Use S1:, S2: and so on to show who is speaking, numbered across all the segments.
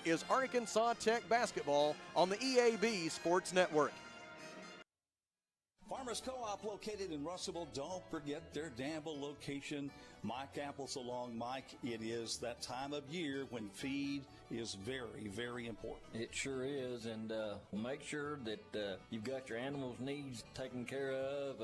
S1: is Arkansas Tech basketball on the EAB Sports Network.
S2: Farmers Co-op located in Russellville. Don't forget their Danville location. Mike Apples along. Mike, it is that time of year when feed is very, very important.
S3: It sure is, and make sure that you've got your animals' needs taken care of,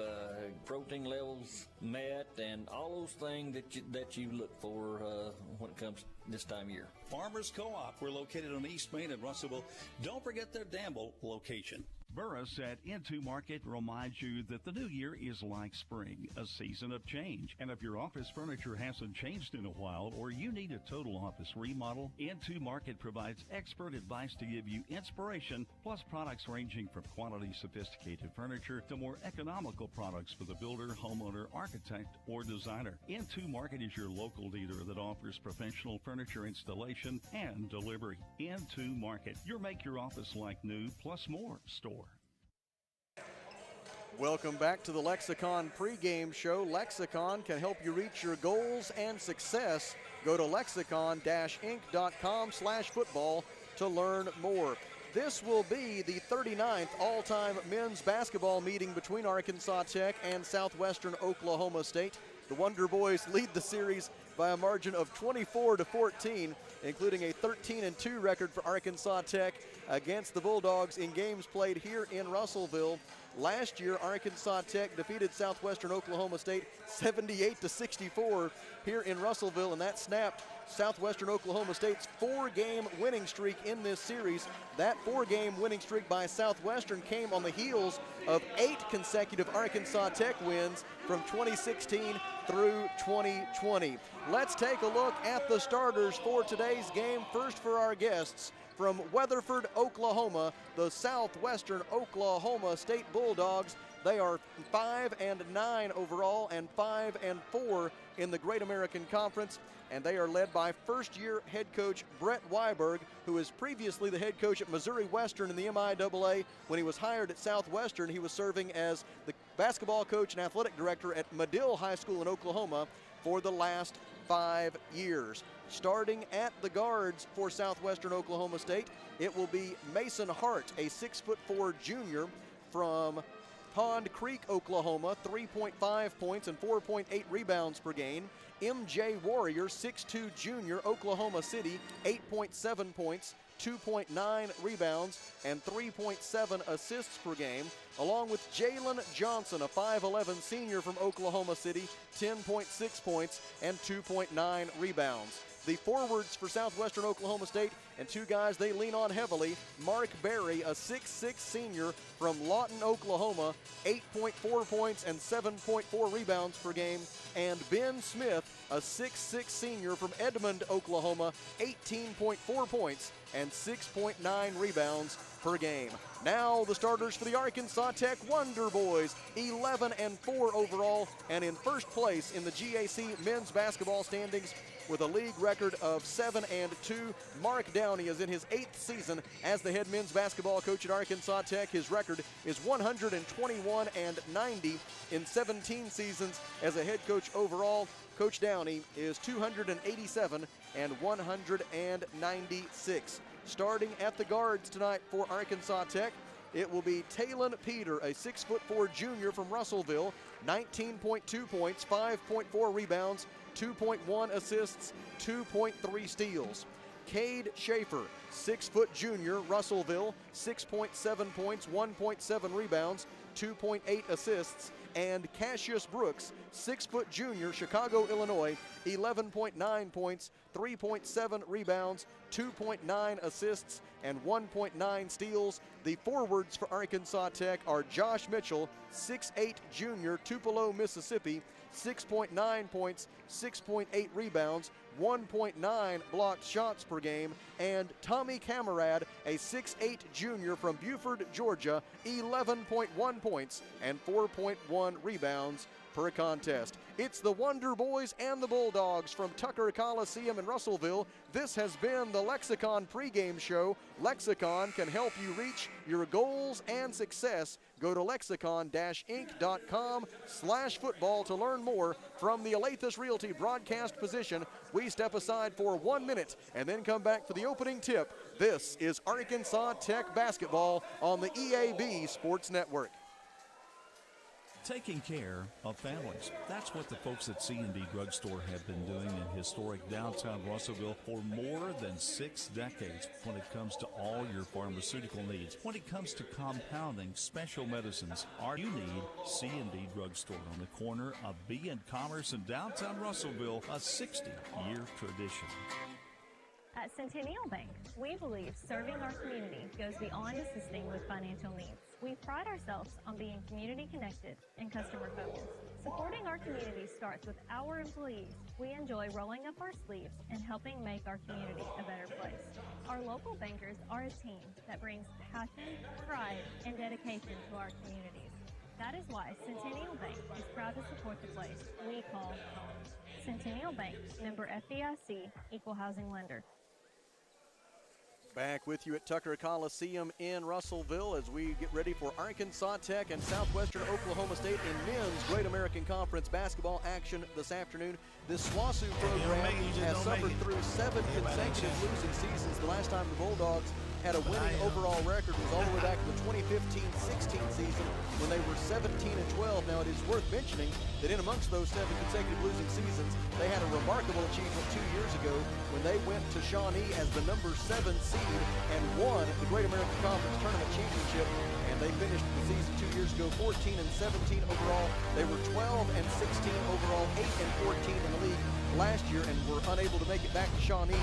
S3: protein levels met, and all those things that you look for when it comes this time of year.
S2: Farmers Co-op. We're located on East Main in Russellville. Don't forget their Danville location.
S4: Burris at Into Market reminds you that the new year is like spring, a season of change. And if your office furniture hasn't changed in a while or you need a total office remodel, Into Market provides expert advice to give you inspiration, plus products ranging from quality sophisticated furniture to more economical products for the builder, homeowner, architect, or designer. Into Market is your local dealer that offers professional furniture installation and delivery. Into Market, your make your office like new plus more store.
S1: Welcome back to the Lexicon pregame show. Lexicon can help you reach your goals and success. Go to lexicon-inc.com/football to learn more. This will be the 39th all-time men's basketball meeting between Arkansas Tech and Southwestern Oklahoma State. The Wonder Boys lead the series by a margin of 24-14, including a 13-2 record for Arkansas Tech against the Bulldogs in games played here in Russellville. Last year, Arkansas Tech defeated Southwestern Oklahoma State 78-64 here in Russellville, and that snapped Southwestern Oklahoma State's 4-game winning streak in this series. That 4-game winning streak by Southwestern came on the heels of 8 consecutive Arkansas Tech wins from 2016 through 2020. Let's take a look at the starters for today's game. First for our guests, from Weatherford, Oklahoma, the Southwestern Oklahoma State Bulldogs. They are 5-9 overall and 5-4 in the Great American Conference, and they are led by first-year head coach Brett Weiberg, who is previously the head coach at Missouri Western in the MIAA. When he was hired at Southwestern, he was serving as the basketball coach and athletic director at Medill High School in Oklahoma for the last 5 years. Starting at the guards for Southwestern Oklahoma State, it will be Mason Hart, a 6'4" junior from Pond Creek, Oklahoma, 3.5 points and 4.8 rebounds per game. MJ Warrior, 6'2" junior, Oklahoma City, 8.7 points, 2.9 rebounds, and 3.7 assists per game, along with Jalen Johnson, a 5'11" senior from Oklahoma City, 10.6 points and 2.9 rebounds. The forwards for Southwestern Oklahoma State, and 2 guys they lean on heavily, Mark Berry, a 6'6" senior from Lawton, Oklahoma, 8.4 points and 7.4 rebounds per game, and Ben Smith, a 6'6" senior from Edmond, Oklahoma, 18.4 points and 6.9 rebounds per game. Now the starters for the Arkansas Tech Wonder Boys, 11-4 overall and in first place in the GAC men's basketball standings with a league record of 7-2. Mark Downey is in his 8th season as the head men's basketball coach at Arkansas Tech. His record is 121-90 in 17 seasons as a head coach overall. Coach Downey is 287-196. Starting at the guards tonight for Arkansas Tech, it will be Talon Peter, a 6'4" junior from Russellville, 19.2 points, 5.4 rebounds, 2.1 assists, 2.3 steals. Cade Schaefer, 6' junior, Russellville, 6.7 points, 1.7 rebounds, 2.8 assists. And Cassius Brooks, 6' junior, Chicago, Illinois, 11.9 points, 3.7 rebounds, 2.9 assists, and 1.9 steals. The forwards for Arkansas Tech are Josh Mitchell, 6'8" junior, Tupelo, Mississippi, 6.9 points, 6.8 rebounds, 1.9 blocked shots per game, and Tommy Camarad, a 6'8" junior from Buford, Georgia, 11.1 points and 4.1 rebounds per contest. It's the Wonder Boys and the Bulldogs from Tucker Coliseum in Russellville. This has been the Lexicon pregame show. Lexicon can help you reach your goals and success. Go to lexicon-inc.com/football to learn more. From the Alathus Realty broadcast position, we step aside for 1 minute and then come back for the opening tip. This is Arkansas Tech basketball on the EAB Sports Network.
S4: Taking care of families. That's what the folks at C&D Drugstore have been doing in historic downtown Russellville for more than 6 decades when it comes to all your pharmaceutical needs. When it comes to compounding special medicines, you need C&D Drugstore on the corner of B and Commerce in downtown Russellville, a 60-year tradition.
S5: At Centennial Bank, we believe serving our community goes beyond assisting with financial needs. We pride ourselves on being community connected and customer focused. Supporting our community starts with our employees. We enjoy rolling up our sleeves and helping make our community a better place. Our local bankers are a team that brings passion, pride, and dedication to our communities. That is why Centennial Bank is proud to support the place we call home. Centennial Bank, member FDIC, equal housing lender.
S1: Back with you at Tucker Coliseum in Russellville as we get ready for Arkansas Tech and Southwestern Oklahoma State in men's Great American Conference basketball action this afternoon. This SWASU program has suffered through 7 consecutive losing seasons. The last time the Bulldogs had a winning overall record was all the way back to the 2015-16 season when they were 17-12. Now, it is worth mentioning that in amongst those 7 consecutive losing seasons, they had a remarkable achievement 2 years ago when they went to Shawnee as the number 7 seed and won the Great American Conference Tournament Championship. And they finished the season 2 years ago 14-17 overall. They were 12-16 overall, 8-14 in the league last year, and were unable to make it back to Shawnee to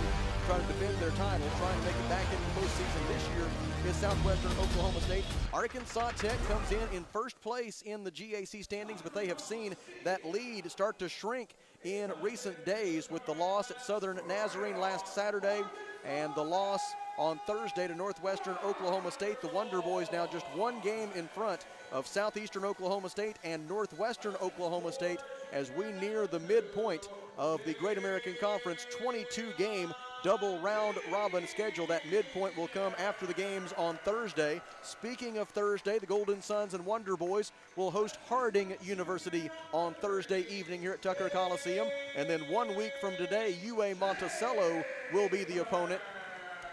S1: try to defend their title. Trying to make it back into the postseason this year is Southwestern Oklahoma State. Arkansas Tech comes in first place in the GAC standings, but they have seen that lead start to shrink in recent days with the loss at Southern Nazarene last Saturday and the loss on Thursday to Northwestern Oklahoma State. The Wonder Boys now just 1 game in front of Southeastern Oklahoma State and Northwestern Oklahoma State as we near the midpoint of the Great American Conference 22-game double round robin schedule. That midpoint will come after the games on Thursday. Speaking of Thursday, the Golden Suns and Wonder Boys will host Harding University on Thursday evening here at Tucker Coliseum. And then 1 week from today, UA Monticello will be the opponent.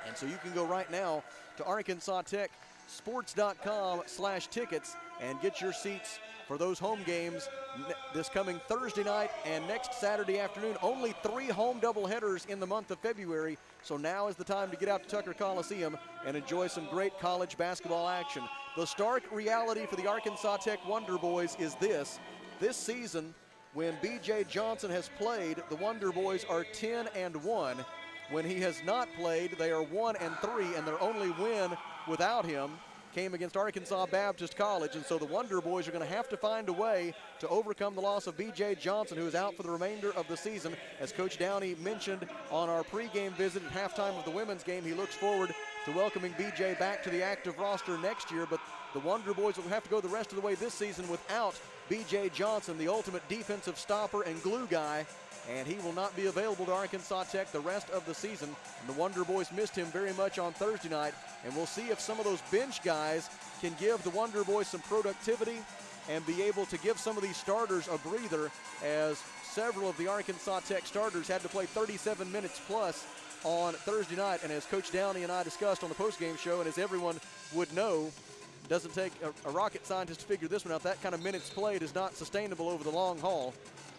S1: And so you can go right now to ArkansasTechSports.com/tickets and get your seats for those home games this coming Thursday night and next Saturday afternoon. Only 3 home doubleheaders in the month of February, so now is the time to get out to Tucker Coliseum and enjoy some great college basketball action. The stark reality for the Arkansas Tech Wonder Boys is this season, when B.J. Johnson has played, the Wonder Boys are 10-1. When he has not played, they are 1-3, and their only win without him came against Arkansas Baptist College. And so the Wonder Boys are going to have to find a way to overcome the loss of B.J. Johnson, who is out for the remainder of the season. As Coach Downey mentioned on our pregame visit at halftime of the women's game, he looks forward to welcoming B.J. back to the active roster next year. But the Wonder Boys will have to go the rest of the way this season without B.J. Johnson, the ultimate defensive stopper and glue guy. And he will not be available to Arkansas Tech the rest of the season. And the Wonder Boys missed him very much on Thursday night. And we'll see if some of those bench guys can give the Wonder Boys some productivity and be able to give some of these starters a breather, as several of the Arkansas Tech starters had to play 37 minutes plus on Thursday night. And as Coach Downey and I discussed on the postgame show, and as everyone would know, it doesn't take a rocket scientist to figure this one out. That kind of minutes played is not sustainable over the long haul.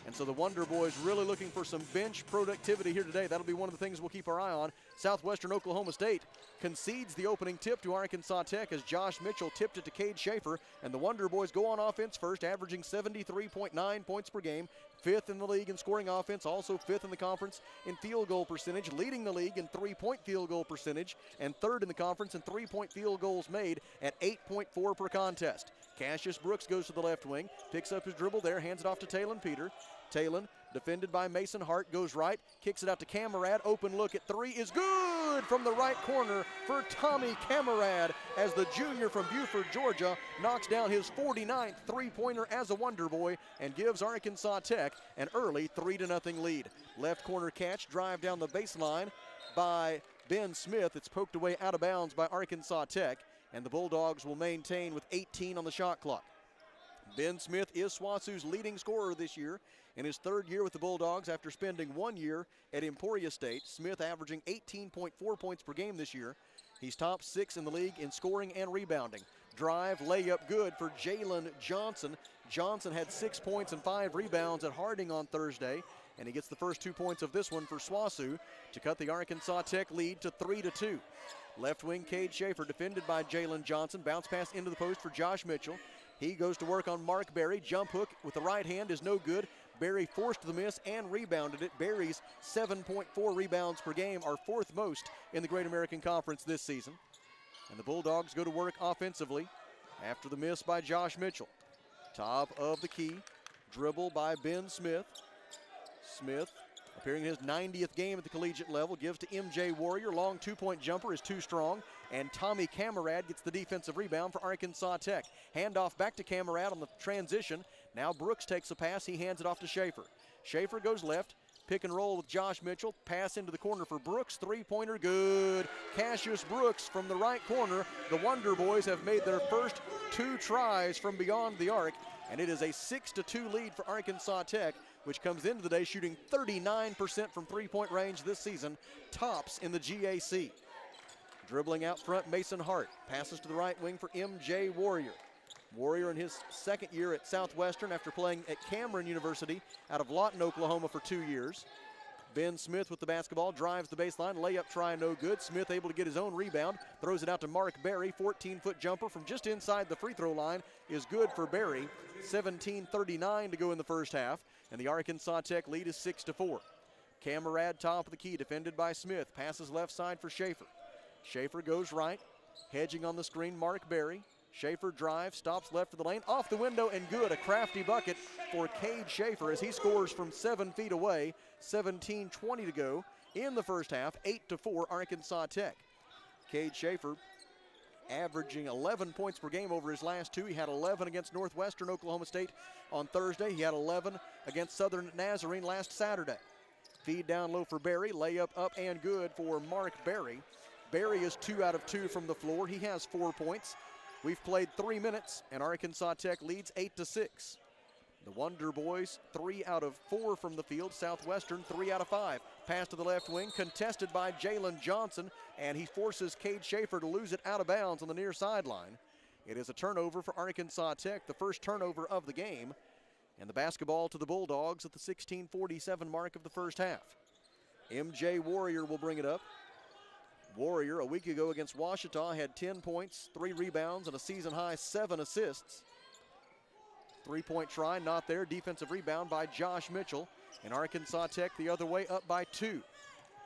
S1: And so the Wonder Boys really looking for some bench productivity here today. That'll be one of the things we'll keep our eye on. Southwestern Oklahoma State concedes the opening tip to Arkansas Tech as Josh Mitchell tipped it to Cade Schaefer. And the Wonder Boys go on offense first, averaging 73.9 points per game. 5th in the league in scoring offense, also 5th in the conference in field goal percentage, leading the league in 3-point field goal percentage, and 3rd in the conference in 3-point field goals made at 8.4 per contest. Cassius Brooks goes to the left wing, picks up his dribble there, hands it off to Talon Peter. Talon, defended by Mason Hart, goes right, kicks it out to Camarad. Open look at 3 is good! good from the right corner for Tommy Camarad as the junior from Buford, Georgia, knocks down his 49th three-pointer as a Wonder Boy and gives Arkansas Tech an early 3-0 lead. Left corner catch, drive down the baseline by Ben Smith. It's poked away out of bounds by Arkansas Tech, and the Bulldogs will maintain with 18 on the shot clock. Ben Smith is SWOSU's leading scorer this year in his third year with the Bulldogs after spending 1 year at Emporia State. Smith averaging 18.4 points per game this year. He's top 6 in the league in scoring and rebounding. Drive, layup good for Jalen Johnson. Johnson had 6 points and 5 rebounds at Harding on Thursday, and he gets the first 2 points of this one for SWOSU to cut the Arkansas Tech lead to 3-2. Left wing Cade Schaefer defended by Jalen Johnson. Bounce pass into the post for Josh Mitchell. He goes to work on Mark Berry. Jump hook with the right hand is no good. Berry forced the miss and rebounded it. Berry's 7.4 rebounds per game are 4th most in the Great American Conference this season. And the Bulldogs go to work offensively after the miss by Josh Mitchell. Top of the key, dribble by Ben Smith. Smith, appearing in his 90th game at the collegiate level, gives to MJ Warrior. Long 2-point jumper is too strong, and Tommy Camarad gets the defensive rebound for Arkansas Tech. Handoff back to Camarad on the transition. Now Brooks takes a pass. He hands it off to Schaefer. Schaefer goes left. Pick and roll with Josh Mitchell. Pass into the corner for Brooks. Three-pointer good. Cassius Brooks from the right corner. The Wonder Boys have made their first 2 tries from beyond the arc, and it is a 6-2 lead for Arkansas Tech, which comes into the day shooting 39% from three-point range this season, tops in the GAC. Dribbling out front, Mason Hart. Passes to the right wing for MJ Warrior. Warrior in his second year at Southwestern after playing at Cameron University out of Lawton, Oklahoma for 2 years. Ben Smith with the basketball, drives the baseline, layup try no good. Smith able to get his own rebound, throws it out to Mark Berry. 14-foot jumper from just inside the free throw line is good for Berry. 17:39 to go in the first half, and the Arkansas Tech lead is 6-4. Camarad top of the key, defended by Smith. Passes left side for Schaefer. Schaefer goes right, hedging on the screen, Mark Berry. Schaefer drives, stops left of the lane, off the window and good. A crafty bucket for Cade Schaefer as he scores from 7 feet away. 17:20 to go in the first half, 8-4 Arkansas Tech. Cade Schaefer averaging 11 points per game over his last 2. He had 11 against Northwestern Oklahoma State on Thursday. He had 11 against Southern Nazarene last Saturday. Feed down low for Berry, layup up and good for Mark Berry. Berry is 2 out of 2 from the floor. He has 4 points. We've played 3 minutes, and Arkansas Tech leads 8-6. The Wonder Boys, 3 out of 4 from the field. Southwestern, 3 out of 5. Pass to the left wing, contested by Jalen Johnson, and he forces Cade Schaefer to lose it out of bounds on the near sideline. It is a turnover for Arkansas Tech, the first turnover of the game, and the basketball to the Bulldogs at the 16:47 mark of the first half. MJ Warrior will bring it up. Warrior, a week ago against Ouachita, had 10 points, 3 rebounds, and a season-high 7 assists. 3-point try, not there. Defensive rebound by Josh Mitchell. And Arkansas Tech the other way, up by 2.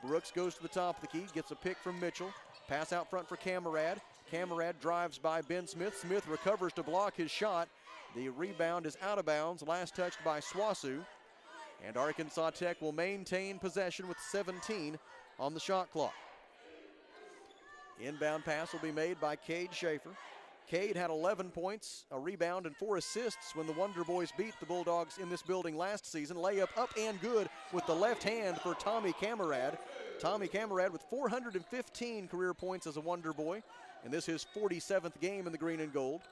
S1: Brooks goes to the top of the key, gets a pick from Mitchell. Pass out front for Camarad. Camarad drives by Ben Smith. Smith recovers to block his shot. The rebound is out of bounds, last touched by SWOSU. And Arkansas Tech will maintain possession with 17 on the shot clock. Inbound pass will be made by Cade Schaefer. Cade had 11 points, a rebound, and 4 assists when the Wonder Boys beat the Bulldogs in this building last season. Layup up and good with the left hand for Tommy Camarad. Tommy Camarad with 415 career points as a Wonder Boy, and this is his 47th game in the green and gold.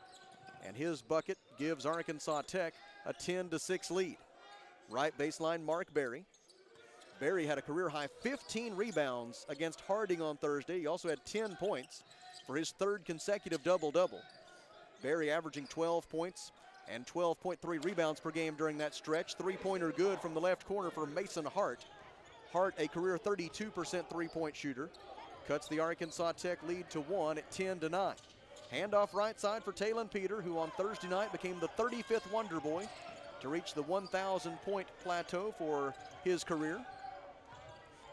S1: And his bucket gives Arkansas Tech a 10-6 lead. Right baseline, Mark Berry. Berry had a career-high 15 rebounds against Harding on Thursday. He also had 10 points for his 3rd consecutive double-double. Berry averaging 12 points and 12.3 rebounds per game during that stretch. Three-pointer good from the left corner for Mason Hart. Hart, a career 32% three-point shooter, cuts the Arkansas Tech lead to 1 at 10-9. Handoff right side for Talon Peter, who on Thursday night became the 35th Wonder Boy to reach the 1,000-point plateau for his career.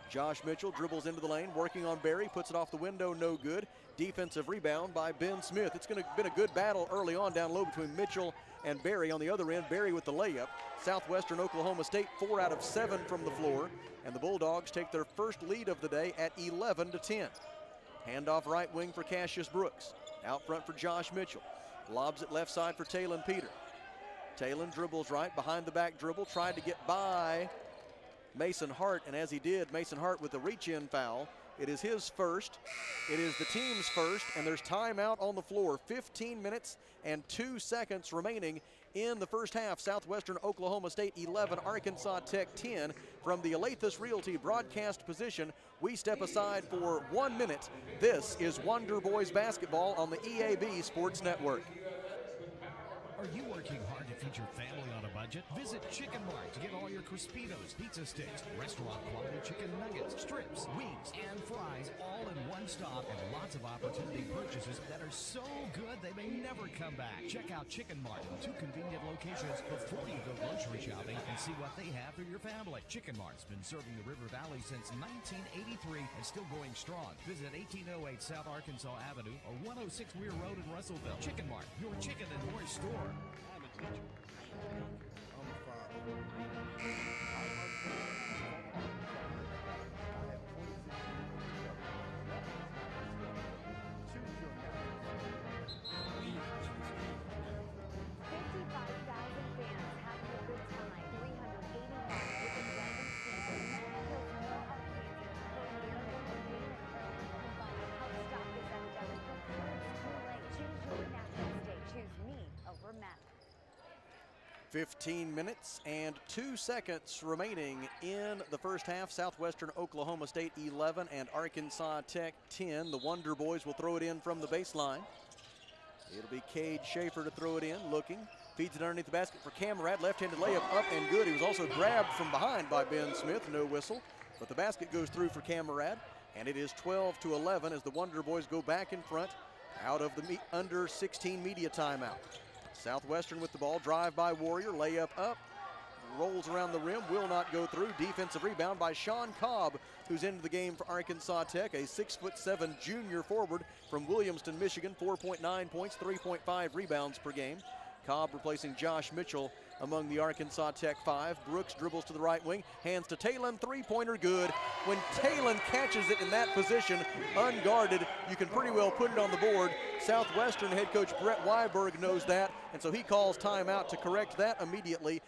S1: Josh Mitchell dribbles into the lane, working on Berry, puts it off the window, no good. Defensive rebound by Ben Smith. It's been a good battle early on down low between Mitchell and Berry. On the other end, Berry with the layup. Southwestern Oklahoma State 4 out of 7 from the floor, and the Bulldogs take their first lead of the day at 11-10. Handoff right wing for Cassius Brooks. Out front for Josh Mitchell. Lobs it left side for Talon Peter. Talon dribbles right, behind the back dribble, tried to get by Mason Hart, and as he did, Mason Hart with the reach-in foul. It is his first. It is the team's first, and there's timeout on the floor. 15 minutes and 2 seconds remaining in the first half. Southwestern Oklahoma State 11, Arkansas Tech 10. From the Alathus Realty broadcast position, we step aside for 1 minute. This is Wonder Boys basketball on the EAB Sports Network.
S6: Are you working hard to feed your family on a budget? Visit Chicken Mart to get all your Crispitos, pizza sticks, restaurant quality chicken nuggets, strips, wings, and fries all in one stop, and lots of opportunity purchases that are so good they may never come back. Check out Chicken Mart in 2 convenient locations before you go grocery shopping and see what they have for your family. Chicken Mart's been serving the River Valley since 1983 and still going strong. Visit 1808 South Arkansas Avenue or 106 Weir Road in Russellville. Chicken Mart, your chicken and more store. I'm a teacher. I'm a father.
S7: Choose me over Matt.
S1: 15 minutes and 2 seconds remaining in the first half. Southwestern Oklahoma State 11 and Arkansas Tech 10. The Wonder Boys will throw it in from the baseline. It'll be Cade Schaefer to throw it in, looking. Feeds it underneath the basket for Camerad. Left-handed layup up and good. He was also grabbed from behind by Ben Smith. No whistle. But the basket goes through for Camerad. And it is 12-11 as the Wonder Boys go back in front out of the under 16 media timeout. Southwestern with the ball, drive by Warrior, layup up, rolls around the rim, will not go through. Defensive rebound by Sean Cobb, who's into the game for Arkansas Tech, a 6'7" junior forward from Williamston, Michigan, 4.9 points, 3.5 rebounds per game. Cobb replacing Josh Mitchell among the Arkansas Tech 5. Brooks dribbles to the right wing, hands to Talon, three-pointer good. When Talon catches it in that position, unguarded, you can pretty well put it on the board. Southwestern head coach Brett Weiberg knows that, and so he calls timeout to correct that immediately.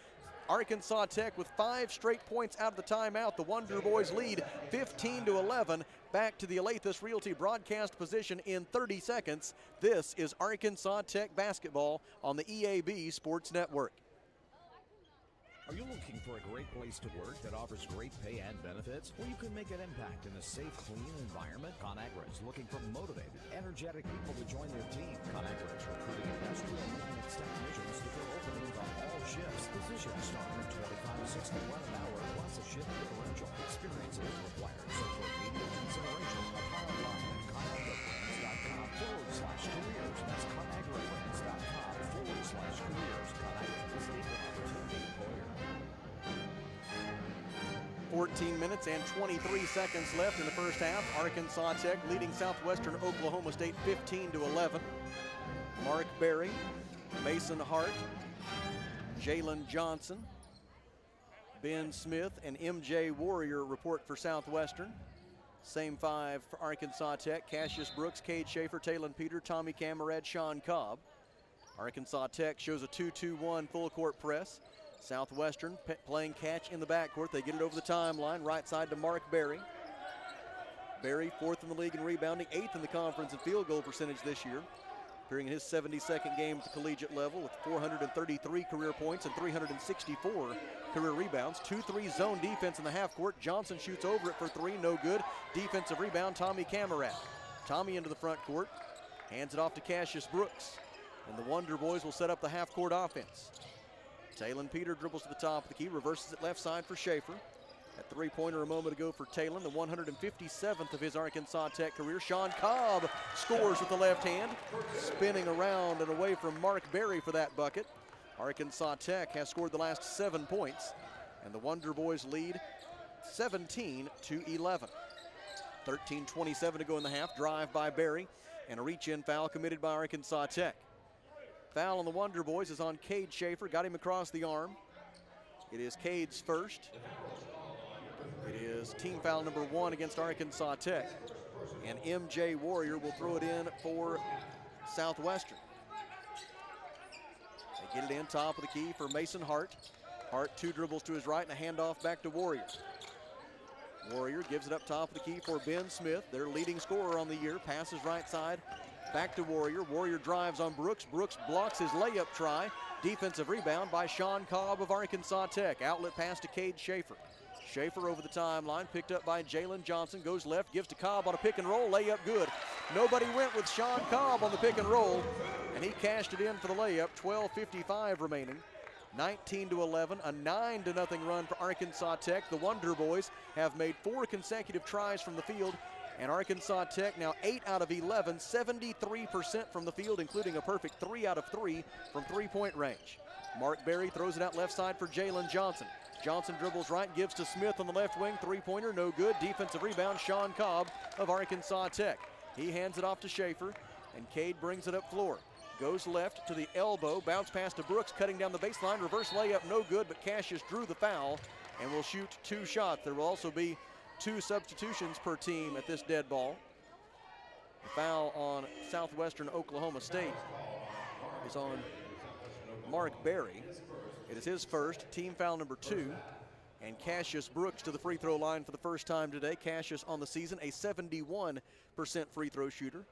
S1: Arkansas Tech with 5 straight points out of the timeout. The Wonder Boys lead 15-11. Back to the Alathus Realty broadcast position in 30 seconds. This is Arkansas Tech basketball on the EAB Sports Network.
S6: Are you looking for a great place to work that offers great pay and benefits, where you can make an impact in a safe, clean environment? ConAgra is looking for motivated, energetic people to join their team. ConAgra is recruiting industrial maintenance technicians to fill openings on all shifts. Positions start at $25.61 an hour plus a shift differential. Experience is required. So for immediate consideration, apply online at ConAgraBrands.com/careers. That's ConAgraBrands.com/careers. ConAgra is an equal opportunity employer.
S1: 14 minutes and 23 seconds left in the first half. Arkansas Tech leading Southwestern Oklahoma State 15-11. Mark Berry, Mason Hart, Jalen Johnson, Ben Smith, and MJ Warrior report for Southwestern. Same 5 for Arkansas Tech. Cassius Brooks, Cade Schaefer, Talon Peter, Tommy Camerad, Sean Cobb. Arkansas Tech shows a 2-2-1 full court press. Southwestern playing catch in the backcourt. They get it over the timeline, right side to Mark Berry. Berry, 4th in the league in rebounding, 8th in the conference in field goal percentage this year. Appearing in his 72nd game at the collegiate level with 433 career points and 364 career rebounds. 2-3 zone defense in the half court. Johnson shoots over it for 3, no good. Defensive rebound, Tommy Camerad. Tommy into the front court, hands it off to Cassius Brooks. And the Wonder Boys will set up the half court offense. Talon Peter dribbles to the top of the key, reverses it left side for Schaefer. That three-pointer a moment ago for Talon, the 157th of his Arkansas Tech career. Sean Cobb scores with the left hand, spinning around and away from Mark Berry for that bucket. Arkansas Tech has scored the last 7 points, and the Wonder Boys lead 17-11. 13:27 to go in the half. Drive by Berry and a reach-in foul committed by Arkansas Tech. Foul on the Wonder Boys is on Cade Schaefer. Got him across the arm. It is Cade's first. It is team foul number 1 against Arkansas Tech. And MJ Warrior will throw it in for Southwestern. They get it in top of the key for Mason Hart. Hart 2 dribbles to his right and a handoff back to Warrior. Warrior gives it up top of the key for Ben Smith, their leading scorer on the year. Passes right side back to Warrior. Warrior drives on Brooks. Brooks blocks his layup try. Defensive rebound by Sean Cobb of Arkansas Tech. Outlet pass to Cade Schaefer. Schaefer over the timeline, picked up by Jalen Johnson, goes left, gives to Cobb on a pick and roll, layup good. Nobody went with Sean Cobb on the pick and roll, and he cashed it in for the layup. 12:55 remaining. 19-11, a 9-0 run for Arkansas Tech. The Wonder Boys have made 4 consecutive tries from the field, and Arkansas Tech now 8 out of 11, 73% from the field, including a perfect 3 out of 3 from three-point range. Mark Berry throws it out left side for Jalen Johnson. Johnson dribbles right, gives to Smith on the left wing, three-pointer, no good. Defensive rebound, Sean Cobb of Arkansas Tech. He hands it off to Schaefer, and Cade brings it up floor. Goes left to the elbow, bounce pass to Brooks, cutting down the baseline, reverse layup, no good, but Cassius drew the foul and will shoot 2 shots. There will also be 2 substitutions per team at this dead ball. The foul on Southwestern Oklahoma State is on Mark Berry. It is his first, team foul number 2, and Cassius Brooks to the free throw line for the first time today. Cassius on the season, a 71% free throw shooter.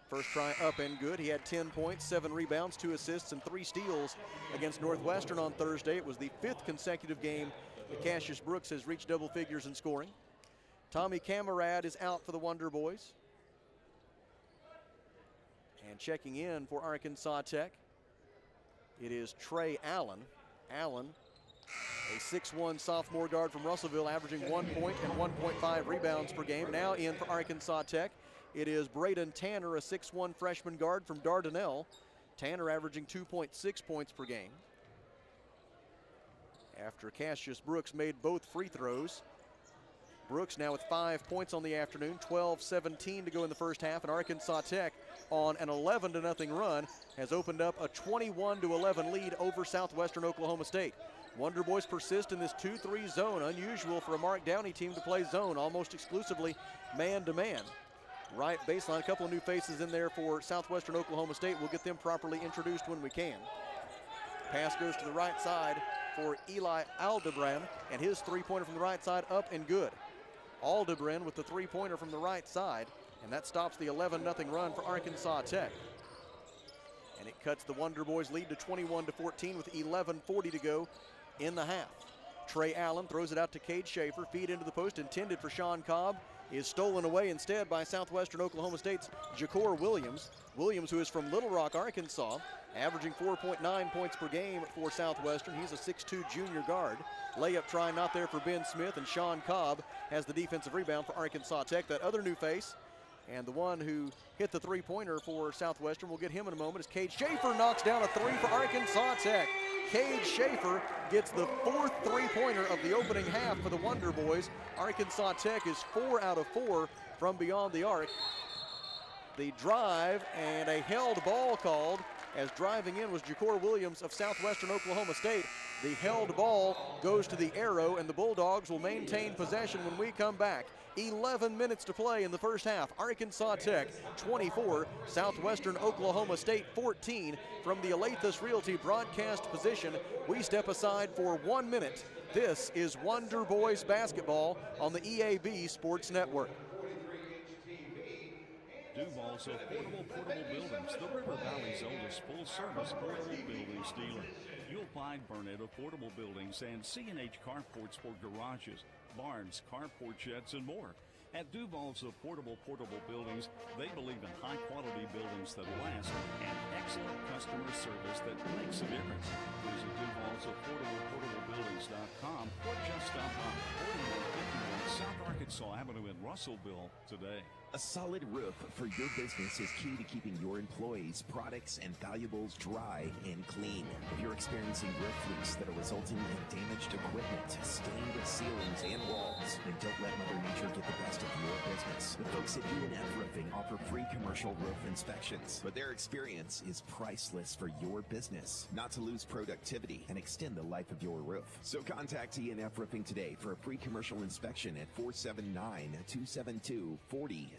S1: First try up and good. He had 10 points, 7 rebounds, 2 assists, and 3 steals against Northwestern on Thursday. It was the 5th consecutive game that Cassius Brooks has reached double figures in scoring. Tommy Camarad is out for the Wonder Boys. And checking in for Arkansas Tech, it is Trey Allen. Allen, a 6'1" sophomore guard from Russellville, averaging 1 point and 1.5 rebounds per game. Now in for Arkansas Tech, it is Braden Tanner, a 6'1" freshman guard from Dardanelle. Tanner averaging 2.6 points per game. After Cassius Brooks made both free throws. Brooks now with 5 points on the afternoon, 12:17 to go in the first half, and Arkansas Tech on an 11-0 run has opened up a 21-11 lead over Southwestern Oklahoma State. Wonder Boys persist in this 2-3 zone, unusual for a Mark Downey team to play zone, almost exclusively man-to-man. Right baseline, a couple of new faces in there for Southwestern Oklahoma State. We'll get them properly introduced when we can. Pass goes to the right side for Eli Aldebrand, and his three-pointer from the right side up and good. Aldebrand with the three-pointer from the right side, and that stops the 11-0 run for Arkansas Tech. And it cuts the Wonder Boys lead to 21-14 with 11:40 to go in the half. Trey Allen throws it out to Cade Schaefer, feed into the post intended for Sean Cobb, is stolen away instead by Southwestern Oklahoma State's Ja'Cour Williams. Williams, who is from Little Rock, Arkansas, averaging 4.9 points per game for Southwestern. He's a 6'2" junior guard. Layup try not there for Ben Smith, and Sean Cobb has the defensive rebound for Arkansas Tech. That other new face, and the one who hit the three-pointer for Southwestern, we'll get him in a moment, as Cade Schaefer knocks down a 3 for Arkansas Tech. Cade Schaefer gets the 4th three-pointer of the opening half for the Wonder Boys. Arkansas Tech is 4 out of 4 from beyond the arc. The drive and a held ball called, as driving in was Ja'Cour Williams of Southwestern Oklahoma State. The held ball goes to the arrow, and the Bulldogs will maintain possession when we come back. 11 minutes to play in the first half. Arkansas Tech 24, Southwestern Oklahoma State 14. From the Alathus Realty broadcast position, we step aside for 1 minute. This is Wonder Boys basketball on the EAB Sports Network.
S4: Duval's Affordable Portable Buildings, the River Valley's oldest full-service portable buildings dealer. You'll find Burnett Affordable Buildings and C&H Carports for garages, barns, carport sheds, and more. At Duval's Affordable Portable Buildings, they believe in high-quality buildings that last and excellent customer service that makes a difference. Visit Duval's AffordablePortableBuildings.com or just stop by 4151 South Arkansas Avenue in Russellville today.
S8: A solid roof for your business is key to keeping your employees, products, and valuables dry and clean. If you're experiencing roof leaks that are resulting in damaged equipment, stained ceilings, and walls, then don't let Mother Nature get the best of your business. The folks at E&F Roofing offer free commercial roof inspections, but their experience is priceless for your business. Not to lose productivity and extend the life of your roof. So contact E&F Roofing today for a free commercial inspection at 479-272-4069.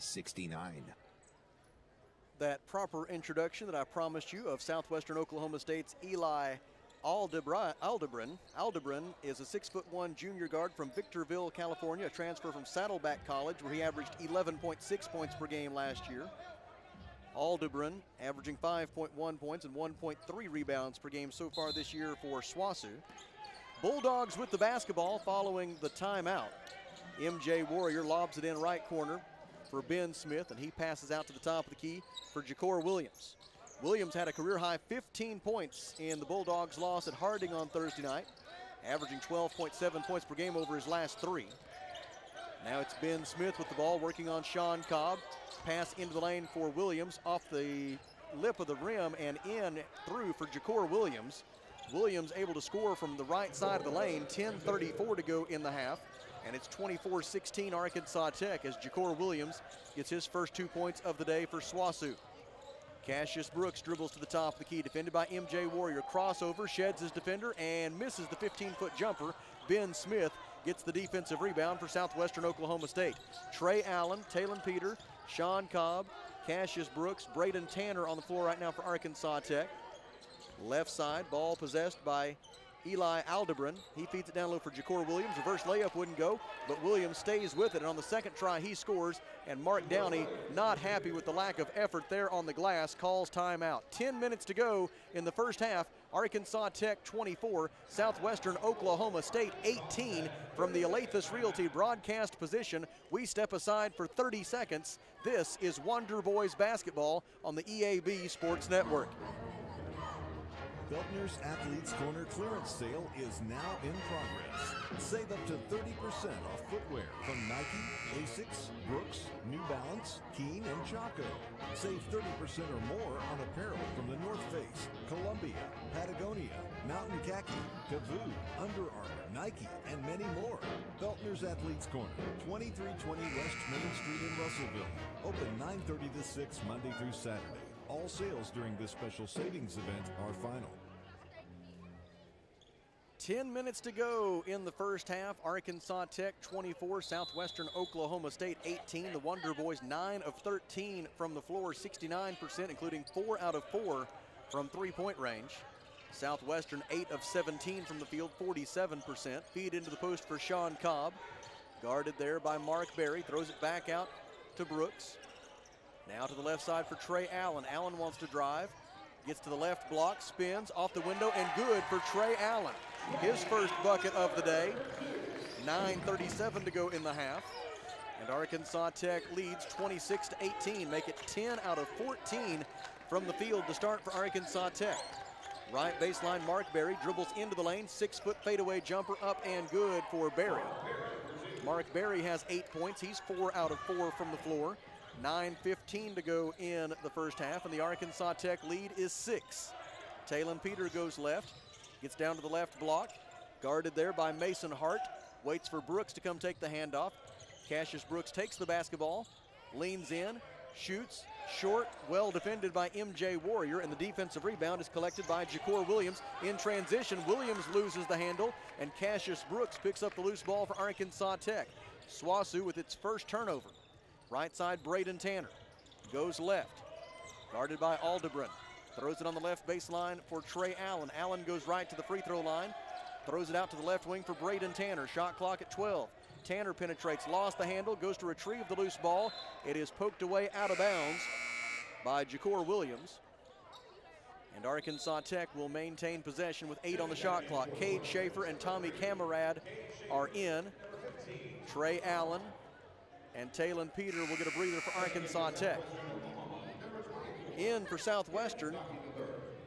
S1: That proper introduction that I promised you of Southwestern Oklahoma State's Eli Aldebrin. Aldebrin is a 6'1" junior guard from Victorville, California, a transfer from Saddleback College, where he averaged 11.6 points per game last year. Aldebrin averaging 5.1 points and 1.3 rebounds per game so far this year for SWOSU. Bulldogs with the basketball following the timeout. MJ Warrior lobs it in right corner for Ben Smith, and he passes out to the top of the key for Ja'Cour Williams. Williams had a career-high 15 points in the Bulldogs' loss at Harding on Thursday night, averaging 12.7 points per game over his last 3. Now it's Ben Smith with the ball, working on Sean Cobb. Pass into the lane for Williams, off the lip of the rim and in through for Ja'Cour Williams. Williams able to score from the right side of the lane, 10:34 to go in the half. And it's 24-16 Arkansas Tech as Ja'Cour Williams gets his first 2 points of the day for SWOSU. Cassius Brooks dribbles to the top of the key, defended by MJ Warrior. Crossover, sheds his defender and misses the 15-foot jumper. Ben Smith gets the defensive rebound for Southwestern Oklahoma State. Trey Allen, Talon Peter, Sean Cobb, Cassius Brooks, Braden Tanner on the floor right now for Arkansas Tech. Left side, ball possessed by Eli Aldebrin. He feeds it down low for Ja'Cour Williams. Reverse layup wouldn't go, but Williams stays with it. And on the second try, he scores. And Mark Downey, not happy with the lack of effort there on the glass, calls timeout. 10 minutes to go in the first half. Arkansas Tech 24, Southwestern Oklahoma State 18. From the Alathus Realty broadcast position, we step aside for 30 seconds. This is Wonder Boys basketball on the EAB Sports Network.
S9: Feltner's Athletes Corner clearance sale is now in progress. Save up to 30% off footwear from Nike, Asics, Brooks, New Balance, Keen, and Chaco. Save 30% or more on apparel from the North Face, Columbia, Patagonia, Mountain Khaki, Kavoo, Under Armour, Nike, and many more. Feltner's Athletes Corner, 2320 West Main Street in Russellville. Open 9:30 to 6 Monday through Saturday. All sales during this special savings event are final.
S1: 10 minutes to go in the first half. Arkansas Tech 24, Southwestern Oklahoma State 18. The Wonder Boys 9 of 13 from the floor, 69%, including 4 out of 4 from three-point range. Southwestern 8 of 17 from the field, 47%. Feed into the post for Sean Cobb. Guarded there by Mark Berry. Throws it back out to Brooks. Now to the left side for Trey Allen. Allen wants to drive. Gets to the left block, spins off the window, and good for Trey Allen. His first bucket of the day. 9:37 to go in the half. And Arkansas Tech leads 26-18. Make it 10 out of 14 from the field to start for Arkansas Tech. Right baseline, Mark Berry dribbles into the lane. 6-foot fadeaway jumper up and good for Berry. Mark Berry has 8 points. He's 4 out of 4 from the floor. 9:15 to go in the first half, and the Arkansas Tech lead is 6. Talon Peter goes left, gets down to the left block, guarded there by Mason Hart, waits for Brooks to come take the handoff. Cassius Brooks takes the basketball, leans in, shoots, short, well defended by MJ Warrior, and the defensive rebound is collected by Ja'Cour Williams. In transition, Williams loses the handle, and Cassius Brooks picks up the loose ball for Arkansas Tech. SWOSU with its first turnover. Right side, Braden Tanner goes left, guarded by Aldebrin. Throws it on the left baseline for Trey Allen. Allen goes right to the free throw line, throws it out to the left wing for Braden Tanner. Shot clock at 12. Tanner penetrates, lost the handle, goes to retrieve the loose ball. It is poked away out of bounds by Ja'Cour Williams. And Arkansas Tech will maintain possession with 8 on the shot clock. Cade Schaefer and Tommy Camarad are in. Trey Allen and Talon Peter will get a breather for Arkansas Tech. In for Southwestern,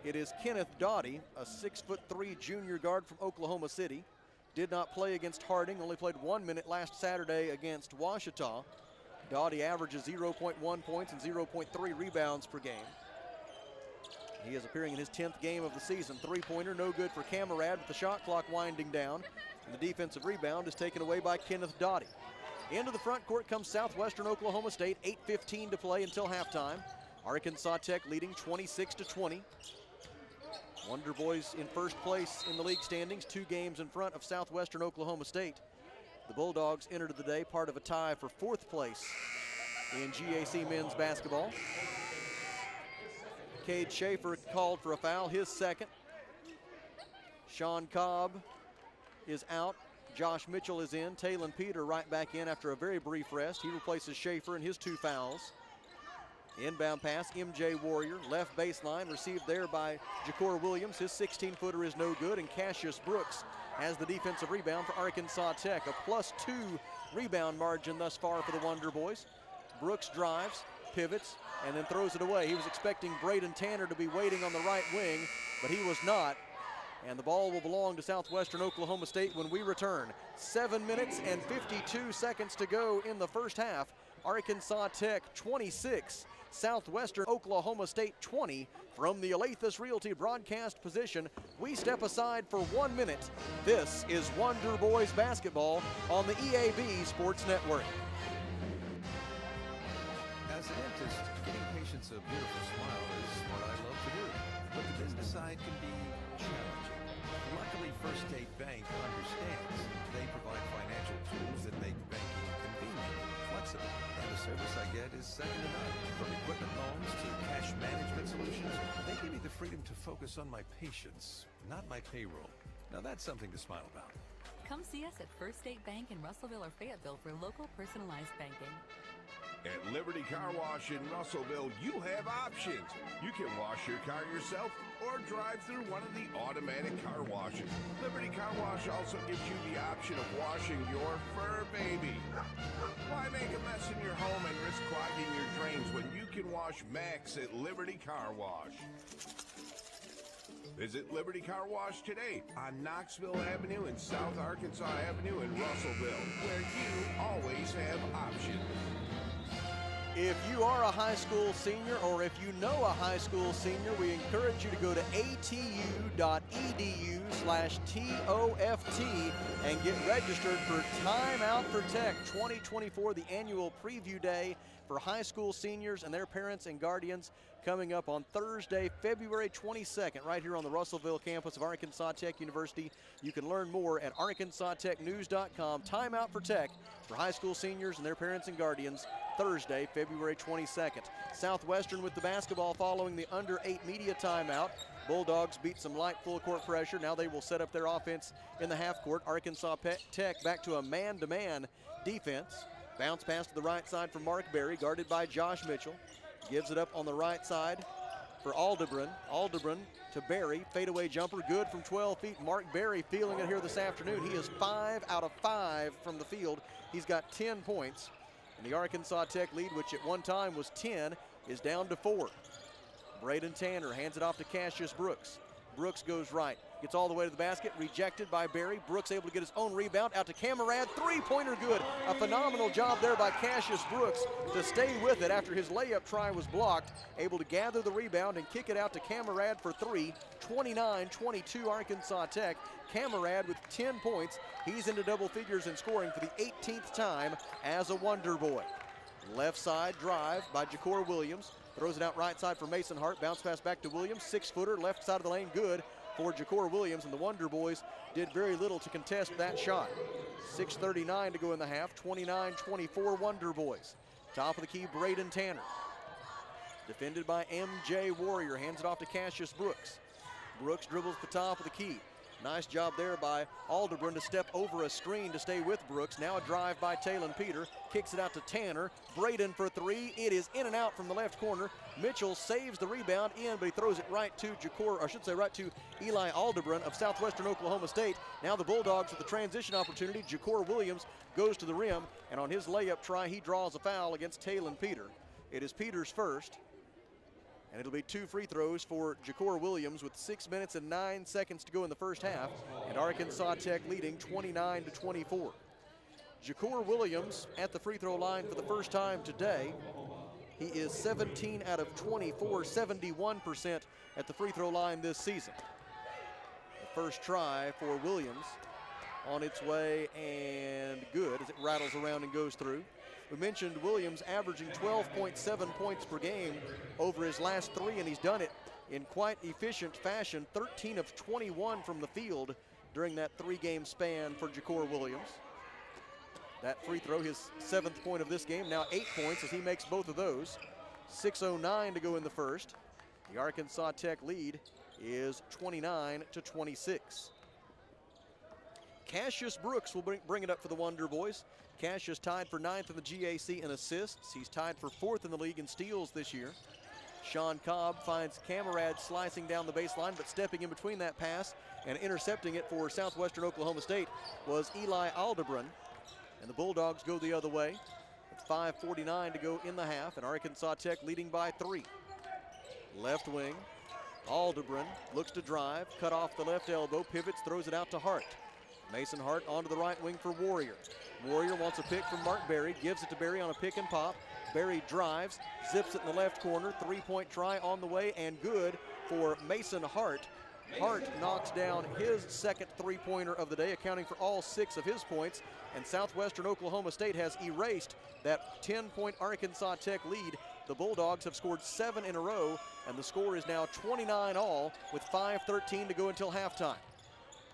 S1: it is Kenneth Doughty, a 6'3" junior guard from Oklahoma City. Did not play against Harding, only played 1 minute last Saturday against Ouachita. Doughty averages 0.1 points and 0.3 rebounds per game. He is appearing in his 10th game of the season. Three-pointer, no good for Camarade with the shot clock winding down. And the defensive rebound is taken away by Kenneth Doughty. Into the front court comes Southwestern Oklahoma State. 8:15 to play until halftime. Arkansas Tech leading 26-20. Wonder Boys in first place in the league standings, 2 games in front of Southwestern Oklahoma State. The Bulldogs entered the day part of a tie for 4th place in GAC men's basketball. Cade Schaefer called for a foul, his second. Sean Cobb is out. Josh Mitchell is in. Talon Peter right back in after a very brief rest. He replaces Schaefer in his 2 fouls. Inbound pass, MJ Warrior, left baseline, received there by Ja'Cour Williams. His 16-footer is no good, and Cassius Brooks has the defensive rebound for Arkansas Tech. A +2 rebound margin thus far for the Wonder Boys. Brooks drives, pivots, and then throws it away. He was expecting Braden Tanner to be waiting on the right wing, but he was not. And the ball will belong to Southwestern Oklahoma State when we return. 7 minutes and 52 seconds to go in the first half. Arkansas Tech 26, Southwestern Oklahoma State 20. From the Alathus Realty broadcast position, we step aside for 1 minute. This is Wonder Boys basketball on the EAB Sports Network.
S10: As a dentist, getting patients a beautiful smile is what I love to do. But the business side can be challenging. Luckily, First State Bank understands. They provide financial tools that make banking convenient, flexible, and the service I get is second to none. From equipment loans to cash management solutions, they give me the freedom to focus on my patients, not my payroll. Now that's something to smile about.
S11: Come see us at First State Bank in Russellville or Fayetteville for local personalized banking.
S12: At Liberty Car Wash in Russellville, you have options. You can wash your car yourself or drive through one of the automatic car washes. Liberty Car Wash also gives you the option of washing your fur baby. Why make a mess in your home and risk clogging your drains when you can wash Max at Liberty Car Wash? Visit Liberty Car Wash today on Knoxville Avenue and South Arkansas Avenue in Russellville, where you always have options.
S1: If you are a high school senior or if you know a high school senior, we encourage you to go to atu.edu/TOFT and get registered for Time Out for Tech 2024, the annual preview day for high school seniors and their parents and guardians, coming up on Thursday, February 22nd, right here on the Russellville campus of Arkansas Tech University. You can learn more at arkansastechnews.com. Time Out for Tech for high school seniors and their parents and guardians, Thursday, February 22nd. Southwestern with the basketball following the under-8 media timeout. Bulldogs beat some light full court pressure. Now they will set up their offense in the half court. Arkansas Tech back to a man-to-man defense. Bounce pass to the right side for Mark Berry, guarded by Josh Mitchell. Gives it up on the right side for Aldebrun. Aldebrun to Berry. Fadeaway jumper, good from 12 feet. Mark Berry feeling it here this afternoon. He is 5 out of 5 from the field. He's got 10 points. And the Arkansas Tech lead, which at one time was 10, is down to 4. Braden Tanner hands it off to Cassius Brooks. Brooks goes right, gets all the way to the basket, rejected by Berry. Brooks able to get his own rebound, out to Camarade, three-pointer good. A phenomenal job there by Cassius Brooks to stay with it after his layup try was blocked. Able to gather the rebound and kick it out to Camarade for 3. 29-22 Arkansas Tech. Camarade with 10 points. He's into double figures in scoring for the 18th time as a Wonder Boy. Left side drive by Ja'Cour Williams. Throws it out right side for Mason Hart. Bounce pass back to Williams. 6-footer, left side of the lane, good for Ja'Cour Williams. And the Wonder Boys did very little to contest that shot. 6:39 to go in the half. 29-24 Wonder Boys. Top of the key, Braden Tanner. Defended by MJ Warrior. Hands it off to Cassius Brooks. Brooks dribbles the top of the key. Nice job there by Aldebrun to step over a screen to stay with Brooks. Now a drive by Talon Peter. Kicks it out to Tanner. Braden for 3. It is in and out from the left corner. Mitchell saves the rebound in, but he throws it right to right to Eli Aldebrun of Southwestern Oklahoma State. Now the Bulldogs with the transition opportunity. Ja'Cour Williams goes to the rim, and on his layup try, he draws a foul against Talon Peter. It is Peter's first. And it'll be 2 free throws for Ja'Cour Williams with 6 minutes and 9 seconds to go in the first half. And Arkansas Tech leading 29-24. Jakor Williams at the free throw line for the first time today. He is 17 out of 24, 71% at the free throw line this season. The first try for Williams on its way and good as it rattles around and goes through. We mentioned Williams averaging 12.7 points per game over his last 3, and he's done it in quite efficient fashion. 13 of 21 from the field during that 3-game span for Jakor Williams. That free throw, his 7th point of this game, now 8 points as he makes both of those. 6:09 to go in the first. The Arkansas Tech lead is 29-26. Cassius Brooks will bring it up for the Wonder Boys. Cassius tied for 9th in the GAC in assists. He's tied for 4th in the league in steals this year. Sean Cobb finds Camarad slicing down the baseline, but stepping in between that pass and intercepting it for Southwestern Oklahoma State was Eli Aldebrun. And the Bulldogs go the other way with 5:49 to go in the half, and Arkansas Tech leading by 3. Left wing, Aldebrun looks to drive, cut off the left elbow, pivots, throws it out to Hart. Mason Hart onto the right wing for Warrior. Warrior wants a pick from Mark Berry, gives it to Berry on a pick and pop. Berry drives, zips it in the left corner, 3-point try on the way and good for Mason Hart. Hart knocks down his second 3-pointer of the day, accounting for all 6 of his points, and Southwestern Oklahoma State has erased that 10-point Arkansas Tech lead. The Bulldogs have scored 7 in a row, and the score is now 29 all with 5:13 to go until halftime.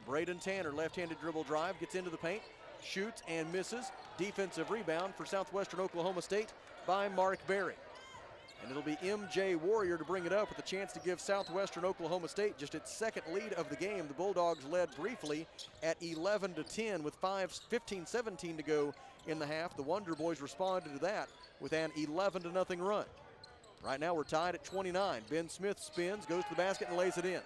S1: Braden Tanner, left-handed dribble drive, gets into the paint, shoots and misses. Defensive rebound for Southwestern Oklahoma State by Mark Berry. And it'll be MJ Warrior to bring it up with a chance to give Southwestern Oklahoma State just its second lead of the game. The Bulldogs led briefly at 11-10 with 15-17 to go in the half. The Wonder Boys responded to that with an 11-0 run. Right now we're tied at 29. Ben Smith spins, goes to the basket and lays it in.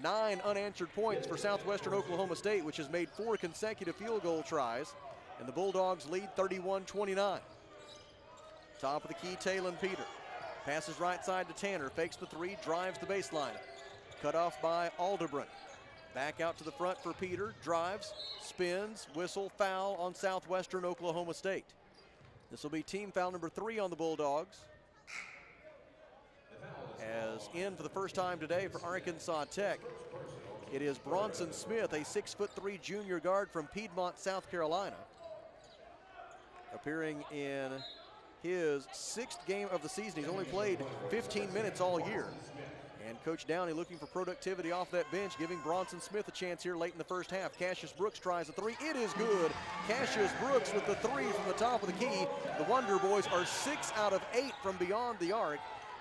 S1: 9 unanswered points for Southwestern Oklahoma State, which has made 4 consecutive field goal tries, and the Bulldogs lead 31-29. Top of the key, Talon Peter. Passes right side to Tanner, fakes the 3, drives the baseline. Cut off by Aldebrun. Back out to the front for Peter, drives, spins, whistle, foul on Southwestern Oklahoma State. This will be team foul number 3 on the Bulldogs. As in for the first time today for Arkansas Tech, it is Bronson Smith, a 6'3" junior guard from Piedmont, South Carolina, appearing in his 6th game of the season. He's only played 15 minutes all year. And Coach Downey looking for productivity off that bench, giving Bronson Smith a chance here late in the first half. Cassius Brooks tries a 3. It is good. Cassius Brooks with the 3 from the top of the key. The Wonder Boys are 6 out of 8 from beyond the arc.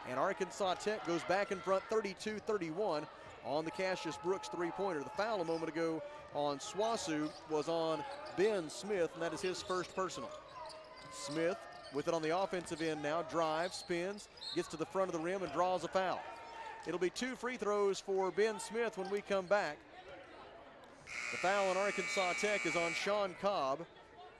S1: And Arkansas Tech goes back in front 32-31 on the Cassius Brooks 3-pointer. The foul a moment ago on Swasu was on Ben Smith, and that is his first personal. Smith with it on the offensive end now, drives, spins, gets to the front of the rim and draws a foul. It'll be 2 free throws for Ben Smith when we come back. The foul on Arkansas Tech is on Sean Cobb.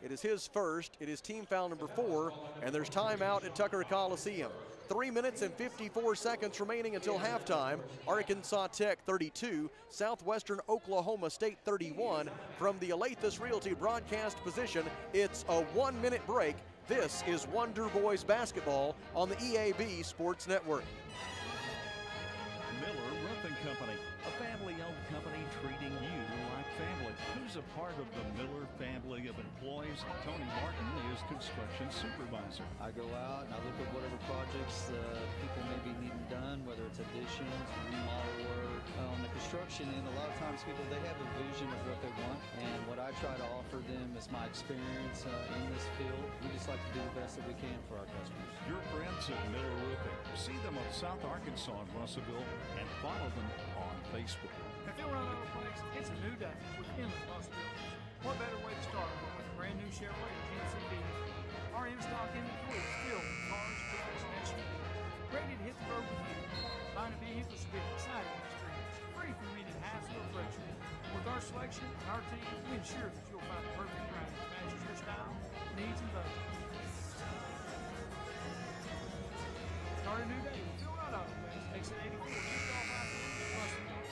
S1: It is his first. It is team foul number 4, and there's timeout at Tucker Coliseum. 3 minutes and 54 seconds remaining until halftime. Arkansas Tech 32, Southwestern Oklahoma State 31. From the Alathus Realty broadcast position, it's a 1-minute break. This is Wonder Boys basketball on the EAB Sports Network.
S4: Miller Roofing Company, a family-owned company treating you like family. Who's a part of the Miller family of employees? Tony Martin is construction supervisor.
S13: I go out and I look at whatever projects people may be needing done, whether it's additions, remodel work. On the construction end, a lot of times people, they have a vision of what they want, and what I try to offer them is my experience in this field. We just like to do the best that we can for our customers.
S4: Your friends at Miller Roofing. See them on South Arkansas and Russellville, and follow them on Facebook.
S14: If you're around our place, it's a new day with endless possibilities. What better way to start than with a brand new Chevrolet or GMC vehicle? Our in-stock inventory is filled with cars, trucks, and SUVs, ready to hit the road with you. Find a vehicle should be an exciting experience, free from any hassle or friction. With our selection and our team, we ensure that you'll find the perfect ride that matches your style, needs, and budget. Start a new day with Phil Wright Auto Place, exit 84, just off I-10, Russellville.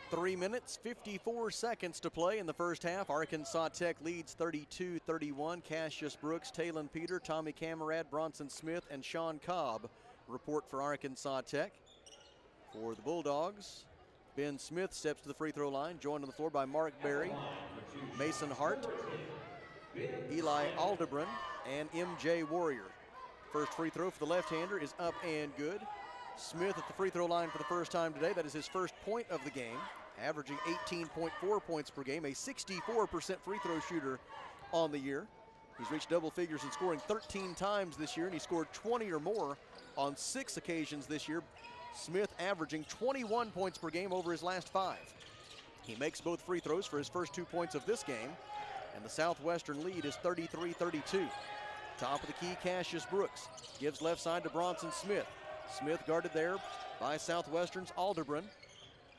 S1: 3 minutes, 54 seconds to play in the first half. Arkansas Tech leads 32-31. Cassius Brooks, Talon Peter, Tommy Camerad, Bronson Smith, and Sean Cobb report for Arkansas Tech. For the Bulldogs, Ben Smith steps to the free throw line, joined on the floor by Mark Berry, Mason Hart, Eli Aldebrun, and MJ Warrior. First free throw for the left-hander is up and good. Smith at the free throw line for the first time today. That is his first point of the game, averaging 18.4 points per game, a 64% free throw shooter on the year. He's reached double figures in scoring 13 times this year, and he scored 20 or more on 6 occasions this year. Smith averaging 21 points per game over his last 5. He makes both free throws for his first 2 points of this game, and the Southwestern lead is 33-32. Top of the key, Cassius Brooks gives left side to Bronson Smith. Smith guarded there by Southwestern's Aldebrun.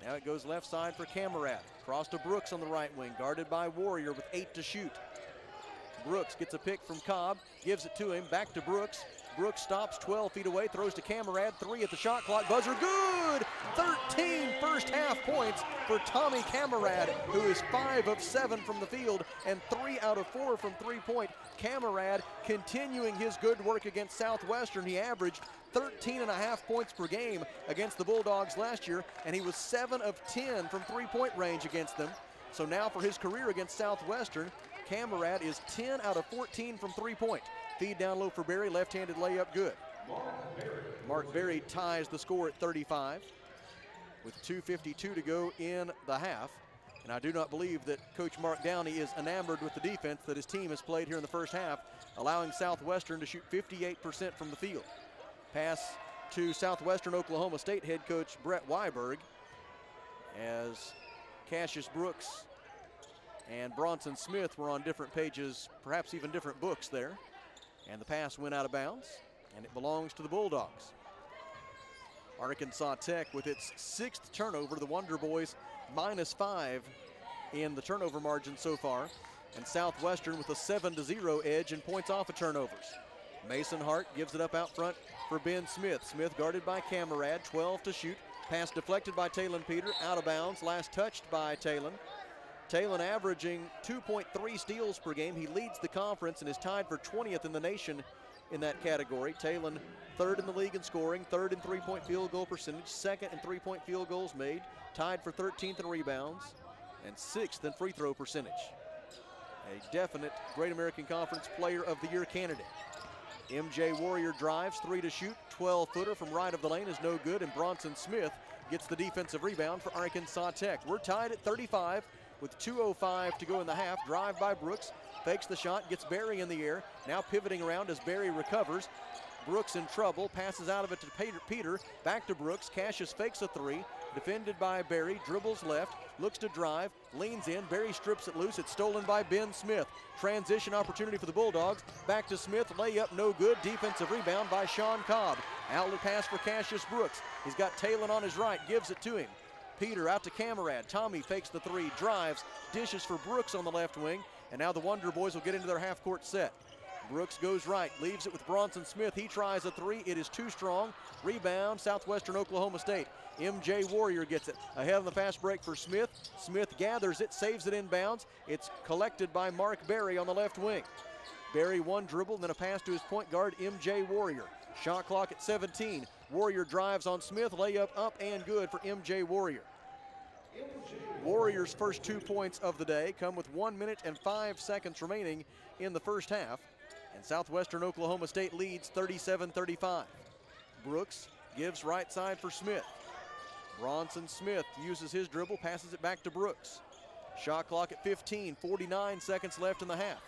S1: Now it goes left side for Camerad. Cross to Brooks on the right wing, guarded by Warrior with 8 to shoot. Brooks gets a pick from Cobb, gives it to him, back to Brooks. Brooks stops 12 feet away, throws to Camerad, 3 at the shot clock, buzzer good! 13 first half points for Tommy Camerad, who is 5 of 7 from the field and 3 out of 4 from three-point. Camerad continuing his good work against Southwestern. He averaged 13.5 points per game against the Bulldogs last year, and he was 7 of 10 from three-point range against them. So now for his career against Southwestern, Camerad is 10 out of 14 from three-point. Feed down low for Berry, left-handed layup good. Mark Berry ties the score at 35 with 2:52 to go in the half. And I do not believe that Coach Mark Downey is enamored with the defense that his team has played here in the first half, allowing Southwestern to shoot 58% from the field. Pass to Southwestern Oklahoma State head coach Brett Weiberg as Cassius Brooks and Bronson Smith were on different pages, perhaps even different books there. And the pass went out of bounds, and it belongs to the Bulldogs. Arkansas Tech with its 6th turnover, the Wonder Boys -5 in the turnover margin so far, and Southwestern with a 7-0 edge in points off of turnovers. Mason Hart gives it up out front for Ben Smith. Smith guarded by Camerad, 12 to shoot. Pass deflected by Talon Peter, out of bounds, last touched by Talon. Talon averaging 2.3 steals per game. He leads the conference and is tied for 20th in the nation in that category. Talon 3rd in the league in scoring, 3rd in three-point field goal percentage, 2nd in three-point field goals made, tied for 13th in rebounds, and 6th in free throw percentage. A definite Great American Conference Player of the Year candidate. MJ Warrior drives, 3 to shoot, 12-footer from right of the lane is no good, and Bronson Smith gets the defensive rebound for Arkansas Tech. We're tied at 35 with 2:05 to go in the half. Drive by Brooks, fakes the shot, gets Berry in the air, now pivoting around as Berry recovers. Brooks in trouble, passes out of it to Peter, back to Brooks. Cassius fakes a 3, defended by Berry, dribbles left, looks to drive, leans in, Berry strips it loose, it's stolen by Ben Smith. Transition opportunity for the Bulldogs, back to Smith, layup no good, defensive rebound by Sean Cobb. Outlet pass for Cassius Brooks, he's got Talon on his right, gives it to him. Peter out to Camerad, Tommy fakes the 3, drives, dishes for Brooks on the left wing, and now the Wonder Boys will get into their half-court set. Brooks goes right, leaves it with Bronson Smith. He tries a 3, it is too strong. Rebound, Southwestern Oklahoma State. MJ Warrior gets it. Ahead on the fast break for Smith. Smith gathers it, saves it inbounds. It's collected by Mark Berry on the left wing. Berry one dribble, then a pass to his point guard, MJ Warrior. Shot clock at 17. Warrior drives on Smith, layup up and good for MJ Warrior. Warriors' first 2 points of the day come with 1 minute and 5 seconds remaining in the first half. And Southwestern Oklahoma State leads 37-35. Brooks gives right side for Smith. Bronson Smith uses his dribble, passes it back to Brooks. Shot clock at 15, 49 seconds left in the half.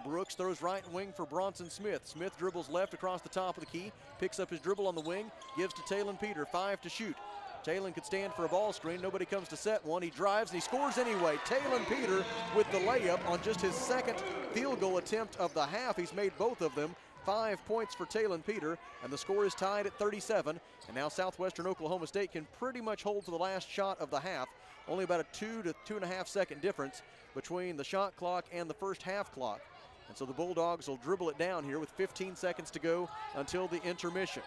S1: Brooks throws right wing for Bronson Smith. Smith dribbles left across the top of the key, picks up his dribble on the wing, gives to Talon Peter, 5 to shoot. Talon could stand for a ball screen. Nobody comes to set one. He drives and he scores anyway. Talon Peter with the layup on just his 2nd field goal attempt of the half. He's made both of them. 5 points for Talon Peter, and the score is tied at 37. And now Southwestern Oklahoma State can pretty much hold to the last shot of the half. Only about a 2 to 2.5 second difference between the shot clock and the first half clock. And so the Bulldogs will dribble it down here with 15 seconds to go until the intermission.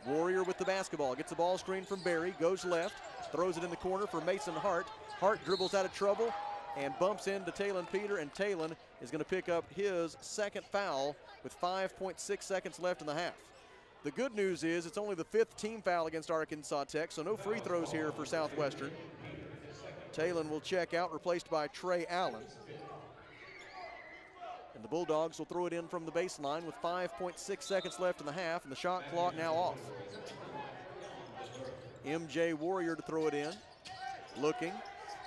S1: Warrior with the basketball, gets the ball screen from Berry, goes left, throws it in the corner for Mason Hart. Hart dribbles out of trouble and bumps into Talon Peter, and Talon is going to pick up his second foul with 5.6 seconds left in the half. The good news is it's only the 5th team foul against Arkansas Tech, so no free throws here for Southwestern. Talon will check out, replaced by Trey Allen. And the Bulldogs will throw it in from the baseline with 5.6 seconds left in the half, and the shot clock now off. MJ Warrior to throw it in. Looking,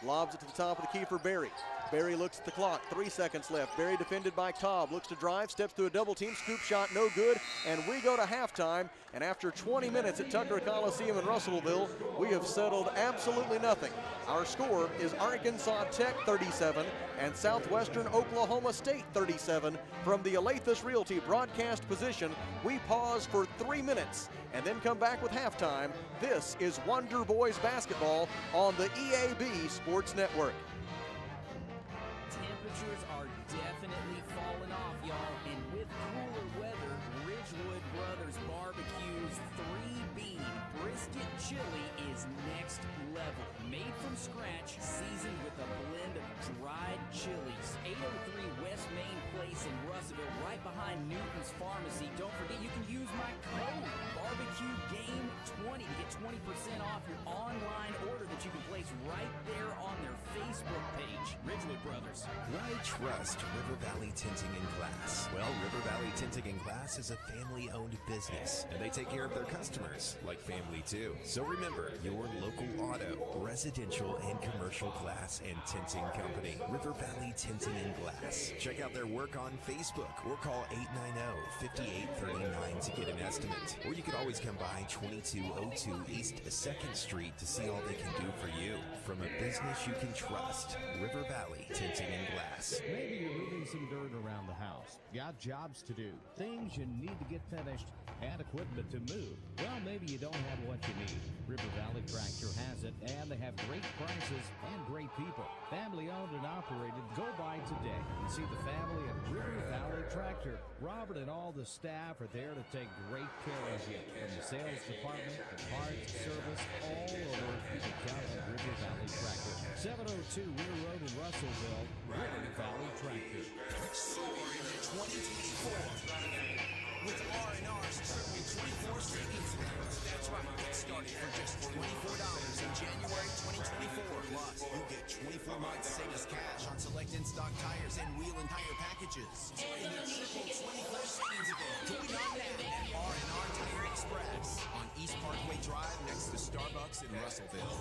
S1: lobs it to the top of the key for Berry. Berry looks at the clock, 3 seconds left. Berry defended by Cobb, looks to drive, steps through a double team, scoop shot, no good, and we go to halftime. And after 20 minutes at Tucker Coliseum in Russellville, we have settled absolutely nothing. Our score is Arkansas Tech 37 and Southwestern Oklahoma State 37. From the Alathus Realty broadcast position, we pause for 3 minutes and then come back with halftime. This is Wonder Boys basketball on the EAB Sports Network.
S15: Temperatures are definitely falling off, y'all, and with cooler weather, Ridgewood Brothers Barbecue's 3-bean brisket chili is next level. Made from scratch, seasoned with a blend of dried chilies. 803 West Main Place in Russellville, right behind Newton's Pharmacy. Don't forget, you can use my code, BarbecueGame20, to get 20% off your online order that you can place right there on their Facebook page. Ridgewood Brothers.
S8: Why trust River Valley Tinting and Glass? Well, River Valley Tinting and Glass is a family-owned business, and they take care of their customers like family too. So remember, your local auto, residential, and commercial glass and tinting company, River Valley Tinting and Glass. Check out their work on Facebook or call 890-5839 to get an estimate. Or you could always come by 2202 East 2nd Street to see all they can do for you. From a business you can trust, River Valley Tinting and Glass.
S6: Maybe you're moving some dirt around the house. Got jobs to do. Things you need to get finished and equipment to move. Well, maybe you don't have what you need. River Valley Tractor has it, and they have great prices and great people. Family owned and operated. Go by today and see the family at River Valley Tractor. Robert and all the staff are there to take great care of you. From the sales department, the parts, service, all over, you can count on River Valley Tractor. 702 Weir Road in Russellville, River Valley Tractor.
S16: Soar into 2024 with R&R's triple 24 savings plans. That's right, get started for just $24 in January 2024. Plus, you'll get 24 months savings cash on select in-stock tires and wheel and tire packages. Join the triple 24 savings event going on now at R&R Tire Express on East Parkway Drive next to Starbucks in Russellville.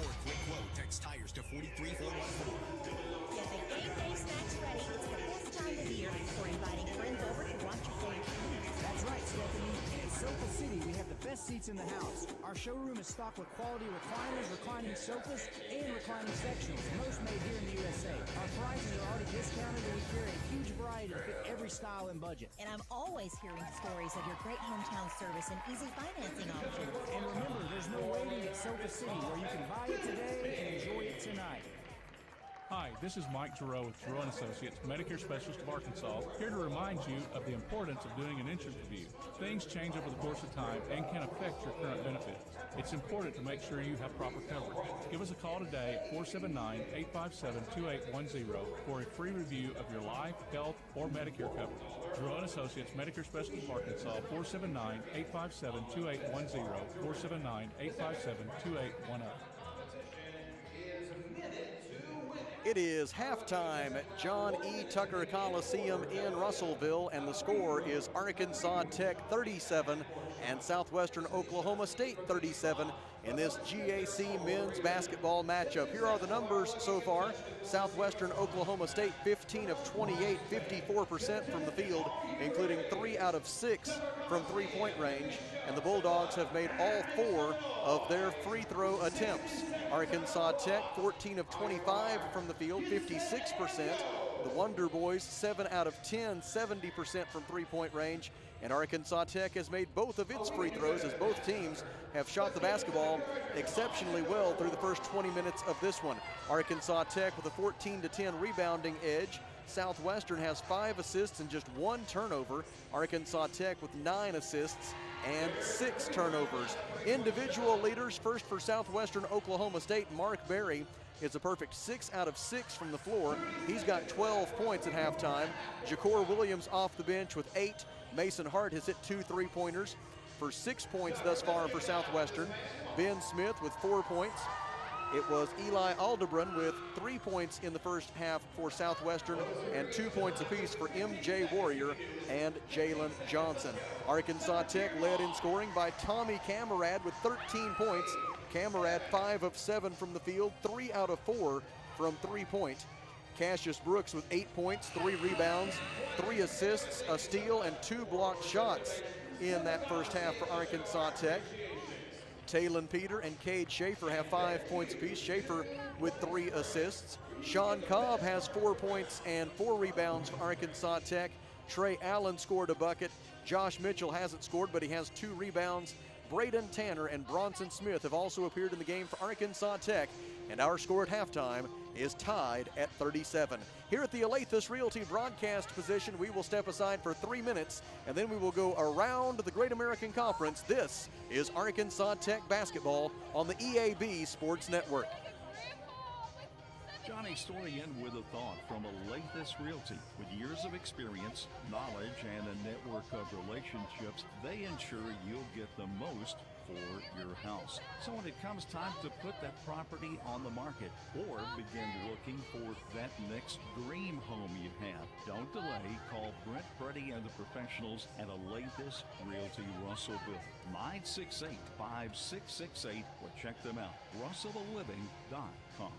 S16: For a quick quote, text tires to 43414.
S17: Get the game day snacks ready. It's the best time of year for inviting friends over to watch your favorite movies.
S18: That's right, Stephanie. In Sofa City, we have the best seats in the house. Our showroom is stocked with quality recliners, reclining sofas, and reclining sections, most made here in the USA. Our prices are already discounted, and we carry a huge variety to fit every style and budget.
S17: And I'm always hearing stories of your great hometown service and easy financing options.
S18: And remember, there's no waiting at Sofa City, where you can buy it today and enjoy it tonight.
S19: Hi, this is Mike Giroux with Giroux & Associates, Medicare Specialist of Arkansas, here to remind you of the importance of doing an insurance review. Things change over the course of time and can affect your current benefits. It's important to make sure you have proper coverage. Give us a call today at 479-857-2810 for a free review of your life, health, or Medicare coverage. Giroux & Associates, Medicare Specialist of Arkansas, 479-857-2810, 479-857-2810.
S1: It is halftime at John E. Tucker Coliseum in Russellville, and the score is Arkansas Tech 37 and Southwestern Oklahoma State 37 in this GAC men's basketball matchup. Here are the numbers so far. Southwestern Oklahoma State 15 of 28, 54% from the field, including 3 out of 6 from three-point range, and the Bulldogs have made all 4 of their free throw attempts. Arkansas Tech 14 of 25 from the field, 56%. The Wonder Boys 7 out of 10, 70% from three-point range. And Arkansas Tech has made both of its free throws, as both teams have shot the basketball exceptionally well through the first 20 minutes of this one. Arkansas Tech with a 14-10 rebounding edge. Southwestern has 5 assists and just 1 turnover. Arkansas Tech with 9 assists and 6 turnovers. Individual leaders, first for Southwestern Oklahoma State, Mark Berry is a perfect 6 out of 6 from the floor. He's got 12 points at halftime. Ja'Cour Williams off the bench with 8. Mason Hart has hit 2 3-pointers for 6 points thus far for Southwestern. Ben Smith with 4 points. It was Eli Aldebrun with 3 points in the first half for Southwestern and 2 points apiece for MJ Warrior and Jalen Johnson. Arkansas Tech led in scoring by Tommy Camarad with 13 points. Camarad 5 of 7 from the field, 3 out of 4 from 3-point. Cassius Brooks with 8 points, 3 rebounds, 3 assists, a steal, and 2 blocked shots in that first half for Arkansas Tech. Talon Peter and Cade Schaefer have 5 points apiece. Schaefer with 3 assists. Sean Cobb has 4 points and 4 rebounds for Arkansas Tech. Trey Allen scored a bucket. Josh Mitchell hasn't scored, but he has 2 rebounds. Braden Tanner and Bronson Smith have also appeared in the game for Arkansas Tech, and our score at halftime is tied at 37. Here at the Alathus Realty broadcast position, we will step aside for 3 minutes, and then we will go around the Great American Conference. This is Arkansas Tech basketball on the EAB Sports Network.
S4: Johnny Story in with a thought from Alathus Realty. With years of experience, knowledge, and a network of relationships, they ensure you'll get the most for your house. So when it comes time to put that property on the market or begin looking for that next dream home you have, don't delay. Call Brent Preddy and the professionals at Alathus Realty Russellville. 968-5668 or check them out, russellvilleliving.com.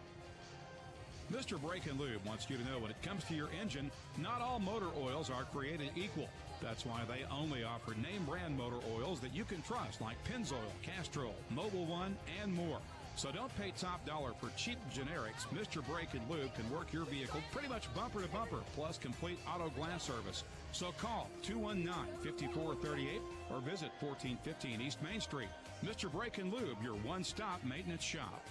S20: Mr. Brake and Lube wants you to know when it comes to your engine, not all motor oils are created equal. That's why they only offer name brand motor oils that you can trust, like Pennzoil, Castrol, Mobil One, and more. So don't pay top dollar for cheap generics. Mr. Brake and Lube can work your vehicle pretty much bumper to bumper, plus complete auto glass service. So call 219-5438 or visit 1415 East Main Street. Mr. Brake and Lube, your one-stop maintenance shop.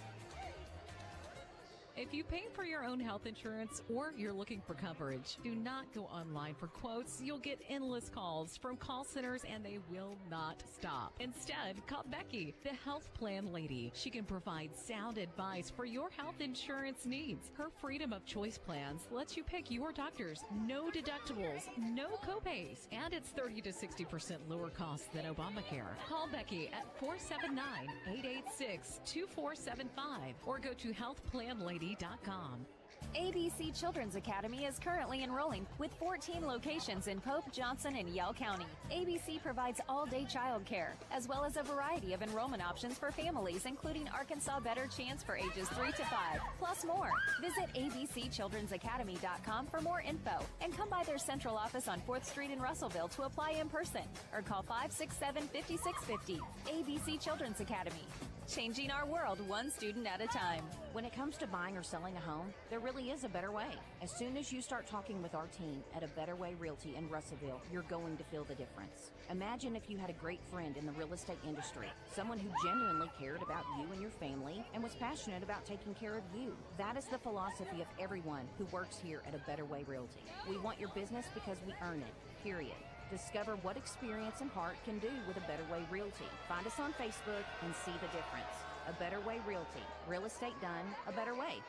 S21: If you pay for your own health insurance or you're looking for coverage, do not go online for quotes. You'll get endless calls from call centers and they will not stop. Instead, call Becky, the health plan lady. She can provide sound advice for your health insurance needs. Her freedom of choice plans lets you pick your doctors, no deductibles, no copays, and it's 30 to 60% lower cost than Obamacare. Call Becky at 479-886-2475 or go to healthplanlady.com.
S22: ABC Children's Academy is currently enrolling with 14 locations in Pope, Johnson, and Yell County. ABC provides all-day childcare, as well as a variety of enrollment options for families, including Arkansas Better Chance for ages 3 to 5, plus more. Visit abchildrensacademy.com for more info, and come by their central office on 4th Street in Russellville to apply in person, or call 567-5650. ABC Children's Academy. Changing our world one student at a time.
S23: When it comes to buying or selling a home, there really is a better way. As soon as you start talking with our team at A Better Way Realty in Russellville, you're going to feel the difference. Imagine if you had a great friend in the real estate industry, someone who genuinely cared about you and your family and was passionate about taking care of you. That is the philosophy of everyone who works here at A Better Way Realty. We want your business because we earn it, period. Discover what experience and heart can do with A Better Way Realty. Find us on Facebook and see the difference. A Better Way Realty. Real estate done a better way.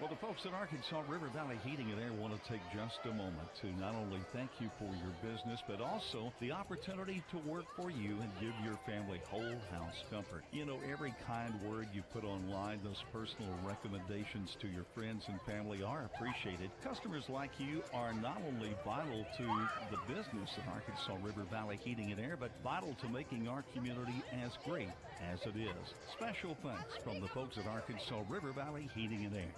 S4: Well, the folks at Arkansas River Valley Heating and Air want to take just a moment to not only thank you for your business, but also the opportunity to work for you and give your family whole house comfort. You know, every kind word you put online, those personal recommendations to your friends and family are appreciated. Customers like you are not only vital to the business of Arkansas River Valley Heating and Air, but vital to making our community as great as it is. Special thanks from the folks at Arkansas River Valley Heating and Air.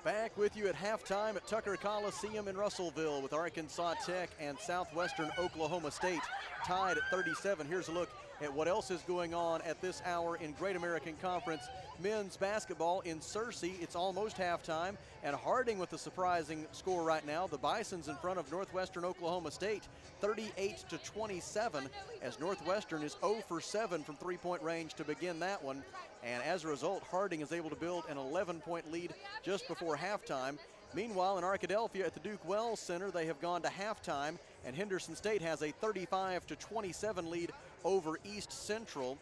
S1: Back with you at halftime at Tucker Coliseum in Russellville with Arkansas Tech and Southwestern Oklahoma State tied at 37. Here's a look at what else is going on at this hour in Great American Conference men's basketball. In Searcy, it's almost halftime, and Harding with the surprising score right now. The Bisons in front of Northwestern Oklahoma State, 38-27, as Northwestern is 0 for 7 from three-point range to begin that one. And as a result, Harding is able to build an 11-point lead just before halftime. Meanwhile, in Arkadelphia at the Duke Wells Center, they have gone to halftime, and Henderson State has a 35-27 lead over East Central.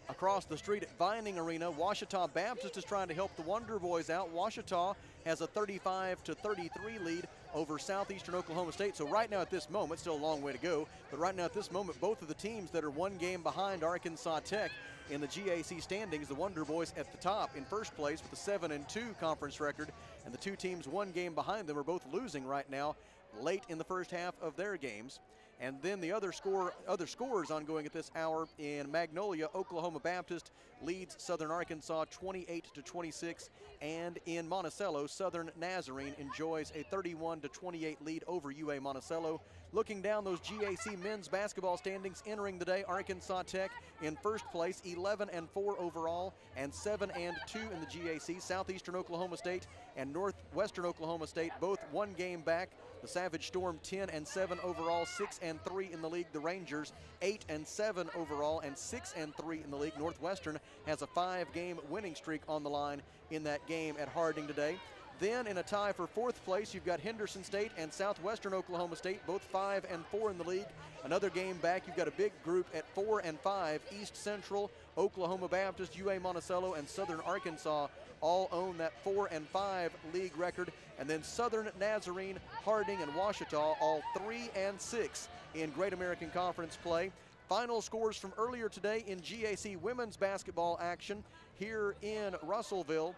S1: Across the street at Vining Arena, Ouachita Baptist is trying to help the Wonder Boys out. Ouachita has a 35-33 lead over Southeastern Oklahoma State. So right now at this moment, still a long way to go, but right now at this moment, both of the teams that are one game behind Arkansas Tech in the GAC standings, the Wonder Boys at the top in first place with a 7-2 conference record, and the two teams one game behind them are both losing right now late in the first half of their games. And then the other scores ongoing at this hour in Magnolia, Oklahoma Baptist leads Southern Arkansas 28-26, and in Monticello, Southern Nazarene enjoys a 31-28 lead over UA Monticello. Looking down those GAC men's basketball standings entering the day, Arkansas Tech in first place, 11-4 overall and 7-2 in the GAC. Southeastern Oklahoma State and Northwestern Oklahoma State both one game back. The Savage Storm 10-7 overall, 6-3 in the league. The Rangers 8-7 overall and 6-3 in the league. Northwestern has a 5-game winning streak on the line in that game at Harding today. Then in a tie for fourth place, you've got Henderson State and Southwestern Oklahoma State, both 5-4 in the league. Another game back, you've got a big group at 4-5. East Central, Oklahoma Baptist, UA Monticello, and Southern Arkansas all own that 4-5 league record. And then Southern Nazarene, Harding, and Ouachita all 3-6 in Great American Conference play. Final scores from earlier today in GAC women's basketball action here in Russellville.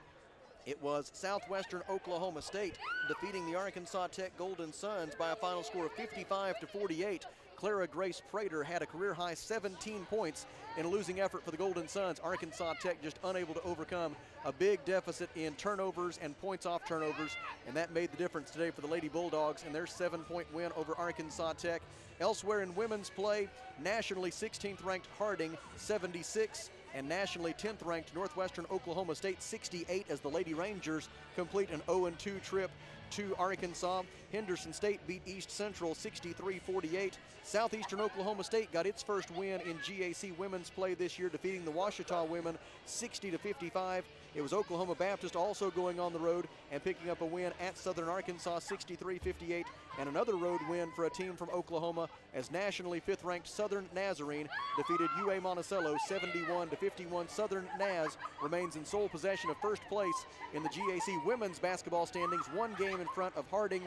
S1: It was Southwestern Oklahoma State defeating the Arkansas Tech Golden Suns by a final score of 55-48. Clara Grace Prater had a career-high 17 points in a losing effort for the Golden Suns. Arkansas Tech just unable to overcome a big deficit in turnovers and points off turnovers, and that made the difference today for the Lady Bulldogs in their 7-point win over Arkansas Tech. Elsewhere in women's play, nationally 16th ranked Harding 76, and nationally 10th ranked Northwestern Oklahoma State 68 as the Lady Rangers complete an 0-2 trip to Arkansas. Henderson State beat East Central 63-48. Southeastern Oklahoma State got its first win in GAC women's play this year, defeating the Ouachita women 60-55. It was Oklahoma Baptist also going on the road and picking up a win at Southern Arkansas 63-58, and another road win for a team from Oklahoma as nationally 5th ranked Southern Nazarene defeated UA Monticello 71-51. Southern Naz remains in sole possession of first place in the GAC women's basketball standings, 1 game in front of Harding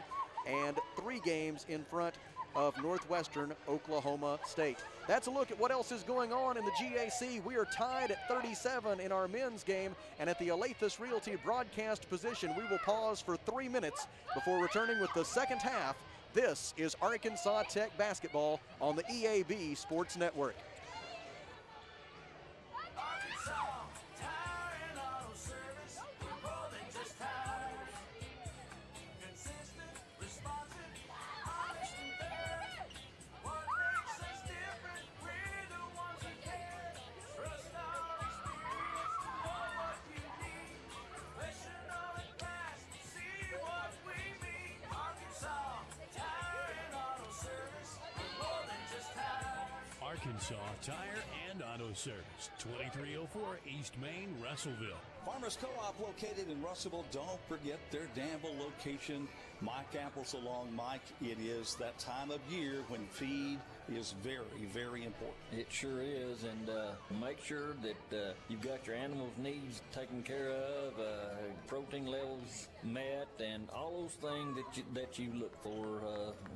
S1: and 3 games in front of Northwestern Oklahoma State. That's a look at what else is going on in the GAC. We are tied at 37 in our men's game, and at the Alathus Realty broadcast position, we will pause for 3 minutes before returning with the second half. This is Arkansas Tech basketball on the EAB Sports Network.
S2: Arkansas Tire and Auto Service, 2304 East Main, Russellville.
S3: Farmers Co-op located in Russellville. Don't forget their Danville location. Mike Apples along. Mike, it is that time of year when feed is very, very important.
S5: It sure is, and make sure that you've got your animals' needs taken care of, protein levels met, and all those things that you look for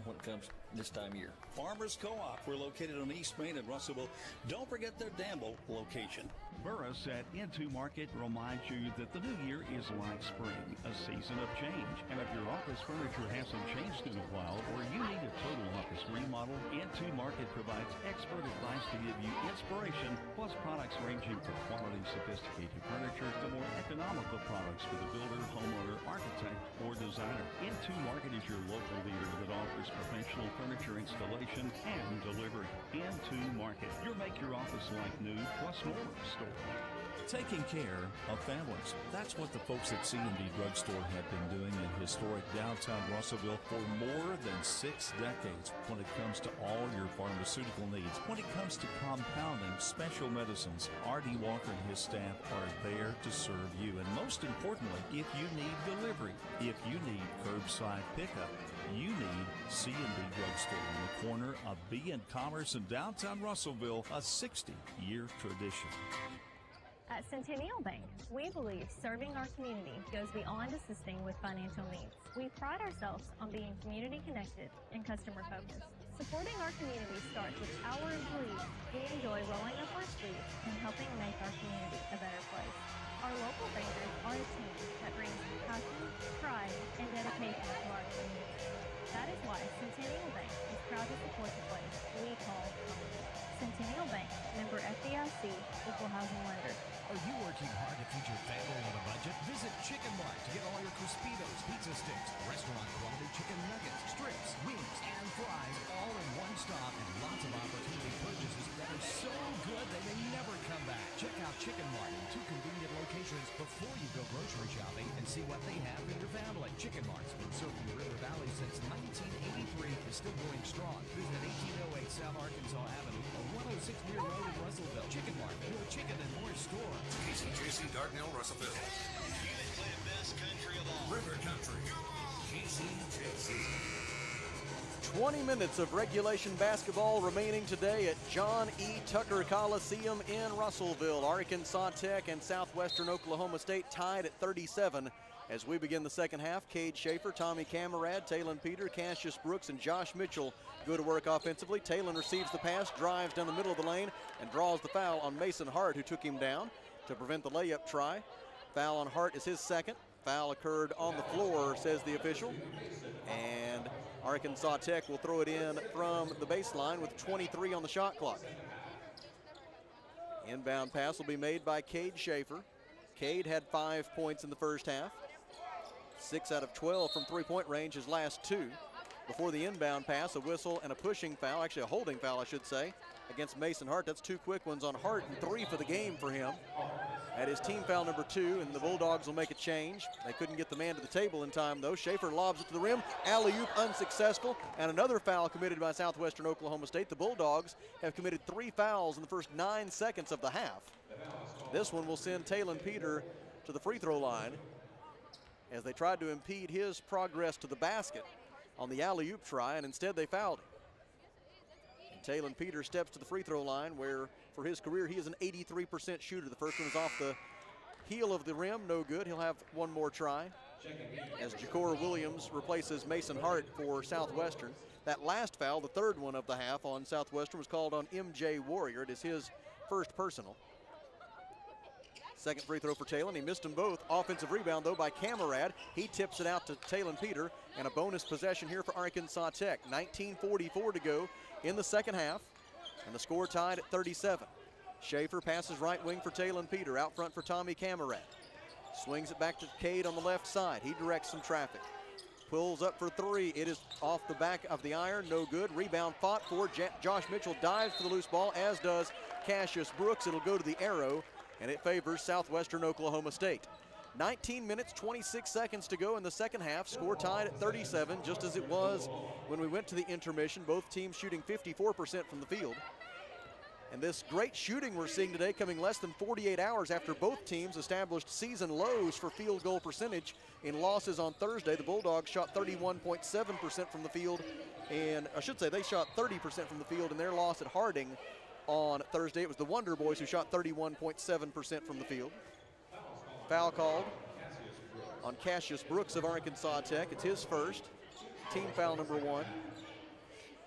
S5: when it comes this time of year.
S3: Farmers Co-op. We're located on East Main in Russellville. Don't forget their Danville location.
S4: Burris at Into Market reminds you that the new year is like spring, a season of change. And if your office furniture hasn't changed in a while, or you need a total office remodel, Into Market provides expert advice to give you inspiration, plus products ranging from quality, sophisticated furniture to more economical products for the builder, homeowner, architect, or designer. Into Market is your local leader that offers professional furniture installation and delivery. Into Market, your make your office like new plus more store.
S7: Taking care of families. That's what the folks at C&D Drugstore have been doing in historic downtown Russellville for more than 6 decades when it comes to all your pharmaceutical needs. When it comes to compounding special medicines, R.D. Walker and his staff are there to serve you. And most importantly, if you need delivery, if you need curbside pickup, you need C&D Drugstore on the corner of B and Commerce in downtown Russellville, a 60-year tradition.
S9: At Centennial Bank, we believe serving our community goes beyond assisting with financial needs. We pride ourselves on being community connected and customer focused. Supporting our community starts with our employees. We enjoy rolling up our sleeves and helping make our community a better place. Our local bankers are a team that brings passion, pride, and dedication to our community. That is why Centennial Bank is proud to support the place we call home. Centennial Bank, member FDIC, equal housing lender.
S6: Are you working hard to feed your family on a budget? Visit Chicken Mart to get all your Crispitos, pizza sticks, restaurant quality chicken nuggets, strips, wings, and fries all in one stop, and lots of opportunity purchases that are so good they may never come back. Check out Chicken Mart in 2 convenient locations before you go grocery shopping and see what they have for your family. Chicken Mart's been serving the River Valley since 1983 and is still going strong. Visit 1808 South Arkansas Avenue or 106 Near Road in Russellville. Chicken Mart, your chicken and more store.
S16: KCJC Dardanelle, Russellville. You play best country of all. River Country. KCJC.
S1: 20 minutes of regulation basketball remaining today at John E. Tucker Coliseum in Russellville. Arkansas Tech and Southwestern Oklahoma State tied at 37. As we begin the second half, Cade Schaefer, Tommy Camerad, Talon Peter, Cassius Brooks, and Josh Mitchell go to work offensively. Talon receives the pass, drives down the middle of the lane, and draws the foul on Mason Hart, who took him down to prevent the layup try. Foul on Hart is his second. Foul occurred on the floor, says the official. And Arkansas Tech will throw it in from the baseline with 23 on the shot clock. Inbound pass will be made by Cade Schaefer. Cade had 5 points in the first half. 6 out of 12 from three-point range, his last 2. Before the inbound pass, a whistle and a pushing foul, actually a holding foul, I should say, against Mason Hart. That's 2 quick ones on Hart and 3 for the game for him. That is team foul number 2, and the Bulldogs will make a change. They couldn't get the man to the table in time, though. Schaefer lobs it to the rim. Alley-oop unsuccessful, and another foul committed by Southwestern Oklahoma State. The Bulldogs have committed 3 fouls in the first 9 seconds of the half. This one will send Talon Peter to the free throw line as they tried to impede his progress to the basket on the alley-oop try, and instead they fouled him. And Talon Peter steps to the free throw line, where for his career he is an 83% shooter. The first one is off the heel of the rim, no good. He'll have one more try as Ja'Cour Williams replaces Mason Hart for Southwestern. That last foul, the third one of the half on Southwestern, was called on MJ Warrior. It is his first personal. Second free throw for Talon. He missed them both. Offensive rebound, though, by Camerad. He tips it out to Talon Peter, and a bonus possession here for Arkansas Tech. 19:44 to go in the second half, and the score tied at 37. Schaefer passes right wing for Talon Peter. Out front for Tommy Camerad. Swings it back to Cade on the left side. He directs some traffic. Pulls up for 3. It is off the back of the iron. No good. Rebound fought for. Josh Mitchell dives for the loose ball, as does Cassius Brooks. It'll go to the arrow, and it favors Southwestern Oklahoma State. 19 minutes, 26 seconds to go in the second half. Score tied at 37, just as it was when we went to the intermission. Both teams shooting 54% from the field. And this great shooting we're seeing today coming less than 48 hours after both teams established season lows for field goal percentage in losses on Thursday. The Bulldogs shot 31.7% from the field, and I should say they shot 30% from the field in their loss at Harding on Thursday. It was the Wonder Boys who shot 31.7% from the field. Foul called on Cassius Brooks of Arkansas Tech. It's his first, team foul number 1.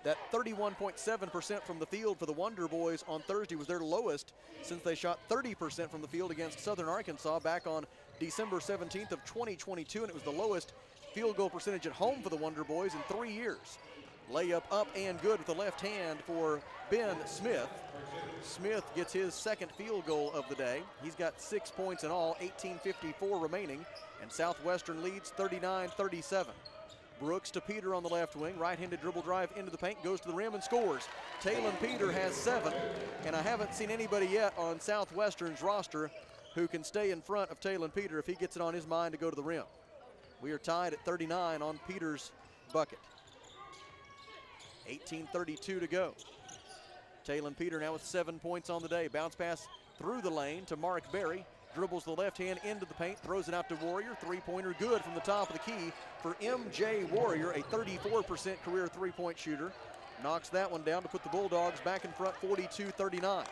S1: That 31.7% from the field for the Wonder Boys on Thursday was their lowest since they shot 30% from the field against Southern Arkansas back on December 17th of 2022, and it was the lowest field goal percentage at home for the Wonder Boys in 3 years. Layup up and good with the left hand for Ben Smith. Smith gets his second field goal of the day. He's got 6 points in all, 18:54 remaining, and Southwestern leads 39-37. Brooks to Peter on the left wing, right-handed dribble drive into the paint, goes to the rim and scores. Talon Peter has 7, and I haven't seen anybody yet on Southwestern's roster who can stay in front of Talon Peter if he gets it on his mind to go to the rim. We are tied at 39 on Peter's bucket. 18:32 to go. Talon Peter now with 7 points on the day. Bounce pass through the lane to Mark Berry. Dribbles the left hand into the paint, throws it out to Warrior. Three-pointer good from the top of the key for MJ Warrior, a 34% career three-point shooter. Knocks that one down to put the Bulldogs back in front, 42-39.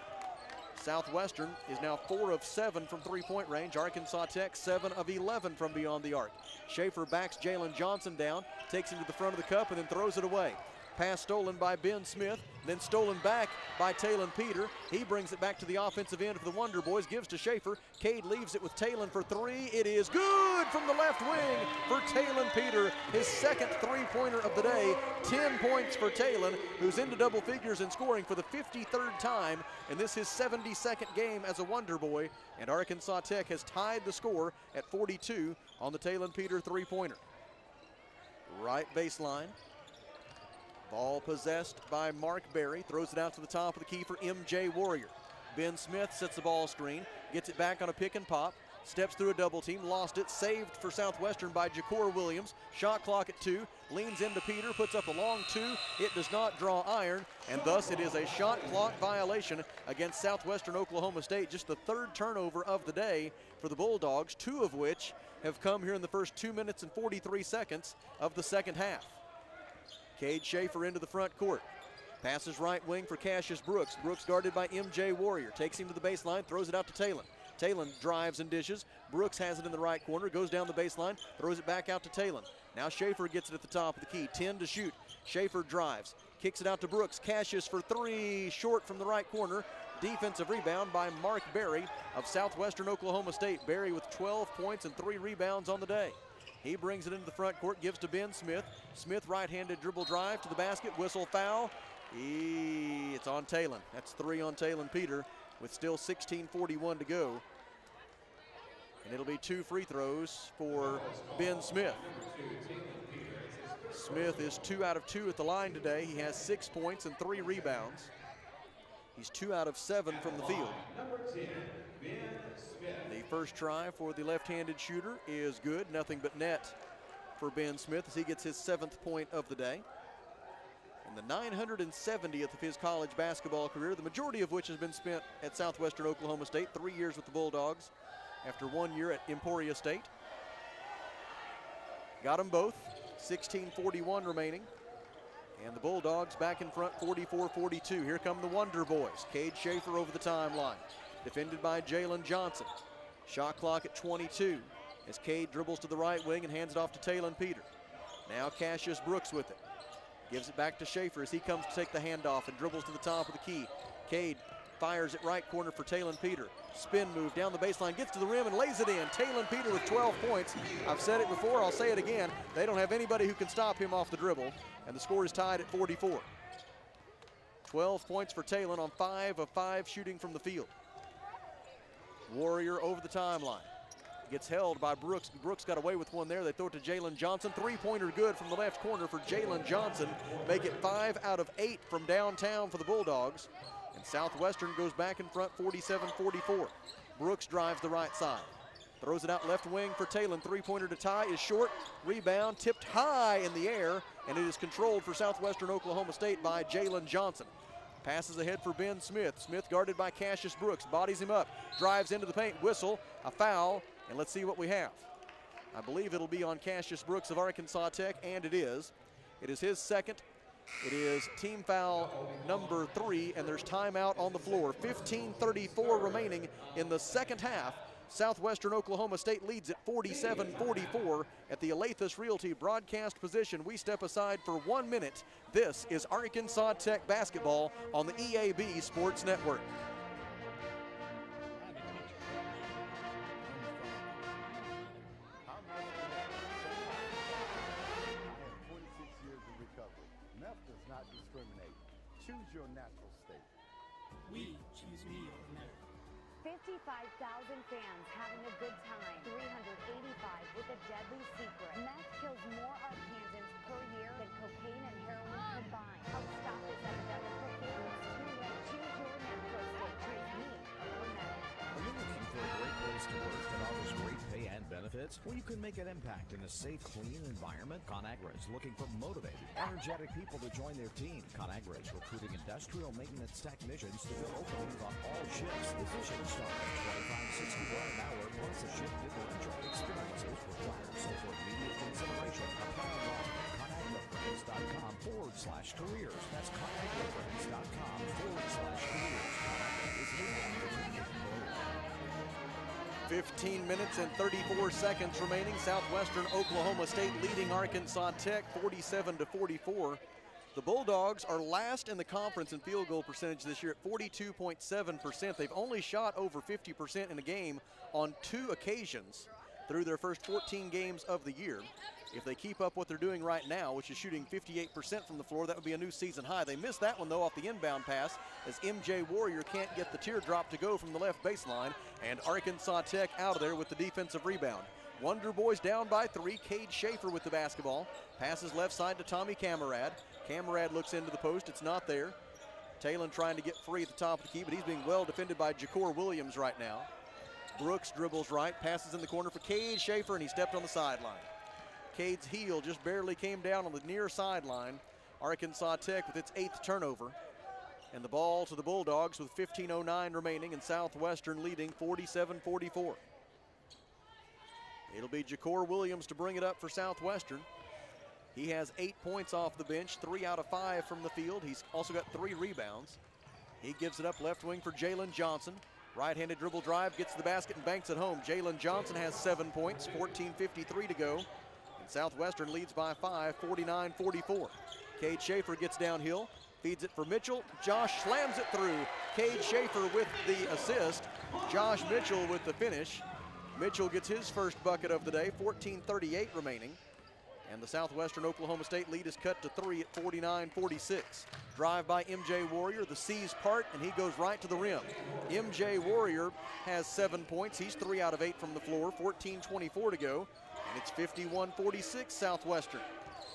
S1: Southwestern is now 4 of 7 from three-point range. Arkansas Tech 7 of 11 from beyond the arc. Schaefer backs Jalen Johnson down, takes him to the front of the cup and then throws it away. Pass stolen by Ben Smith, then stolen back by Talon Peter. He brings it back to the offensive end for the Wonder Boys, gives to Schaefer. Cade leaves it with Talon for 3. It is good from the left wing for Talon Peter, his second three-pointer of the day. 10 points for Talon, who's into double figures and scoring for the 53rd time, and this is his 72nd game as a Wonder Boy, and Arkansas Tech has tied the score at 42 on the Talon Peter three-pointer. Right baseline. Ball possessed by Mark Berry, throws it out to the top of the key for MJ Warrior. Ben Smith sets the ball screen, gets it back on a pick and pop, steps through a double team, lost it, saved for Southwestern by Ja'Cour Williams. Shot clock at 2, leans into Peter, puts up a long 2. It does not draw iron, and thus it is a shot clock violation against Southwestern Oklahoma State. Just the third turnover of the day for the Bulldogs, 2 of which have come here in the first 2 minutes and 43 seconds of the second half. Cade Schaefer into the front court. Passes right wing for Cassius Brooks. Brooks guarded by MJ Warrior. Takes him to the baseline, throws it out to Talon. Talon drives and dishes. Brooks has it in the right corner, goes down the baseline, throws it back out to Talon. Now Schaefer gets it at the top of the key. 10 to shoot. Schaefer drives, kicks it out to Brooks. Cassius for 3, short from the right corner. Defensive rebound by Mark Berry of Southwestern Oklahoma State. Berry with 12 points and 3 rebounds on the day. He brings it into the front court, gives to Ben Smith. Smith right-handed dribble drive to the basket, whistle foul. It's on Talon. That's 3 on Talon Peter with still 16:41 to go. And it'll be 2 free throws for Ben Smith. Smith is 2 out of 2 at the line today. He has 6 points and 3 rebounds. He's 2 out of 7 from the field. The first try for the left-handed shooter is good. Nothing but net for Ben Smith as he gets his 7th point of the day. And the 970th of his college basketball career, the majority of which has been spent at Southwestern Oklahoma State. 3 years with the Bulldogs after 1 year at Emporia State. Got them both. 16:41 remaining. And the Bulldogs back in front, 44-42. Here come the Wonder Boys. Cade Schaefer over the timeline. Defended by Jalen Johnson. Shot clock at 22 as Cade dribbles to the right wing and hands it off to Talon Peter. Now Cassius Brooks with it. Gives it back to Schaefer as he comes to take the handoff and dribbles to the top of the key. Cade fires it right corner for Talon Peter. Spin move down the baseline, gets to the rim and lays it in. Talon Peter with 12 points. I've said it before, I'll say it again. They don't have anybody who can stop him off the dribble, and the score is tied at 44. 12 points for Talon on 5 of 5 shooting from the field. Warrior over the timeline. Gets held by Brooks. Brooks got away with one there. They throw it to Jalen Johnson. Three-pointer good from the left corner for Jalen Johnson. Make it 5 out of 8 from downtown for the Bulldogs. And Southwestern goes back in front 47-44. Brooks drives the right side. Throws it out left wing for Talon. Three-pointer to tie is short. Rebound tipped high in the air, and it is controlled for Southwestern Oklahoma State by Jalen Johnson. Passes ahead for Ben Smith. Smith guarded by Cassius Brooks. Bodies him up. Drives into the paint. Whistle. A foul. And let's see what we have. I believe it'll be on Cassius Brooks of Arkansas Tech, and it is. It is his second. It is team foul number 3, and there's timeout on the floor. 15:34 remaining in the second half. Southwestern Oklahoma State leads at 47-44 at the Alathus Realty broadcast position. We step aside for 1 minute. This is Arkansas Tech basketball on the EAB Sports Network.
S10: Choose your natural state.
S14: We choose me over meth.
S11: 55,000 fans having a good time. 385 with a deadly secret. Meth kills more Arkansans per year than cocaine and heroin combined. Help stop this epidemic before it's too late. Choose your natural state. Choose me over meth.
S6: Are you looking for a great place to work that offers great pay and benefits? Well, you can make an impact in a safe, clean environment. ConAgra is looking for motivated, energetic people to join their team. ConAgra is recruiting industrial maintenance technicians to fill openings on all shifts. Positions start at $25.61 an hour plus a shift differential. Experiences required, so for immediate consideration, apply online at ConAgraFriends.com/careers. That's ConAgraFriends.com/careers. ConAgra is legal for employers.
S1: 15 minutes and 34 seconds remaining. Southwestern Oklahoma State leading Arkansas Tech 47-44. The Bulldogs are last in the conference in field goal percentage this year at 42.7%. They've only shot over 50% in a game on 2 occasions through their first 14 games of the year. If they keep up what they're doing right now, which is shooting 58% from the floor, that would be a new season high. They missed that one, though, off the inbound pass as MJ Warrior can't get the teardrop to go from the left baseline, and Arkansas Tech out of there with the defensive rebound. Wonder Boys down by 3. Cade Schaefer with the basketball. Passes left side to Tommy Camarad. Camarad looks into the post. It's not there. Talon trying to get free at the top of the key, but he's being well defended by Ja'Cour Williams right now. Brooks dribbles right, passes in the corner for Cade Schaefer, and he stepped on the sideline. Cade's heel just barely came down on the near sideline. Arkansas Tech with its 8th turnover. And the ball to the Bulldogs with 15:09 remaining, and Southwestern leading 47-44. It'll be Ja'Cour Williams to bring it up for Southwestern. He has 8 points off the bench, 3 out of 5 from the field. He's also got 3 rebounds. He gives it up left wing for Jalen Johnson. Right-handed dribble drive, gets to the basket and banks it home. Jalen Johnson has 7 points, 14:53 to go. And Southwestern leads by 5, 49-44. Cade Schaefer gets downhill, feeds it for Mitchell. Josh slams it through. Cade Schaefer with the assist. Josh Mitchell with the finish. Mitchell gets his first bucket of the day, 14:38 remaining. And the Southwestern Oklahoma State lead is cut to 3 at 49-46. Drive by MJ Warrior, the C's part, and he goes right to the rim. MJ Warrior has 7 points. He's 3 out of 8 from the floor, 14:24 to go. And it's 51-46 Southwestern.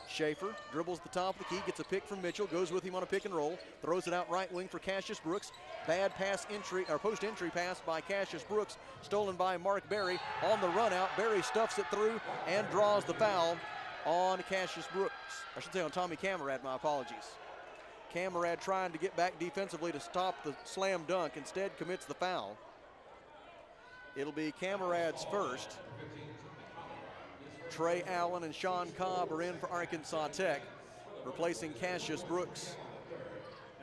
S1: Schaefer dribbles the top of the key, gets a pick from Mitchell, goes with him on a pick and roll, throws it out right wing for Cassius Brooks. Bad pass entry, or post entry pass by Cassius Brooks, stolen by Mark Berry. On the run out, Berry stuffs it through and draws the foul on Cassius Brooks. I should say on Tommy Camarad, my apologies. Camarad trying to get back defensively to stop the slam dunk, instead commits the foul. It'll be Camarad's first. Trey Allen and Sean Cobb are in for Arkansas Tech, replacing Cassius Brooks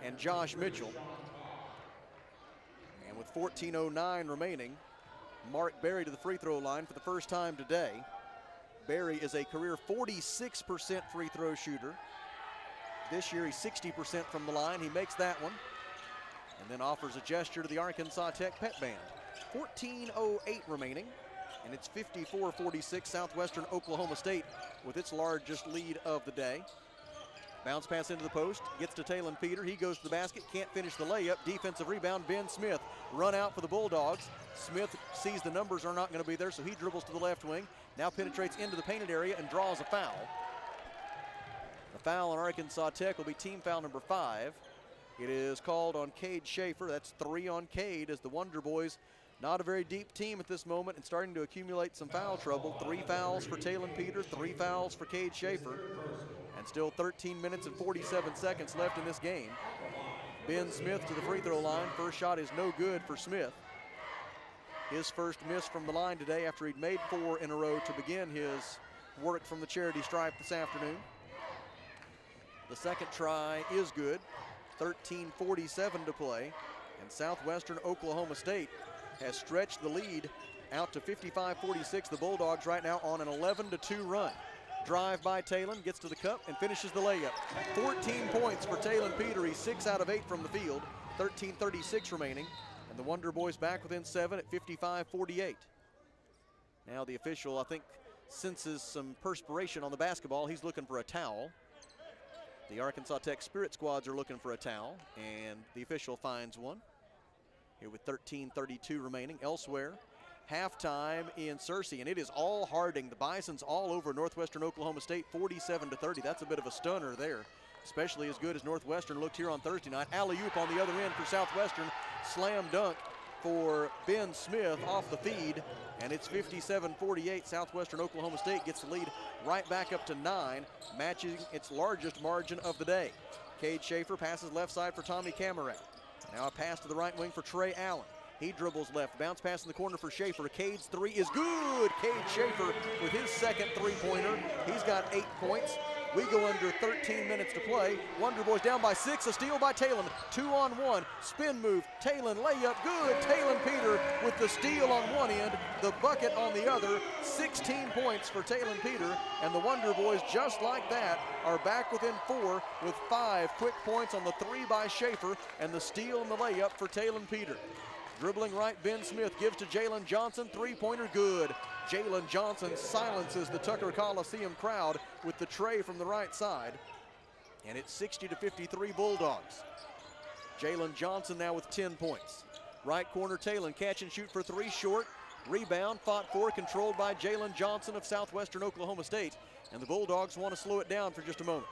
S1: and Josh Mitchell. And with 14:09 remaining, Mark Berry to the free throw line for the first time today. Berry is a career 46% free throw shooter. This year he's 60% from the line. He makes that one and then offers a gesture to the Arkansas Tech pet band. 14:08 remaining, and it's 54-46 Southwestern Oklahoma State with its largest lead of the day. Bounce pass into the post, gets to Talon Peter. He goes to the basket, can't finish the layup. Defensive rebound, Ben Smith. Run out for the Bulldogs. Smith sees the numbers are not going to be there, so he dribbles to the left wing. Now penetrates into the painted area and draws a foul. The foul on Arkansas Tech will be team foul number 5. It is called on Cade Schaefer. That's 3 on Cade, as the Wonder Boys, not a very deep team at this moment and starting to accumulate some foul trouble. 3 fouls for Talon Peter, 3 fouls for Cade Schaefer. And still 13 minutes and 47 seconds left in this game. Ben Smith to the free throw line. First shot is no good for Smith. His first miss from the line today after he'd made 4 in a row to begin his work from the charity stripe this afternoon. The second try is good. 13:47 to play. And Southwestern Oklahoma State has stretched the lead out to 55-46. The Bulldogs right now on an 11-2 run. Drive by Talon, gets to the cup and finishes the layup. 14 points for Talon Peter. He's 6 out of 8 from the field. 13:36 remaining. And the Wonder Boys back within 7 at 55-48. Now the official, I think, senses some perspiration on the basketball. He's looking for a towel. The Arkansas Tech Spirit Squads are looking for a towel, and the official finds one. Here with 13:32 remaining. Elsewhere, halftime in Searcy, and it is all Harding. The Bisons all over Northwestern Oklahoma State, 47-30. That's a bit of a stunner there, especially as good as Northwestern looked here on Thursday night. Alley-oop on the other end for Southwestern. Slam dunk for Ben Smith off the feed, and it's 57-48. Southwestern Oklahoma State gets the lead right back up to 9, matching its largest margin of the day. Cade Schaefer passes left side for Tommy Cameron. Now a pass to the right wing for Trey Allen. He dribbles left, bounce pass in the corner for Schaefer. Cade's three is good. Cade Schaefer with his second three-pointer. He's got 8 points. We go under 13 minutes to play. Wonder Boys down by 6, a steal by Talon. 2-on-1, spin move, Talon layup, good. Talon Peter with the steal on one end, the bucket on the other. 16 points for Talon Peter, and the Wonder Boys, just like that, are back within 4 with 5 quick points on the 3 by Schaefer and the steal and the layup for Talon Peter. Dribbling right, Ben Smith gives to Jalen Johnson, three-pointer good. Jalen Johnson silences the Tucker Coliseum crowd with the tray from the right side. And it's 60-53 Bulldogs. Jalen Johnson now with 10 points. Right corner, Talon, catch and shoot for 3, short. Rebound, fought for, controlled by Jalen Johnson of Southwestern Oklahoma State. And the Bulldogs want to slow it down for just a moment.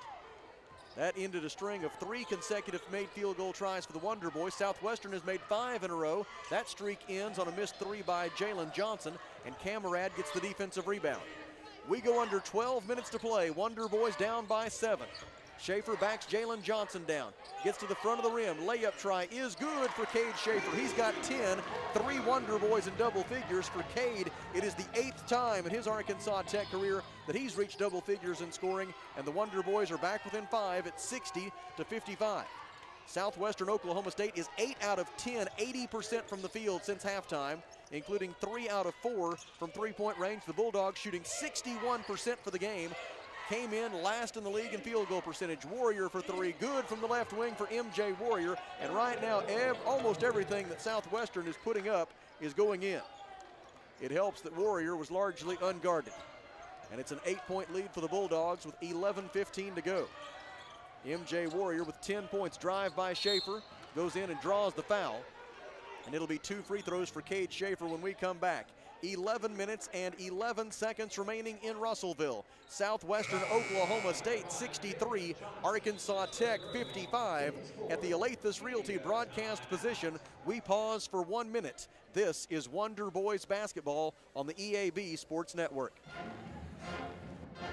S1: That ended a string of 3 consecutive made field goal tries for the Wonder Boys. Southwestern has made 5 in a row. That streak ends on a missed 3 by Jalen Johnson, and Camarad gets the defensive rebound. We go under 12 minutes to play. Wonder Boys down by 7. Schaefer backs Jalen Johnson down. Gets to the front of the rim. Layup try is good for Cade Schaefer. He's got 10. 3 Wonder Boys in double figures for Cade. It is the 8th time in his Arkansas Tech career that he's reached double figures in scoring, and the Wonder Boys are back within 5 at 60-55. Southwestern Oklahoma State is 8 out of 10, 80% from the field since halftime, including 3 out of 4 from three-point range. The Bulldogs shooting 61% for the game. Came in last in the league in field goal percentage. Warrior for 3, good from the left wing for MJ Warrior. And right now, almost everything that Southwestern is putting up is going in. It helps that Warrior was largely unguarded. And it's an 8-point lead for the Bulldogs with 11:15 to go. MJ Warrior with 10 points. Drive by Schaefer, goes in and draws the foul. And it'll be 2 free throws for Cade Schaefer when we come back. 11 minutes and 11 seconds remaining in Russellville. Southwestern Oklahoma State 63, Arkansas Tech 55. At the Alathus Realty broadcast position, we pause for 1 minute. This is Wonder Boys basketball on the EAB Sports Network.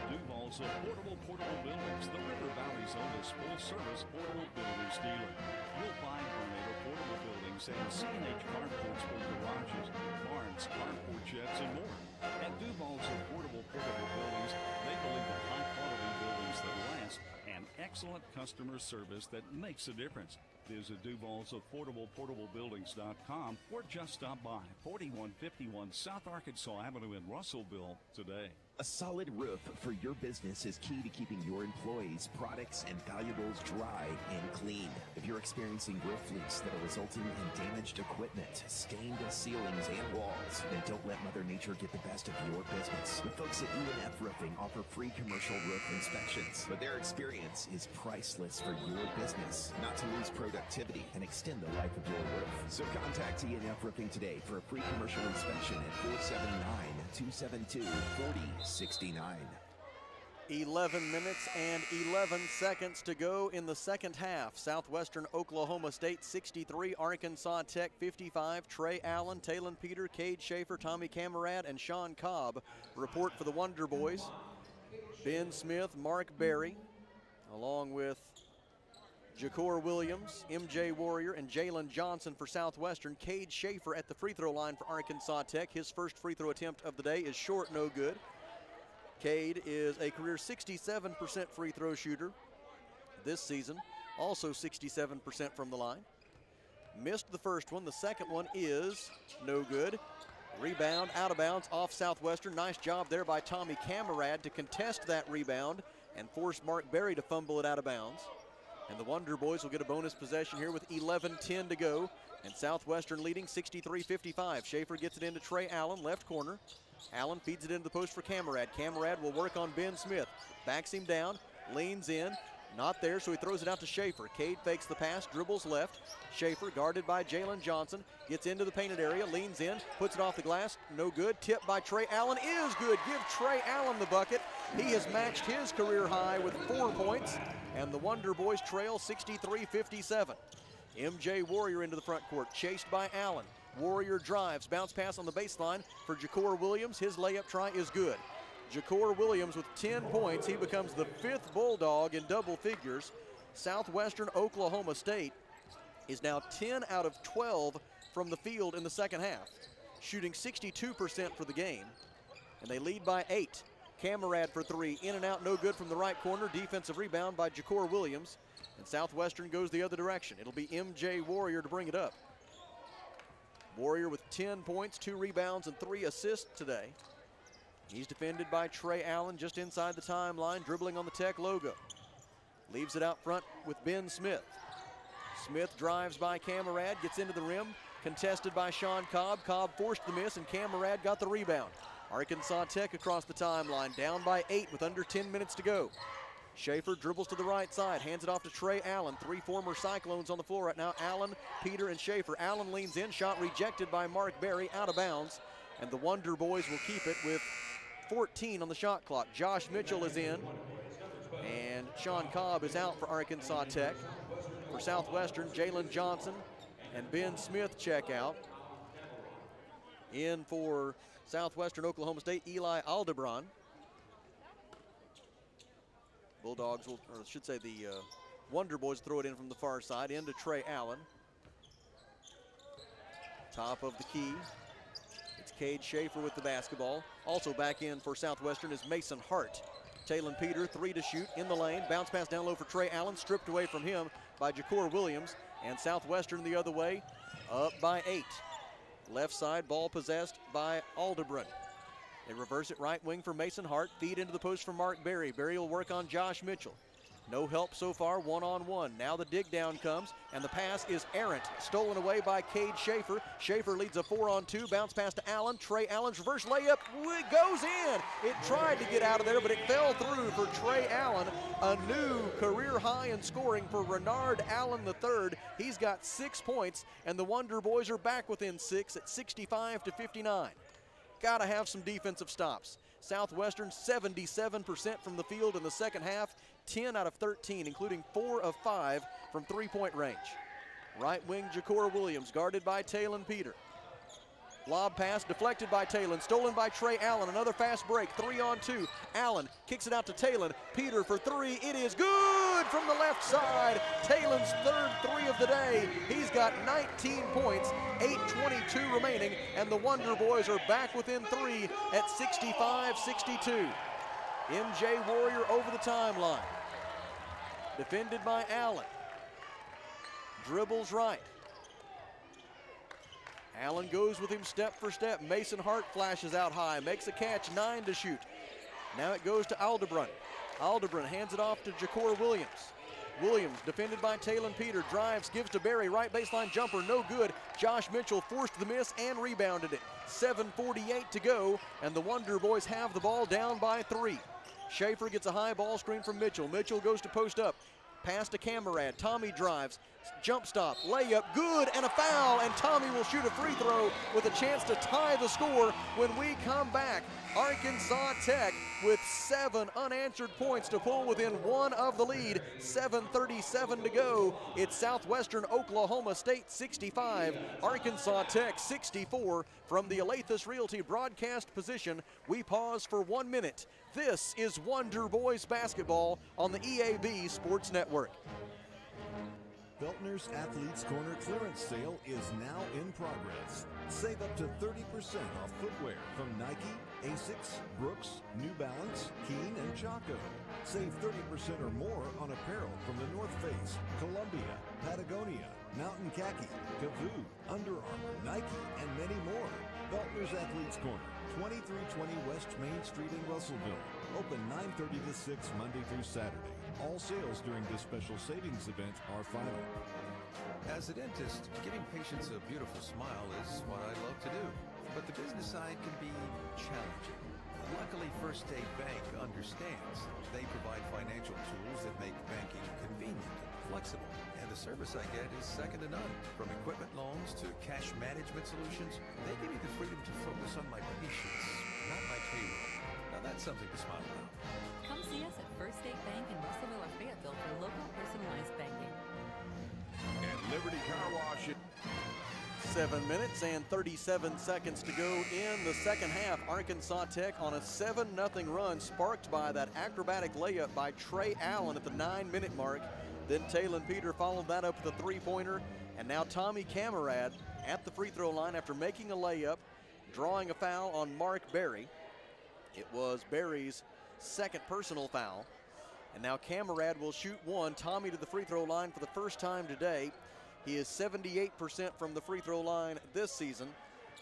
S4: Duval's Affordable Portable Buildings, the River Valley's oldest full-service portable builders dealer. You'll find Tornado portable buildings and C&H carports for garages, barns, carport sheds, and more. At Duval's Affordable Portable Buildings, they believe in high-quality buildings that last and excellent customer service that makes a difference. Visit Duval's AffordablePortableBuildings.com or just stop by 4151 South Arkansas Avenue in Russellville today.
S8: A solid roof for your business is key to keeping your employees, products, and valuables dry and clean. If you're experiencing roof leaks that are resulting in damaged equipment, stained ceilings, and walls, then don't let Mother Nature get the best of your business. The folks at UNF Roofing offer free commercial roof inspections, but their experience is priceless for your business, not to lose productivity and extend the life of your roof. So contact UNF Roofing today for a free commercial inspection at 479-272-4069.
S1: 11 minutes and 11 seconds to go in the second half. Southwestern Oklahoma State 63, Arkansas Tech 55. Trey Allen, Talon Peter, Cade Schaefer, Tommy Camarad, and Sean Cobb report for the Wonder Boys. Ben Smith, Mark Berry, along with Jakor Williams, MJ Warrior, and Jalen Johnson for Southwestern. Cade Schaefer at the free throw line for Arkansas Tech. His first free throw attempt of the day is short, no good. Cade is a career 67% free throw shooter this season, also 67% from the line. Missed the first one. The second one is no good. Rebound out of bounds off Southwestern. Nice job there by Tommy Camarad to contest that rebound and force Mark Berry to fumble it out of bounds. And the Wonder Boys will get a bonus possession here with 11:10 to go. And Southwestern leading 63-55. Schaefer gets it into Trey Allen, left corner. Allen feeds it into the post for Camarad. Camarad will work on Ben Smith. Backs him down, leans in. Not there, so he throws it out to Schaefer. Cade fakes the pass, dribbles left. Schaefer, guarded by Jalen Johnson, gets into the painted area, leans in, puts it off the glass, no good. Tipped by Trey Allen is good. Give Trey Allen the bucket. He has matched his career high with 4 points, and the Wonder Boys trail 63-57. MJ Warrior into the front court, chased by Allen. Warrior drives, bounce pass on the baseline for Ja'Cour Williams. His layup try is good. Ja'Cour Williams with 10 points. He becomes the 5th Bulldog in double figures. Southwestern Oklahoma State is now 10 out of 12 from the field in the second half, shooting 62% for the game, and they lead by 8. Camarad for 3, in and out, no good from the right corner. Defensive rebound by Ja'Cour Williams, and Southwestern goes the other direction. It'll be MJ Warrior to bring it up. Warrior with 10 points, 2 rebounds, and 3 assists today. He's defended by Trey Allen just inside the timeline, dribbling on the Tech logo. Leaves it out front with Ben Smith. Smith drives by Camarad, gets into the rim, contested by Sean Cobb. Cobb forced the miss, and Camarad got the rebound. Arkansas Tech across the timeline, down by 8 with under 10 minutes to go. Schaefer dribbles to the right side, hands it off to Trey Allen. 3 former Cyclones on the floor right now, Allen, Peter, and Schaefer. Allen leans in, shot rejected by Mark Berry, out of bounds, and the Wonder Boys will keep it with 14 on the shot clock. Josh Mitchell is in, and Sean Cobb is out for Arkansas Tech. For Southwestern, Jalen Johnson and Ben Smith check out. In for Southwestern Oklahoma State, Eli Alderbron. Bulldogs will, or I should say the Wonder Boys throw it in from the far side, into Trey Allen. Top of the key. It's Cade Schaefer with the basketball. Also back in for Southwestern is Mason Hart. Talon Peter, 3 to shoot in the lane. Bounce pass down low for Trey Allen, stripped away from him by Ja'Cour Williams. And Southwestern the other way, up by 8. Left side, ball possessed by Alderbron. They reverse it right wing for Mason Hart. Feed into the post for Mark Berry. Berry will work on Josh Mitchell. No help so far, 1-on-1. Now the dig down comes, and the pass is errant. Stolen away by Cade Schaefer. Schaefer leads a 4-on-2. Bounce pass to Allen. Trey Allen's reverse layup. It goes in. It tried to get out of there, but it fell through for Trey Allen. A new career high in scoring for Renard Allen III. He's got 6 points, and the Wonder Boys are back within 6 at 65-59. Gotta have some defensive stops. Southwestern 77% from the field in the second half, 10 out of 13, including 4 of 5 from three-point range. Right wing Ja'Cour Williams, guarded by Talon Peter. Lob pass deflected by Talon, stolen by Trey Allen. Another fast break, 3-on-2. Allen kicks it out to Talon. Peter for 3, it is good from the left side. Talon's 3rd 3 of the day. He's got 19 points, 8:22 remaining, and the Wonder Boys are back within 3 at 65-62. MJ Warrior over the timeline. Defended by Allen. Dribbles right. Allen goes with him step for step. Mason Hart flashes out high, makes a catch, 9 to shoot. Now it goes to Alderbron. Alderbron hands it off to Ja'Cour Williams. Williams, defended by Talon Peter, drives, gives to Berry, right baseline jumper, no good. Josh Mitchell forced the miss and rebounded it. 7:48 to go, and the Wonder Boys have the ball down by 3. Schaefer gets a high ball screen from Mitchell. Mitchell goes to post up. Pass to Camarad. Tommy drives. Jump stop. Layup. Good. And a foul. And Tommy will shoot a free throw with a chance to tie the score when we come back. Arkansas Tech with 7 unanswered points to pull within 1 of the lead. 7:37 to go. It's Southwestern Oklahoma State 65, Arkansas Tech 64. From the Alathus Realty broadcast position, we pause for 1 minute. This is Wonder Boys basketball on the EAB Sports Network.
S10: Feltner's Athletes Corner clearance sale is now in progress. Save up to 30% off footwear from Nike, Asics, Brooks, New Balance, Keen, and Chaco. Save 30% or more on apparel from the North Face, Columbia, Patagonia, Mountain Khaki, Kavoo, Under Armour, Nike, and many more. Feltner's Athletes Corner, 2320 West Main Street in Russellville. Open 9:30 to 6 Monday through Saturday. All sales during this special savings event are final.
S12: As a dentist, giving patients a beautiful smile is what I love to do. But the business side can be challenging. Luckily, First State Bank understands. They provide financial tools that make banking convenient and flexible. And the service I get is second to none. From equipment loans to cash management solutions, they give me the freedom to focus on my patients, not my payroll. Now that's something to smile about.
S13: Come see us at First State Bank in Russellville or Fayetteville for local personalized banking.
S10: And Liberty Car Wash.
S1: 7 minutes and 37 seconds to go in the second half. Arkansas Tech on a 7-0 run, sparked by that acrobatic layup by Trey Allen at the 9-minute mark. Then Talon Peter followed that up with a three-pointer. And now Tommy Camarad at the free throw line after making a layup, drawing a foul on Mark Berry. It was Berry's second personal foul. And now Camarad will shoot one. Tommy to the free throw line for the first time today. He is 78% from the free throw line this season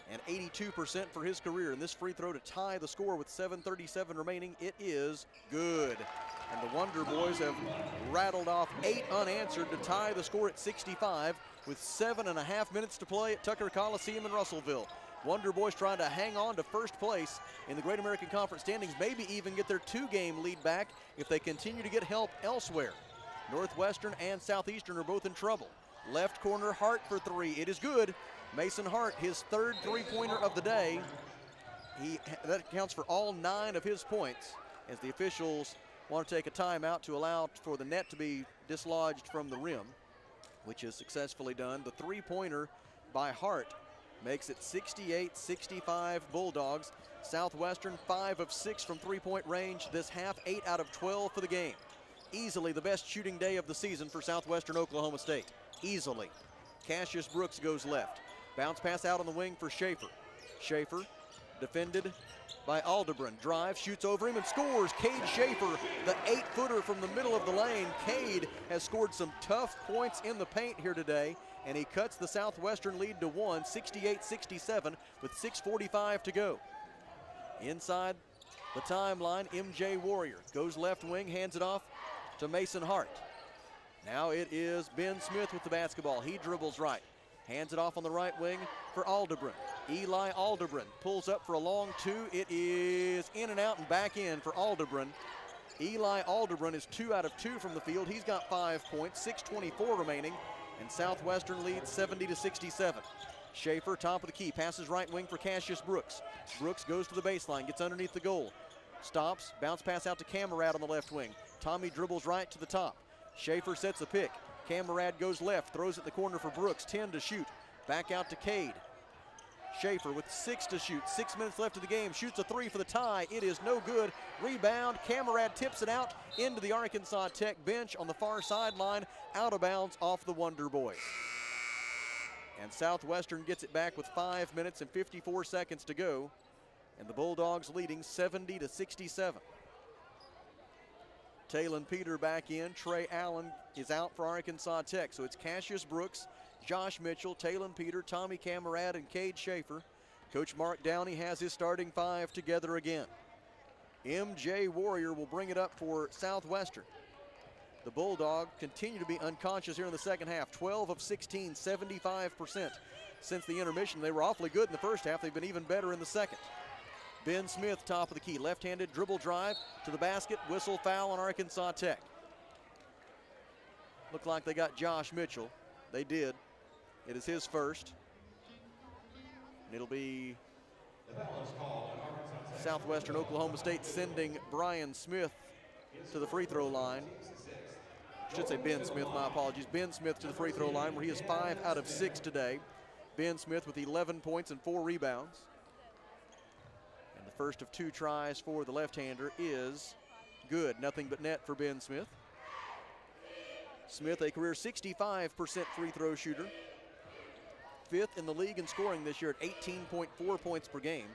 S1: and 82% for his career. And this free throw to tie the score with 7:37 remaining, it is good. And the Wonder Boys have rattled off 8 unanswered to tie the score at 65 with 7.5 minutes to play at Tucker Coliseum in Russellville. Wonder Boys trying to hang on to first place in the Great American Conference standings, maybe even get their 2-game lead back if they continue to get help elsewhere. Northwestern and Southeastern are both in trouble. Left corner, Hart for three. It is good. Mason Hart, his third three-pointer of the day. That counts for all 9 of his points as the officials want to take a timeout to allow for the net to be dislodged from the rim, which is successfully done. The three-pointer by Hart makes it 68-65 Bulldogs. Southwestern 5 of 6 from three-point range this half, 8 out of 12 for the game. Easily the best shooting day of the season for Southwestern Oklahoma State. Easily. Cassius Brooks goes left. Bounce pass out on the wing for Schaefer. Schaefer defended by Aldebrun. Drives, shoots over him and scores. Cade Schaefer, the 8-footer from the middle of the lane. Cade has scored some tough points in the paint here today, and he cuts the Southwestern lead to 1, 68-67 with 6:45 to go. Inside the timeline, MJ Warrior goes left wing, hands it off to Mason Hart. Now it is Ben Smith with the basketball. He dribbles right, hands it off on the right wing for Aldebrun. Eli Aldebrun pulls up for a long two. It is in and out and back in for Aldebrun. Eli Aldebrun is 2 out of 2 from the field. He's got 5 points, 6:24 remaining, and Southwestern leads 70-67. Schaefer, top of the key, passes right wing for Cassius Brooks. Brooks goes to the baseline, gets underneath the goal. Stops, bounce pass out to Camarad on the left wing. Tommy dribbles right to the top. Schaefer sets a pick. Camarad goes left, throws it in the corner for Brooks, 10 to shoot. Back out to Cade. Schaefer with 6 to shoot, 6 minutes left of the game, shoots a three for the tie. It is no good. Rebound, Camarad tips it out into the Arkansas Tech bench on the far sideline, out of bounds off the Wonder Boys. And Southwestern gets it back with 5 minutes and 54 seconds to go, and the Bulldogs leading 70-67. Talon Peter back in. Trey Allen is out for Arkansas Tech. So it's Cassius Brooks, Josh Mitchell, Talon Peter, Tommy Camarad, and Cade Schaefer. Coach Mark Downey has his starting 5 together again. MJ Warrior will bring it up for Southwestern. The Bulldogs continue to be unconscious here in the second half. 12 of 16, 75%. Since the intermission, they were awfully good in the first half. They've been even better in the second. Ben Smith, top of the key, left-handed dribble drive to the basket, whistle foul on Arkansas Tech. Looked like they got Josh Mitchell. They did. It is his first. And it'll be Southwestern Oklahoma State sending Brian Smith to the free throw line. I should say Ben Smith, my apologies. Ben Smith to the free throw line where he is 5 out of 6 today. Ben Smith with 11 points and 4 rebounds. First of 2 tries for the left-hander is good. Nothing but net for Ben Smith. Smith, a career 65% free throw shooter. 5th in the league in scoring this year at 18.4 points per game.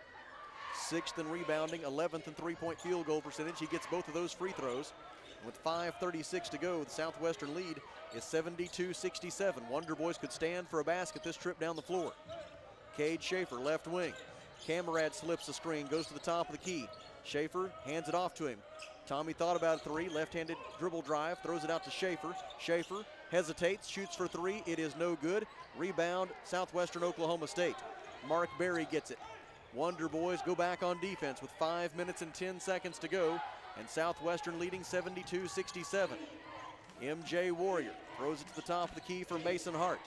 S1: 6th in rebounding, 11th in three-point field goal percentage. He gets both of those free throws. And with 5:36 to go, the Southwestern lead is 72-67. Wonder Boys could stand for a basket this trip down the floor. Cade Schaefer, left wing. Camarad slips the screen, goes to the top of the key. Schaefer hands it off to him. Tommy thought about a three, left-handed dribble drive, throws it out to Schaefer. Schaefer hesitates, shoots for 3, it is no good. Rebound, Southwestern Oklahoma State. Mark Berry gets it. Wonder Boys go back on defense with 5 minutes and 10 seconds to go, and Southwestern leading 72-67. MJ Warrior throws it to the top of the key for Mason Hart.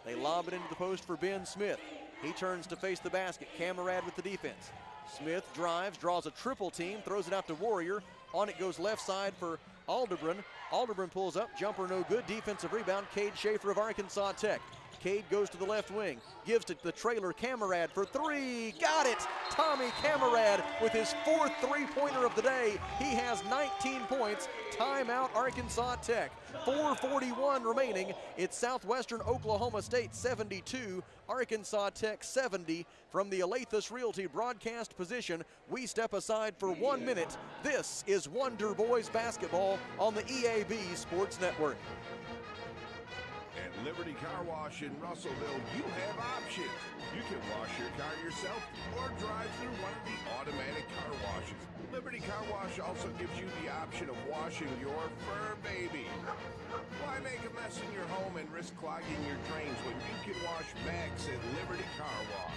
S1: They lob it into the post for Ben Smith. He turns to face the basket. Camarad with the defense. Smith drives, draws a triple team, throws it out to Warrior. On it goes left side for Alderbran. Alderbran pulls up, jumper no good, defensive rebound, Cade Schaefer of Arkansas Tech. Cade goes to the left wing, gives to the trailer Camarad for three, got it! Tommy Camarad with his 4th three-pointer of the day. He has 19 points, timeout Arkansas Tech. 4:41 remaining, it's Southwestern Oklahoma State 72, Arkansas Tech 70. From the Alathus Realty broadcast position, we step aside for 1 minute. This is Wonder Boys basketball on the EAB Sports Network.
S15: At Liberty Car Wash in Russellville, you have options. You can wash your car yourself or drive through one of the automatic car washes. Liberty Car Wash also gives you the option of washing your fur baby. Why make a mess in your home and risk clogging your drains when you can wash bags at Liberty Car Wash?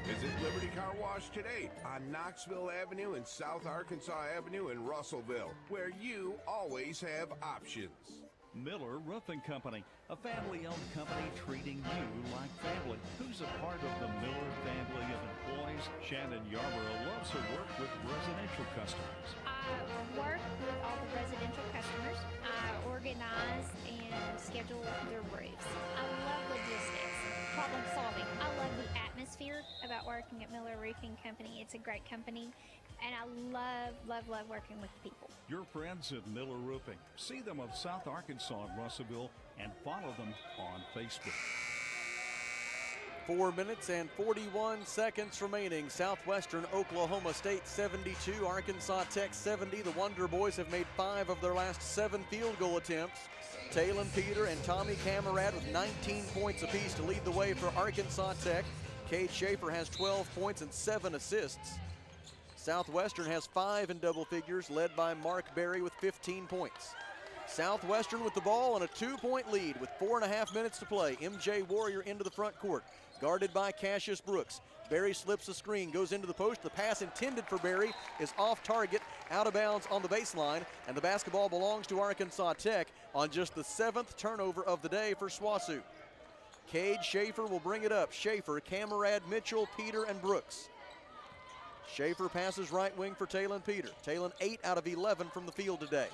S15: Visit Liberty Car Wash today on Knoxville Avenue and South Arkansas Avenue in Russellville, where you always have options.
S4: Miller Roofing Company, a family-owned company treating you like family. Who's a part of the Miller family of employees? Shannon Yarborough loves her work with residential customers.
S17: I work with all the residential customers. I organize and schedule their roofs. I love logistics, problem solving. I love the atmosphere about working at Miller Roofing Company. It's a great company, and I love working with people.
S4: Your friends at Miller Roofing. See them of South Arkansas and Russellville and follow them on Facebook.
S1: 4 minutes and 41 seconds remaining. Southwestern Oklahoma State 72, Arkansas Tech 70. The Wonder Boys have made 5 of their last 7 field goal attempts. Talon Peter and Tommy Camarad with 19 points apiece to lead the way for Arkansas Tech. Cade Schaefer has 12 points and 7 assists. Southwestern has 5 in double figures, led by Mark Berry with 15 points. Southwestern with the ball on a 2-point lead with 4.5 minutes to play. MJ Warrior into the front court, guarded by Cassius Brooks. Berry slips the screen, goes into the post. The pass intended for Berry is off target, out of bounds on the baseline, and the basketball belongs to Arkansas Tech on just the 7th turnover of the day for SWOSU. Cade Schaefer will bring it up. Schaefer, Camarad, Mitchell, Peter, and Brooks. Schaefer passes right wing for Talon Peter. Talon 8 out of 11 from the field today.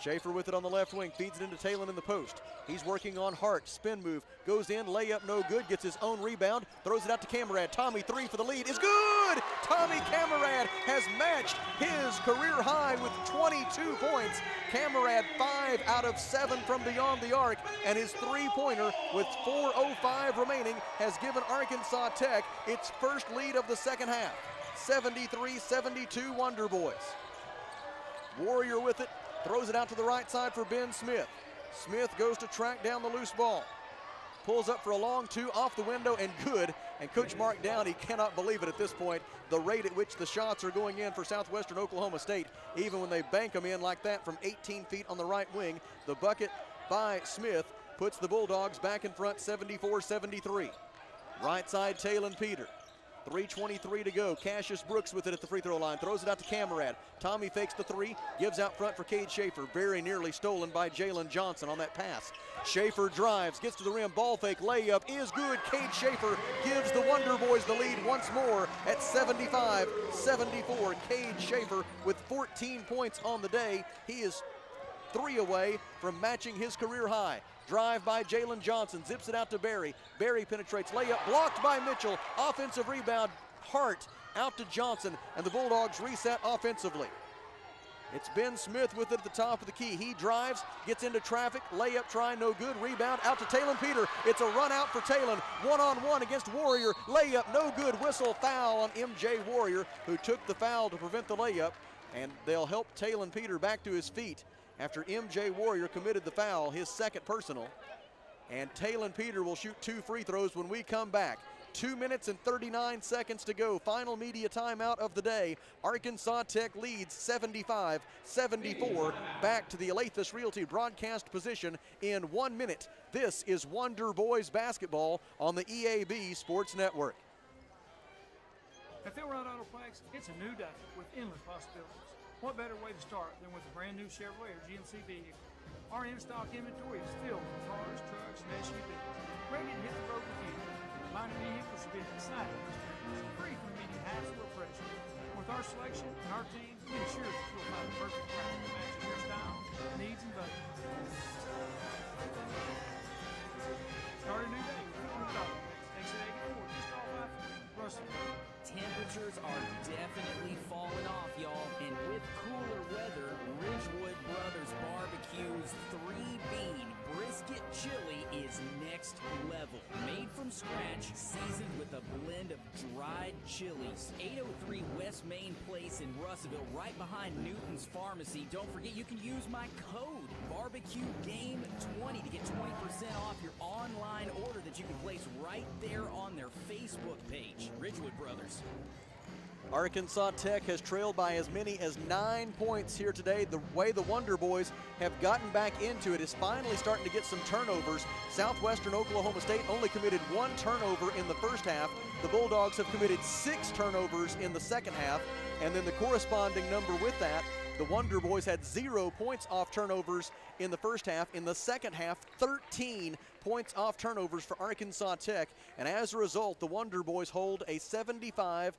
S1: Schaefer with it on the left wing, feeds it into Talon in the post. He's working on Hart, spin move, goes in, layup no good, gets his own rebound, throws it out to Camarad. Tommy 3 for the lead is good! Tommy Camarad has matched his career high with 22 points. Camarad 5 out of 7 from beyond the arc, and his three-pointer with 4:05 remaining has given Arkansas Tech its first lead of the second half. 73-72 Wonder Boys. Warrior with it, throws it out to the right side for Ben Smith. Smith goes to track down the loose ball. Pulls up for a long 2 off the window and good. And Coach Mark Downey cannot believe it at this point, the rate at which the shots are going in for Southwestern Oklahoma State, even when they bank them in like that from 18 feet on the right wing. The bucket by Smith puts the Bulldogs back in front 74-73. Right side Talon Peter. 3:23 to go. Cassius Brooks with it at the free throw line. Throws it out to Camarad. Tommy fakes the 3. Gives out front for Cade Schaefer. Very nearly stolen by Jalen Johnson on that pass. Schaefer drives. Gets to the rim. Ball fake. Layup is good. Cade Schaefer gives the Wonder Boys the lead once more at 75-74. Cade Schaefer with 14 points on the day. He is 3 away from matching his career high. Drive by Jalen Johnson, zips it out to Berry. Berry penetrates, layup blocked by Mitchell. Offensive rebound, Hart out to Johnson, and the Bulldogs reset offensively. It's Ben Smith with it at the top of the key. He drives, gets into traffic, layup try, no good. Rebound out to Talon Peter. It's a run out for Talon. One-on-one against Warrior. Layup, no good. Whistle, foul on MJ Warrior, who took the foul to prevent the layup. And they'll help Talon Peter back to his feet after MJ Warrior committed the foul, his second personal. And Talon Peter will shoot 2 free throws when we come back. 2 minutes and 39 seconds to go. Final media timeout of the day. Arkansas Tech leads 75-74. Back to the Olathe Realty broadcast position in 1 minute. This is Wonder Boys basketball on the EAB Sports Network.
S14: At Philrod Autoplex, it's a new day with endless possibilities. What better way to start than with a brand new Chevrolet or GMC vehicle? Our in-stock inventory is filled with cars, trucks, and SUVs, ready to hit the road with you. Buying a vehicle should be an exciting experience, free from any hassle or pressure. With our selection and our team, we ensure that you'll find the perfect car that matches your style, needs, and budget. Start a new day with Philrod Autoplex, exit 84, just off I-40, Russell.
S18: Temperatures are definitely falling off, y'all. And with cooler weather, Ridgewood Brothers Barbecue's 3-bean brisket chili is next level. Made from scratch, seasoned with a blend of dried chilies. 803 West Main Place in Russellville, right behind Newton's Pharmacy. Don't forget, you can use my code, BarbecueGame20, to get 20% off your online order that you can place right there on their Facebook page. Ridgewood Brothers.
S1: Arkansas Tech has trailed by as many as 9 points here today. The way the Wonder Boys have gotten back into it is finally starting to get some turnovers. Southwestern Oklahoma State only committed 1 turnover in the first half. The Bulldogs have committed 6 turnovers in the second half. And then the corresponding number with that, the Wonder Boys had 0 points off turnovers in the first half. In the second half, 13 points off turnovers for Arkansas Tech. And as a result, the Wonder Boys hold a 75-74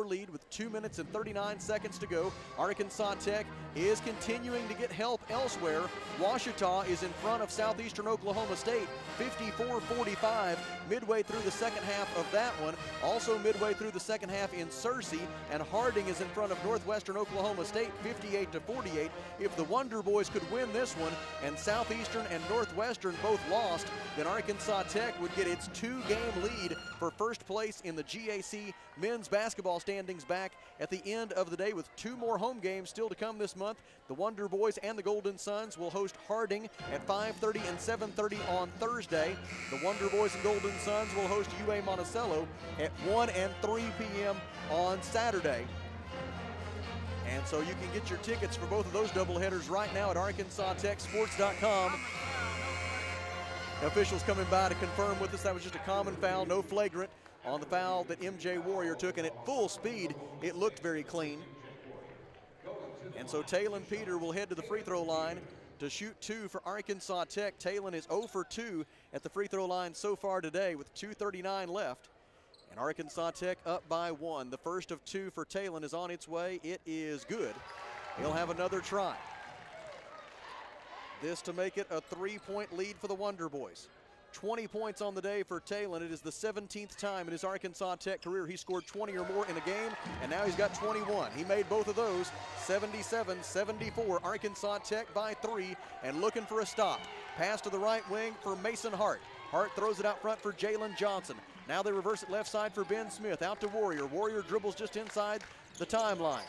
S1: lead with 2 minutes and 39 seconds to go. Arkansas Tech is continuing to get help elsewhere. Ouachita is in front of Southeastern Oklahoma State, 54-45, midway through the second half of that one. Also midway through the second half in Searcy, and Harding is in front of Northwestern Oklahoma State, 58-48. If the Wonder Boys could win this one and Southeastern and Northwestern both lost, then Arkansas Tech would get its 2-game lead for first place in the GAC men's basketball standings back at the end of the day, with 2 more home games still to come this month. The Wonder Boys and the Golden Suns will host Harding at 5:30 and 7:30 on Thursday. The Wonder Boys and Golden Suns will host UA Monticello at 1 and 3 p.m. on Saturday. And so you can get your tickets for both of those doubleheaders right now at ArkansasTechSports.com. Officials coming by to confirm with us that was just a common foul, no flagrant on the foul that MJ Warrior took, and at full speed, it looked very clean. And so Talon Peter will head to the free throw line to shoot 2 for Arkansas Tech. Talon is 0 for 2 at the free throw line so far today with 2:39 left. And Arkansas Tech up by 1. The first of 2 for Talon is on its way. It is good. He'll have another try. This to make it a 3-point lead for the Wonder Boys. 20 points on the day for Talon. It is the 17th time in his Arkansas Tech career he scored 20 or more in a game, and now he's got 21. He made both of those. 77-74, Arkansas Tech by 3, and looking for a stop. Pass to the right wing for Mason Hart. Hart throws it out front for Jalen Johnson. Now they reverse it left side for Ben Smith. Out to Warrior. Warrior dribbles just inside the timeline.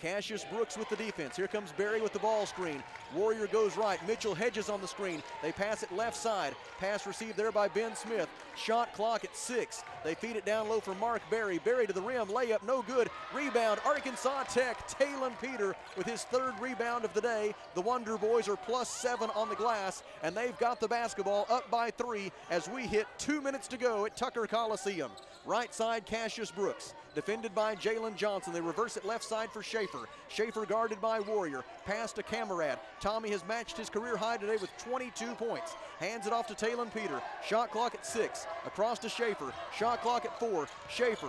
S1: Cassius Brooks with the defense. Here comes Barry with the ball screen. Warrior goes right. Mitchell hedges on the screen. They pass it left side. Pass received there by Ben Smith. Shot clock at 6. They feed it down low for Mark Barry. Barry to the rim. Layup no good. Rebound Arkansas Tech. Talon Peter with his 3rd rebound of the day. The Wonder Boys are +7 on the glass, and they've got the basketball up by 3 as we hit 2 minutes to go at Tucker Coliseum. Right side, Cassius Brooks. Defended by Jalen Johnson. They reverse it left side for Schaefer. Schaefer guarded by Warrior. Pass to Camarad. Tommy has matched his career high today with 22 points. Hands it off to Talon Peter. Shot clock at 6. Across to Schaefer. Shot clock at 4. Schaefer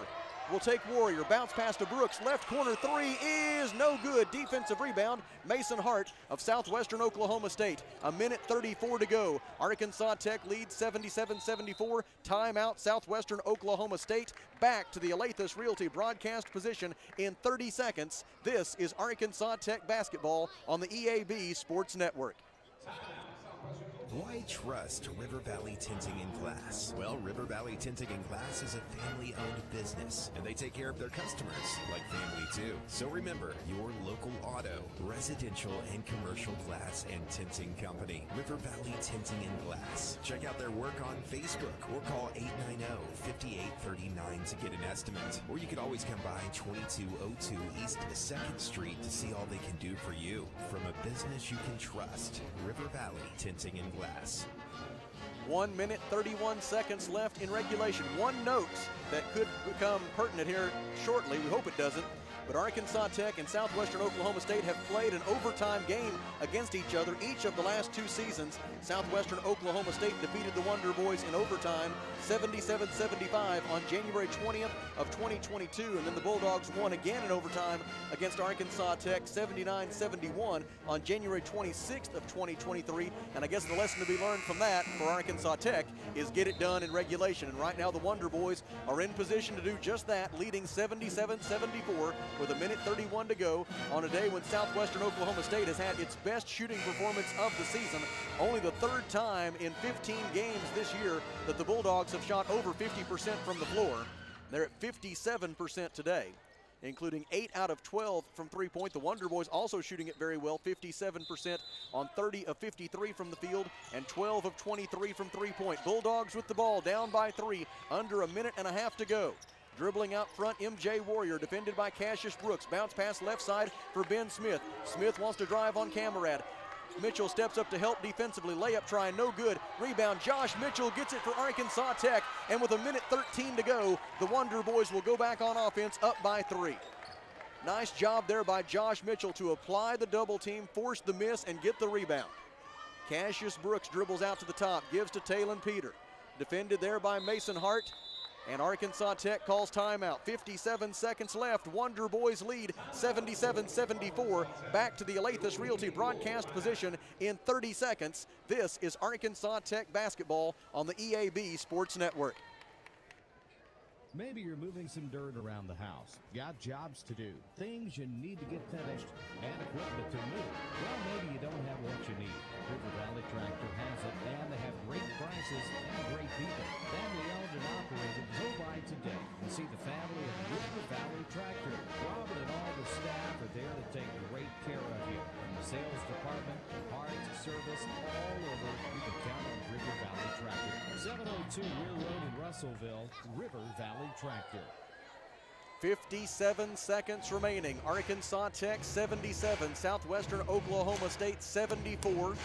S1: will take Warrior. Bounce pass to Brooks. Left corner 3 is no good. Defensive rebound. Mason Hart of Southwestern Oklahoma State. 1:34 to go. Arkansas Tech leads 77-74. Timeout Southwestern Oklahoma State. Back to the Olathe Realty broadcast position in 30 seconds. This is Arkansas Tech basketball on the EAB Sports Network.
S8: Why trust River Valley Tinting and Glass? Well, River Valley Tinting and Glass is a family-owned business, and they take care of their customers like family too. So remember, your local auto, residential, and commercial glass and tinting company, River Valley Tinting and Glass. Check out their work on Facebook or call 890-5839 to get an estimate. Or you can always come by 2202 East 2nd Street to see all they can do for you. From a business you can trust, River Valley Tinting and Glass.
S1: 1 minute, 31 seconds left in regulation. One note that could become pertinent here shortly, we hope it doesn't, but Arkansas Tech and Southwestern Oklahoma State have played an overtime game against each other each of the last 2 seasons. Southwestern Oklahoma State defeated the Wonder Boys in overtime 77-75 on January 20th of 2022, and then the Bulldogs won again in overtime against Arkansas Tech 79-71 on January 26th of 2023. And I guess the lesson to be learned from that for Arkansas Tech is get it done in regulation. And right now the Wonder Boys are in position to do just that, leading 77-74 with 1 minute 31 to go on a day when Southwestern Oklahoma State has had its best shooting performance of the season. Only the 3rd time in 15 games this year that the Bulldogs have shot over 50% from the floor. They're at 57% today, including 8 out of 12 from three-point. The Wonder Boys also shooting it very well, 57% on 30 of 53 from the field and 12 of 23 from three-point. Bulldogs with the ball, down by 3, under 1.5 minutes to go. Dribbling out front, MJ Warrior, defended by Cassius Brooks. Bounce pass left side for Ben Smith. Smith wants to drive on Camarad. Mitchell steps up to help defensively. Layup try, no good. Rebound, Josh Mitchell gets it for Arkansas Tech. And with 1 minute 13 to go, the Wonder Boys will go back on offense, up by 3. Nice job there by Josh Mitchell to apply the double team, force the miss, and get the rebound. Cassius Brooks dribbles out to the top, gives to Talon Peter. Defended there by Mason Hart. And Arkansas Tech calls timeout. 57 seconds left. Wonder Boys lead 77-74. Back to the Olathe Realty broadcast position in 30 seconds. This is Arkansas Tech basketball on the EAB Sports Network.
S6: Maybe you're moving some dirt around the house. Got jobs to do, things you need to get finished, and equipment to move. Well, maybe you don't have what you need. River Valley Tractor has it, and they have great prices and great people. Family owned and operated. Go by today and see the family of River Valley Tractor. Robin and all the staff are there to take great care of you. From the sales department, parts, service, all over, you can count on River Valley Tractor. 702 Weir Road in Russellville, River Valley Tractor.
S1: 57 seconds remaining. Arkansas Tech 77, Southwestern Oklahoma State 74.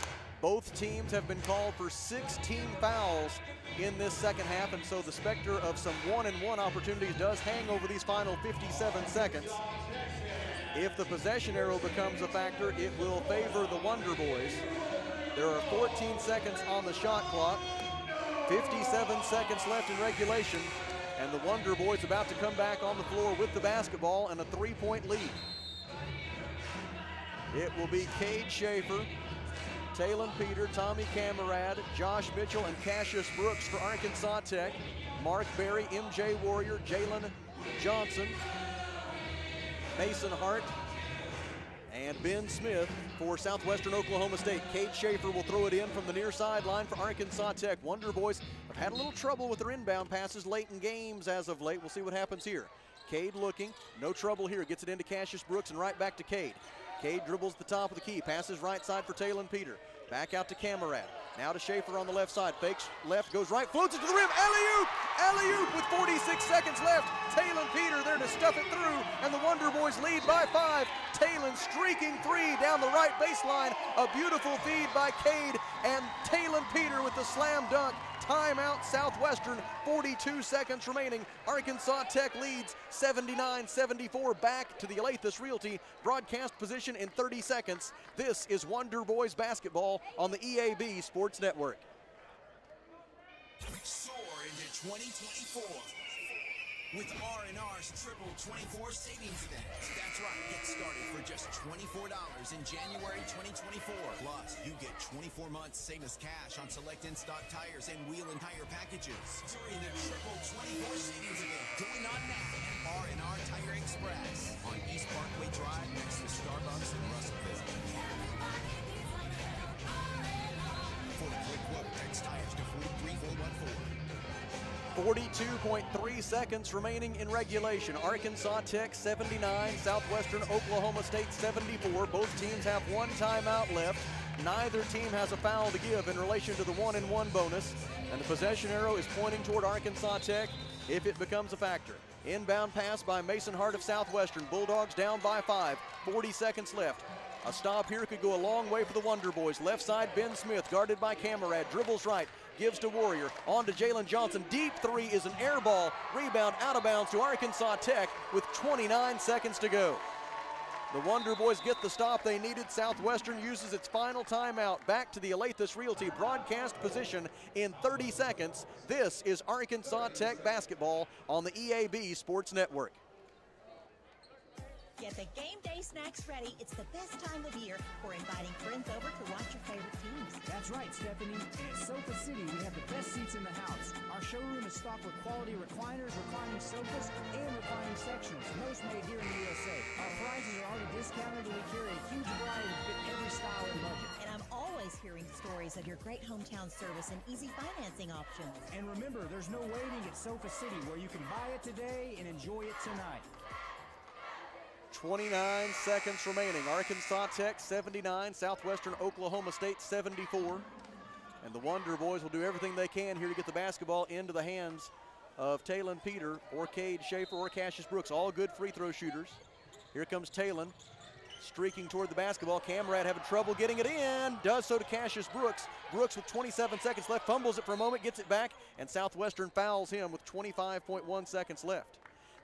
S1: Both teams have been called for 16 fouls in this second half, and so the specter of some 1-and-1 opportunities does hang over these final 57 seconds. If the possession arrow becomes a factor, it will favor the Wonder Boys. There are 14 seconds on the shot clock. 57 seconds left in regulation, and the Wonder Boys about to come back on the floor with the basketball and a 3-point lead. It will be Cade Schaefer, Talon Peter, Tommy Camarad, Josh Mitchell, and Cassius Brooks for Arkansas Tech. Mark Berry, MJ Warrior, Jalen Johnson, Mason Hart, and Ben Smith for Southwestern Oklahoma State. Cade Schaefer will throw it in from the near sideline for Arkansas Tech. Wonder Boys have had a little trouble with their inbound passes late in games as of late. We'll see what happens here. Cade looking, no trouble here. Gets it into Cassius Brooks and right back to Cade. Cade dribbles the top of the key, passes right side for Talon Peter. Back out to Camarad. Now to Schaefer on the left side. Fakes left, goes right, floats it to the rim. Alley-oop! Alley-oop with 46 seconds left. Talon Peter there to stuff it through, and the Wonder Boys lead by 5. Talon streaking 3 down the right baseline. A beautiful feed by Cade, and Talon Peter with the slam dunk. Timeout Southwestern, 42 seconds remaining. Arkansas Tech leads 79-74. Back to the Olathe Realty broadcast position in 30 seconds. This is Wonder Boys basketball on the EAB Sports Network.
S16: Soar into 2024 with R&R's Triple 24 Savings Event. That's right, get started for just $24 in January 2024. Plus, you get 24 months same as cash on select in-stock tires and wheel and tire packages during the Triple 24 Savings Event going on now at R&R Tire Express on East Parkway Drive next to Starbucks in Russellville. For a quick
S1: 42.3 seconds remaining in regulation. Arkansas Tech 79, Southwestern Oklahoma State 74. Both teams have one timeout left. Neither team has a foul to give in relation to the 1-and-1 bonus. And the possession arrow is pointing toward Arkansas Tech if it becomes a factor. Inbound pass by Mason Hart of Southwestern. Bulldogs down by 5, 40 seconds left. A stop here could go a long way for the Wonder Boys. Left side, Ben Smith, guarded by Camarad, dribbles right, gives to Warrior, on to Jalen Johnson. Deep three is an air ball. Rebound out of bounds to Arkansas Tech with 29 seconds to go. The Wonder Boys get the stop they needed. Southwestern uses its final timeout. Back to the Alathus Realty broadcast position in 30 seconds. This is Arkansas Tech basketball on the EAB Sports Network.
S19: Get the game day snacks ready. It's the best time of year for inviting friends over to watch your favorite teams.
S20: That's right, Stephanie. At Sofa City, we have the best seats in the house. Our showroom is stocked with quality recliners, reclining sofas, and reclining sections, most made here in the USA. Our prices are already discounted, and we carry a huge variety to fit every style and budget.
S19: And I'm always hearing stories of your great hometown service and easy financing options.
S20: And remember, there's no waiting at Sofa City, where you can buy it today and enjoy it tonight.
S1: 29 seconds remaining. Arkansas Tech 79, Southwestern Oklahoma State 74. And the Wonder Boys will do everything they can here to get the basketball into the hands of Talon Peter or Cade Schaefer or Cassius Brooks, all good free throw shooters. Here comes Talon, streaking toward the basketball. Camarad having trouble getting it in, does so to Cassius Brooks. Brooks with 27 seconds left, fumbles it for a moment, gets it back, and Southwestern fouls him with 25.1 seconds left.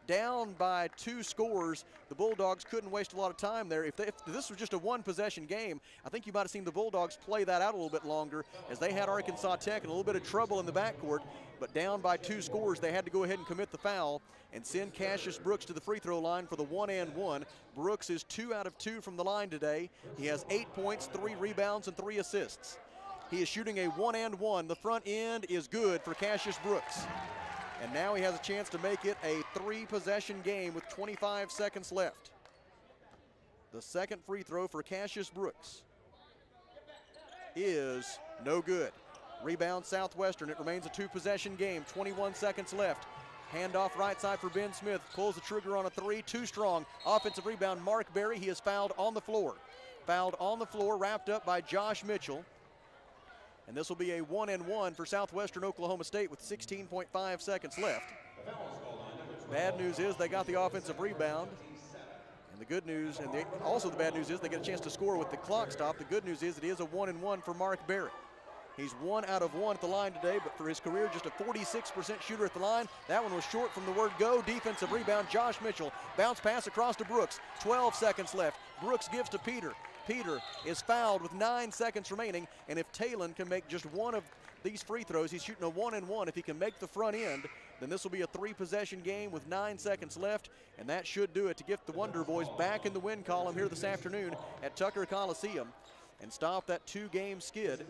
S1: Down by 2 scores, the Bulldogs couldn't waste a lot of time there. If this was just a one-possession game, I think you might have seen the Bulldogs play that out a little bit longer, as they had Arkansas Tech in a little bit of trouble in the backcourt. But down by 2 scores, they had to go ahead and commit the foul and send Cassius Brooks to the free throw line for the 1-and-1. Brooks is 2 out of 2 from the line today. He has 8 points, 3 rebounds, and 3 assists. He is shooting a 1-and-1. The front end is good for Cassius Brooks. And now he has a chance to make it a 3-possession game with 25 seconds left. The second free throw for Cassius Brooks is no good. Rebound Southwestern. It remains a 2-possession game. 21 seconds left. Handoff right side for Ben Smith. Pulls the trigger on a 3. Too strong. Offensive rebound, Mark Berry. He is fouled on the floor. Fouled on the floor, wrapped up by Josh Mitchell. And this will be a 1-and-1 for Southwestern Oklahoma State with 16.5 seconds left. Bad news is they got the offensive rebound. And the good news, and also the bad news is they get a chance to score with the clock stop. The good news is it is a 1-and-1 for Mark Barrett. He's 1 out of 1 at the line today, but for his career, just a 46% shooter at the line. That one was short from the word go. Defensive rebound, Josh Mitchell. Bounce pass across to Brooks. 12 seconds left. Brooks gives to Peter. Peter is fouled with 9 seconds remaining, and if Talon can make just one of these free throws, he's shooting a 1-and-1. If he can make the front end, then this will be a 3-possession game with 9 seconds left, and that should do it to get the Wonder Boys back in the win column here this afternoon at Tucker Coliseum and stop that 2-game skid.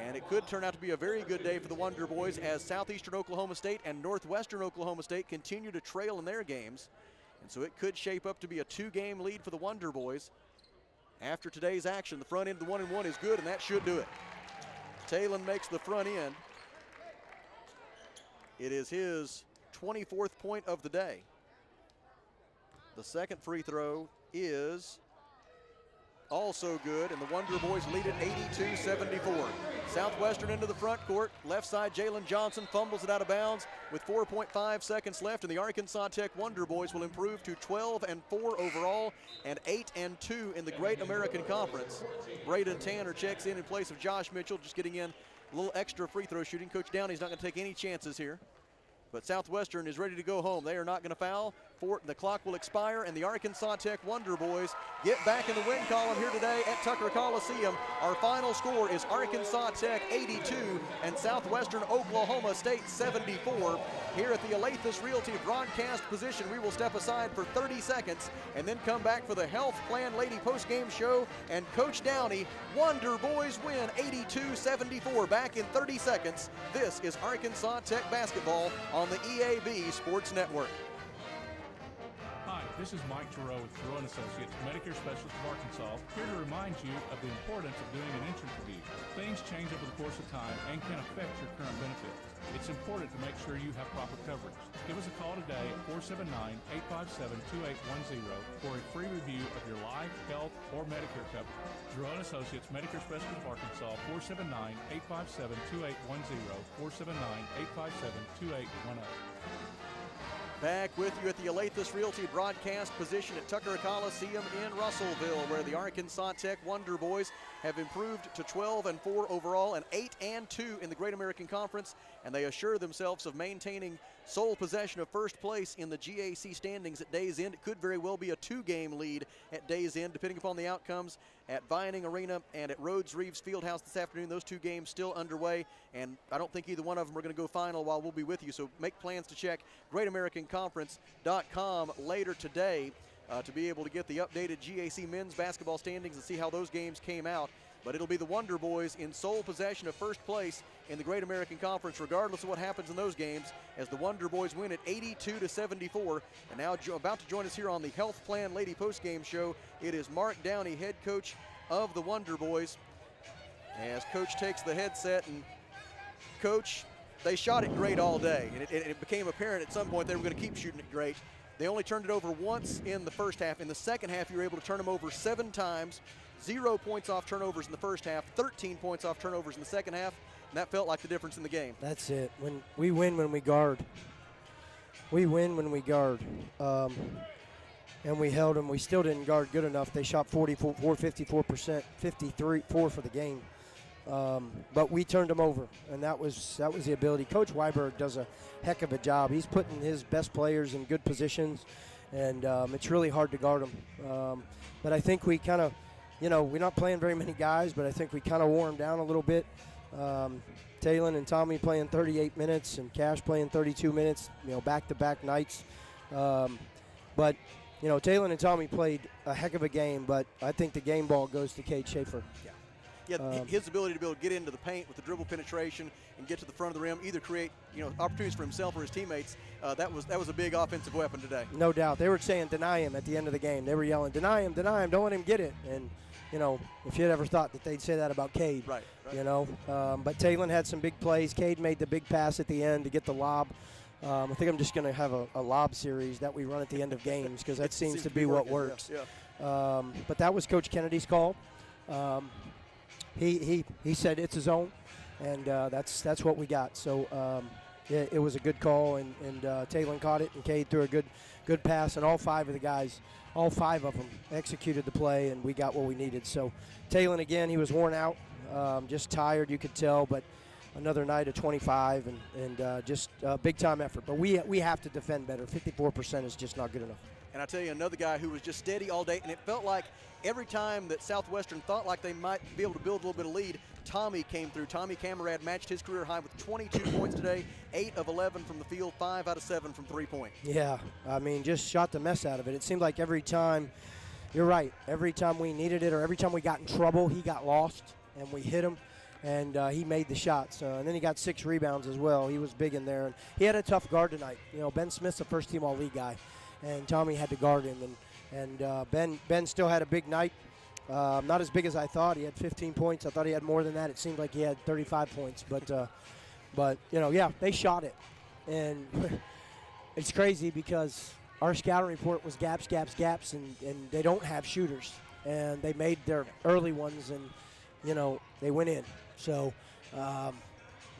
S1: And it could turn out to be a very good day for the Wonder Boys as Southeastern Oklahoma State and Northwestern Oklahoma State continue to trail in their games. And so it could shape up to be a 2-game lead for the Wonder Boys. After today's action, the front end of the 1-and-1 is good, and that should do it. Talon makes the front end. It is his 24th point of the day. The second free throw is also good, and the Wonder Boys lead it 82-74. Southwestern into the front court. Left side, Jalen Johnson fumbles it out of bounds with 4.5 seconds left, and the Arkansas Tech Wonder Boys will improve to 12-4 overall and 8-2 in the Great American Conference. Braden Tanner checks in place of Josh Mitchell, just getting in a little extra free throw shooting. Coach Downey's not going to take any chances here. But Southwestern is ready to go home. They are not going to foul. The clock will expire, and the Arkansas Tech Wonder Boys get back in the win column here today at Tucker Coliseum. Our final score is Arkansas Tech 82 and Southwestern Oklahoma State 74. Here at the Alathus Realty broadcast position, we will step aside for 30 seconds and then come back for the Health Plan Lady postgame show. And Coach Downey, Wonder Boys win 82-74. Back in 30 seconds. This is Arkansas Tech basketball on the EAB Sports Network.
S21: Hi, This is Mike Giroux with Giroux & Associates, Medicare Specialist of Arkansas, here to remind you of the importance of doing an insurance review. Things change over the course of time and can affect your current benefits. It's important to make sure you have proper coverage. Give us a call today at 479-857-2810 for a free review of your life, health, or Medicare coverage. Giroux & Associates, Medicare Specialist of Arkansas, 479-857-2810, 479-857-2810.
S1: Back with you at the Alathus Realty broadcast position at Tucker Coliseum in Russellville, where the Arkansas Tech Wonder Boys have improved to 12-4 overall and 8-2 in the Great American Conference, and they assure themselves of maintaining sole possession of first place in the GAC standings at day's end. It could very well be a 2-game lead at day's end, depending upon the outcomes at Vining Arena and at Rhodes Reeves Fieldhouse this afternoon. Those 2 games still underway, and I don't think either one of them are going to go final while we'll be with you. So make plans to check GreatAmericanConference.com later today to be able to get the updated GAC men's basketball standings and see how those games came out. But it'll be the Wonder Boys in sole possession of first place in the Great American Conference, regardless of what happens in those games, as the Wonder Boys win at 82-74. And now about to join us here on the Health Plan Lady Postgame Show, it is Mark Downey, head coach of the Wonder Boys. As Coach takes the headset, and Coach, they shot it great all day, and it became apparent at some point they were going to keep shooting it great. They only turned it over once in the first half. In the second half, you were able to turn them over 7 times. 0 points off turnovers in the first half, 13 points off turnovers in the second half, and that felt like the difference in the game.
S22: That's it. When we win when we guard. We win when we guard. And we held them. We still didn't guard good enough. They shot 54%, 53-4 for the game. But we turned them over, and that was the ability. Coach Weiberg does a heck of a job. He's putting his best players in good positions, and it's really hard to guard them. But I think we kind of, we're not playing very many guys, but I think we kind of wore them down a little bit. Talon and Tommy playing 38 minutes and Cash playing 32 minutes, back-to-back nights. But, Talon and Tommy played a heck of a game, but I think the game ball goes to Cade Schaefer.
S1: Yeah, his ability to be able to get into the paint with the dribble penetration and get to the front of the rim, either create opportunities for himself or his teammates. That was a big offensive weapon today.
S22: No doubt. They were saying deny him at the end of the game. They were yelling, deny him, don't let him get it. And if you'd ever thought that they'd say that about Cade,
S1: right.
S22: But Talon had some big plays. Cade made the big pass at the end to get the lob. I think I'm just going to have a lob series that we run at the end of games because that seems to be what works.
S1: Yeah.
S22: But that was Coach Kennedy's call. He said it's his own, and that's what we got. So it was a good call, and Talon caught it, and Cade threw a good pass, and all 5 of the guys, all 5 of them executed the play, and we got what we needed. So Talon, again, he was worn out, just tired, you could tell, but another night of 25 and just a big-time effort. But we have to defend better. 54% is just not good enough.
S1: And I tell you, another guy who was just steady all day, and it felt like every time that Southwestern thought like they might be able to build a little bit of lead, Tommy came through. Tommy Camerad matched his career high with 22 points today, 8 of 11 from the field, 5 out of 7 from three-point.
S22: Yeah, I mean, just shot the mess out of it. It seemed like every time, you're right, every time we needed it or every time we got in trouble, he got lost, and we hit him, and he made the shots. And then he got 6 rebounds as well. He was big in there, and he had a tough guard tonight. Ben Smith's a first-team All-League guy, and Tommy had to guard him, and Ben still had a big night. Not as big as I thought. He had 15 points. I thought he had more than that. It seemed like he had 35 points. But yeah, they shot it. And it's crazy because our scouting report was gaps, and they don't have shooters. And they made their early ones, and, they went in. So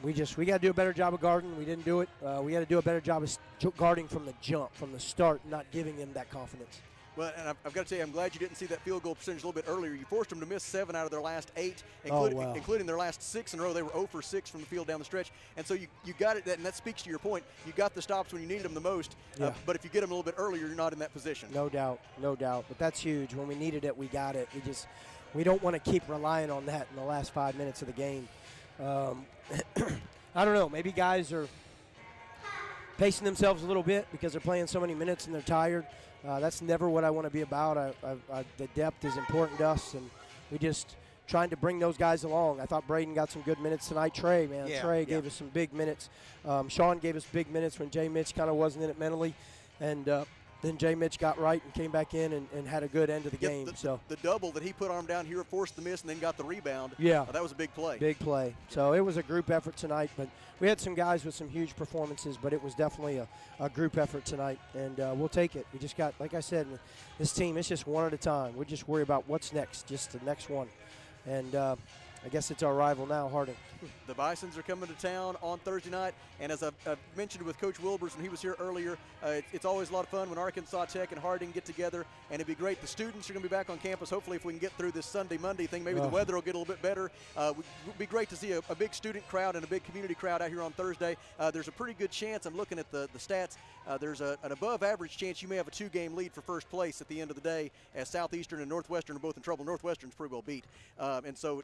S22: we got to do a better job of guarding. We didn't do it. We got to do a better job of guarding from the jump, from the start, not giving him that confidence.
S1: Well, and I've got to tell you, I'm glad you didn't see that field goal percentage a little bit earlier. You forced them to miss 7 out of their last 8, including their last 6 in a row. They were 0 for 6 from the field down the stretch. And so you got it, and that speaks to your point. You got the stops when you needed them the most, but if you get them a little bit earlier, you're not in that position.
S22: No doubt. But that's huge. When we needed it, we got it. We don't want to keep relying on that in the last 5 minutes of the game. I don't know. Maybe guys are pacing themselves a little bit because they're playing so many minutes and they're tired. That's never what I want to be about. The depth is important to us, and we just trying to bring those guys along. I thought Braden got some good minutes tonight. Trey gave us some big minutes. Sean gave us big minutes when Jay Mitch kind of wasn't in it mentally. And then Jay Mitch got right and came back in and had a good end of the game.
S1: The double that he put arm down here, forced the miss, and then got the rebound.
S22: Yeah.
S1: That was a big play.
S22: Big play. So it was a group effort tonight, but we had some guys with some huge performances, but it was definitely a group effort tonight, and we'll take it. We just got, like I said, this team, it's just one at a time. We just worry about what's next, just the next one. And I guess it's our rival now, Harding.
S1: The Bisons are coming to town on Thursday night, and as I've mentioned with Coach Wilbers when he was here earlier, it's always a lot of fun when Arkansas Tech and Harding get together, and it'd be great. The students are going to be back on campus. Hopefully, if we can get through this Sunday-Monday thing, maybe the weather will get a little bit better. It would be great to see a big student crowd and a big community crowd out here on Thursday. There's a pretty good chance, I'm looking at the stats, there's an above-average chance you may have a 2-game lead for first place at the end of the day, as Southeastern and Northwestern are both in trouble. Northwestern's pretty well beat. And so,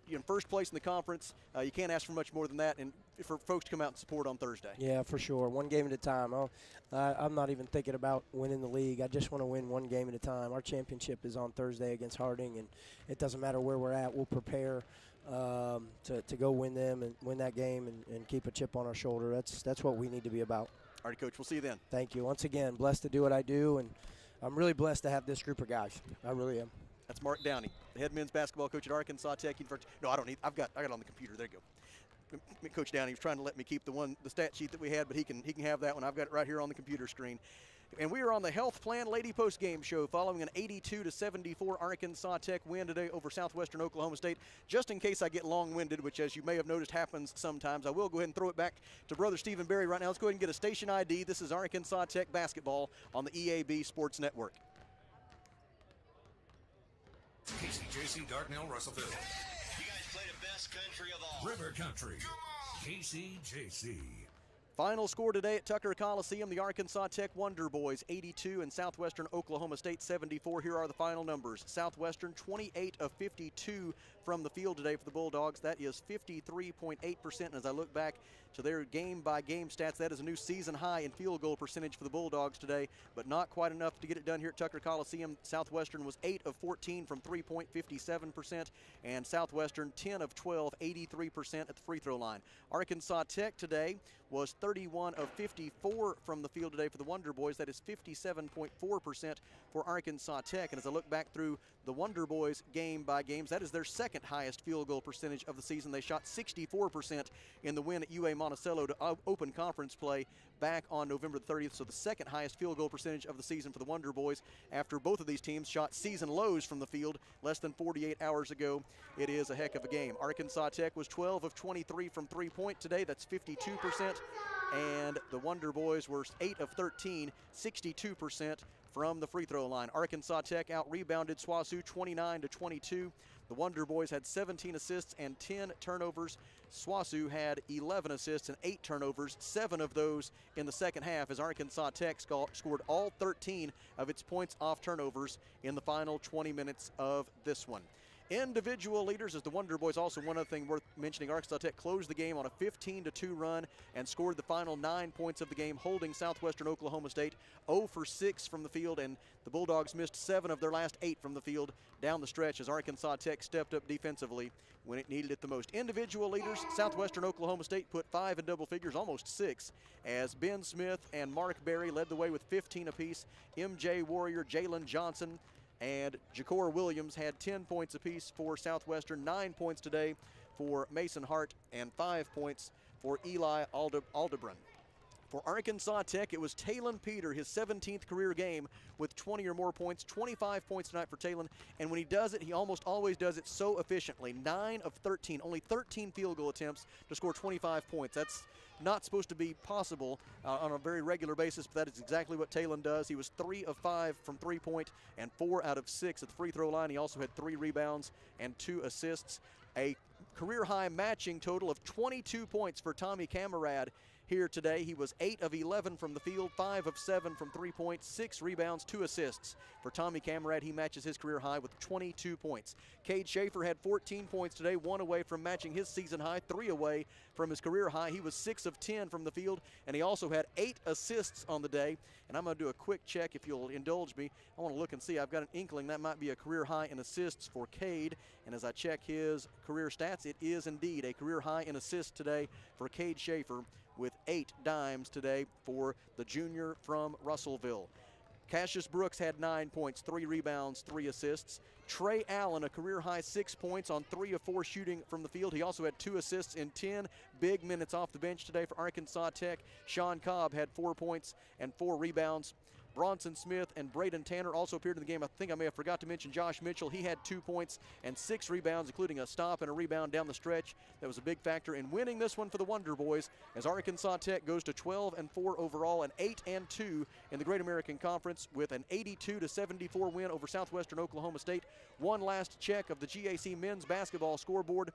S1: in first place in the conference, you can't ask for much more than that, and for folks to come out and support on Thursday.
S22: Yeah, for sure. One game at a time. I'm not even thinking about winning the league. I just want to win one game at a time. Our championship is on Thursday against Harding, and it doesn't matter where we're at. We'll prepare to go win them and win that game and keep a chip on our shoulder. That's what we need to be about.
S1: All right, Coach, we'll see you then.
S22: Thank you. Once again, blessed to do what I do, and I'm really blessed to have this group of guys. I really am.
S1: That's Mark Downey, the head men's basketball coach at Arkansas Tech University. No, I don't need. I've got it on the computer. There you go. Coach Downey was trying to let me keep the stat sheet that we had, but he can have that one. I've got it right here on the computer screen. And we are on the Health Plan Lady Postgame Show following an 82-74 Arkansas Tech win today over Southwestern Oklahoma State. Just in case I get long-winded, which as you may have noticed happens sometimes, I will go ahead and throw it back to Brother Stephen Berry right now. Let's go ahead and get a station ID. This is Arkansas Tech basketball on the EAB Sports Network.
S6: KCJC, Dartnell, Russellville.
S16: You guys play the best country of all.
S6: River Country, KCJC.
S1: Final score today at Tucker Coliseum, the Arkansas Tech Wonder Boys 82 and Southwestern Oklahoma State 74. Here are the final numbers. Southwestern 28 of 52 from the field today for the Bulldogs. That is 53.8%. And as I look back to their game-by-game stats, that is a new season high in field goal percentage for the Bulldogs today, but not quite enough to get it done here at Tucker Coliseum. Southwestern was 8 of 14 from three-point, 57%, and Southwestern 10 of 12, 83% at the free throw line. Arkansas Tech today was 31 of 54 from the field today for the Wonder Boys. That is 57.4% for Arkansas Tech. And as I look back through the Wonder Boys game by games, that is their second highest field goal percentage of the season. They shot 64% in the win at UA Monticello to open conference play back on November the 30th. So the second highest field goal percentage of the season for the Wonder Boys after both of these teams shot season lows from the field less than 48 hours ago. It is a heck of a game. Arkansas Tech was 12 of 23 from three-point today. That's 52%. And the Wonder Boys were 8 of 13, 62% from the free throw line. Arkansas Tech out-rebounded SWOSU 29-22. The Wonder Boys had 17 assists and 10 turnovers. SWOSU had 11 assists and 8 turnovers, 7 of those in the second half, as Arkansas Tech scored all 13 of its points off turnovers in the final 20 minutes of this one. Individual leaders as the Wonder Boys. Also, one other thing worth mentioning, Arkansas Tech closed the game on a 15-2 run and scored the final 9 points of the game, holding Southwestern Oklahoma State 0 for 6 from the field, and the Bulldogs missed 7 of their last 8 from the field down the stretch as Arkansas Tech stepped up defensively when it needed it the most. Individual leaders, Southwestern Oklahoma State put 5 in double figures, almost 6, as Ben Smith and Mark Berry led the way with 15 apiece. MJ Warrior, Jalen Johnson, and Jakor Williams had 10 points apiece for Southwestern, 9 points today for Mason Hart, and 5 points for Eli Aldebrun. For Arkansas Tech, it was Talon Peter, his 17th career game with 20 or more points, 25 points tonight for Talon, and when he does it, he almost always does it so efficiently. 9 of 13, only 13 field goal attempts to score 25 points. That's not supposed to be possible on a very regular basis, but that is exactly what Talon does. He was 3 of 5 from three-point and 4 out of 6 at the free throw line. He also had 3 rebounds and 2 assists. A career-high matching total of 22 points for Tommy Camarad here today. He was 8 of 11 from the field, 5 of 7 from three-point, 6 rebounds, 2 assists. For Tommy Camarad, he matches his career high with 22 points. Cade Schaefer had 14 points today, 1 away from matching his season high, 3 away from his career high. He was 6 of 10 from the field, and he also had 8 assists on the day. And I'm going to do a quick check if you'll indulge me. I want to look and see. I've got an inkling that might be a career high in assists for Cade. And as I check his career stats, it is indeed a career high in assists today for Cade Schaefer, with 8 dimes today for the junior from Russellville. Cassius Brooks had 9 points, 3 rebounds, 3 assists. Trey Allen, a career-high 6 points on 3 of 4 shooting from the field. He also had 2 assists in 10 big minutes off the bench today for Arkansas Tech. Sean Cobb had 4 points and 4 rebounds. Bronson Smith and Braden Tanner also appeared in the game. I think I may have forgot to mention Josh Mitchell. He had 2 points and 6 rebounds, including a stop and a rebound down the stretch. That was a big factor in winning this one for the Wonder Boys, as Arkansas Tech goes to 12-4 overall and 8-2 in the Great American Conference with an 82-74 win over Southwestern Oklahoma State. One last check of the GAC men's basketball scoreboard.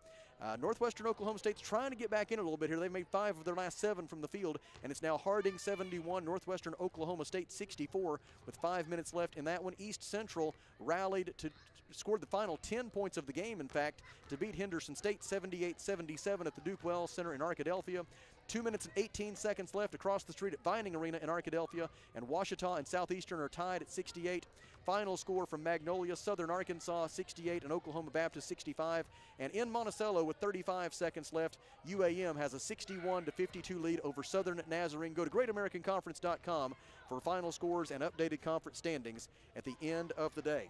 S1: Northwestern Oklahoma State's trying to get back in a little bit here. They've made 5 of their last 7 from the field, and it's now Harding 71, Northwestern Oklahoma State 64 with 5 minutes left in that one. East Central rallied to scored the final 10 points of the game, in fact, to beat Henderson State 78-77 at the Duke Wells Center in Arkadelphia. 2 minutes and 18 seconds left across the street at Vining Arena in Arkadelphia, and Ouachita and Southeastern are tied at 68. Final score from Magnolia, Southern Arkansas 68 and Oklahoma Baptist 65. And in Monticello with 35 seconds left, UAM has a 61-52 lead over Southern Nazarene. Go to GreatAmericanConference.com for final scores and updated conference standings at the end of the day.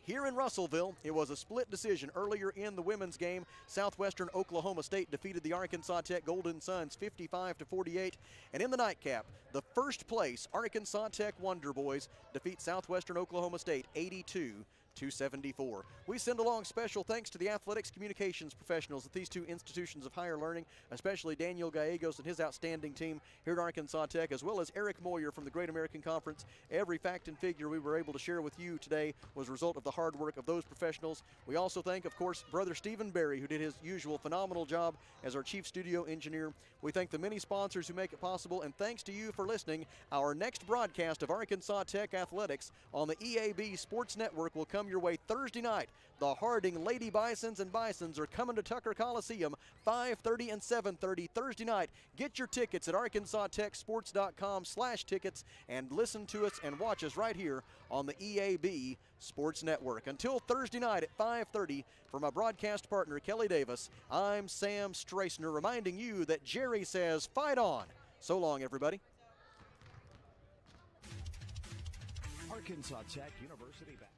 S1: Here in Russellville, it was a split decision earlier in the women's game. Southwestern Oklahoma State defeated the Arkansas Tech Golden Suns 55-48. And in the nightcap, the first place Arkansas Tech Wonder Boys defeat Southwestern Oklahoma State 82-74. We send along special thanks to the athletics communications professionals at these 2 institutions of higher learning, especially Daniel Gallegos and his outstanding team here at Arkansas Tech, as well as Eric Moyer from the Great American Conference. Every fact and figure we were able to share with you today was a result of the hard work of those professionals. We also thank, of course, Brother Stephen Berry, who did his usual phenomenal job as our chief studio engineer. We thank the many sponsors who make it possible, and thanks to you for listening. Our next broadcast of Arkansas Tech Athletics on the EAB Sports Network will come your way Thursday night. The Harding Lady Bisons and Bisons are coming to Tucker Coliseum 5:30 and 7:30 Thursday night. Get your tickets at arkansastechsports.com/tickets and listen to us and watch us right here on the EAB Sports Network. Until Thursday night at 5:30, for my broadcast partner Kelly Davis, I'm Sam Strassner, reminding you that Jerry says fight on. So long, everybody.
S8: Arkansas Tech University back.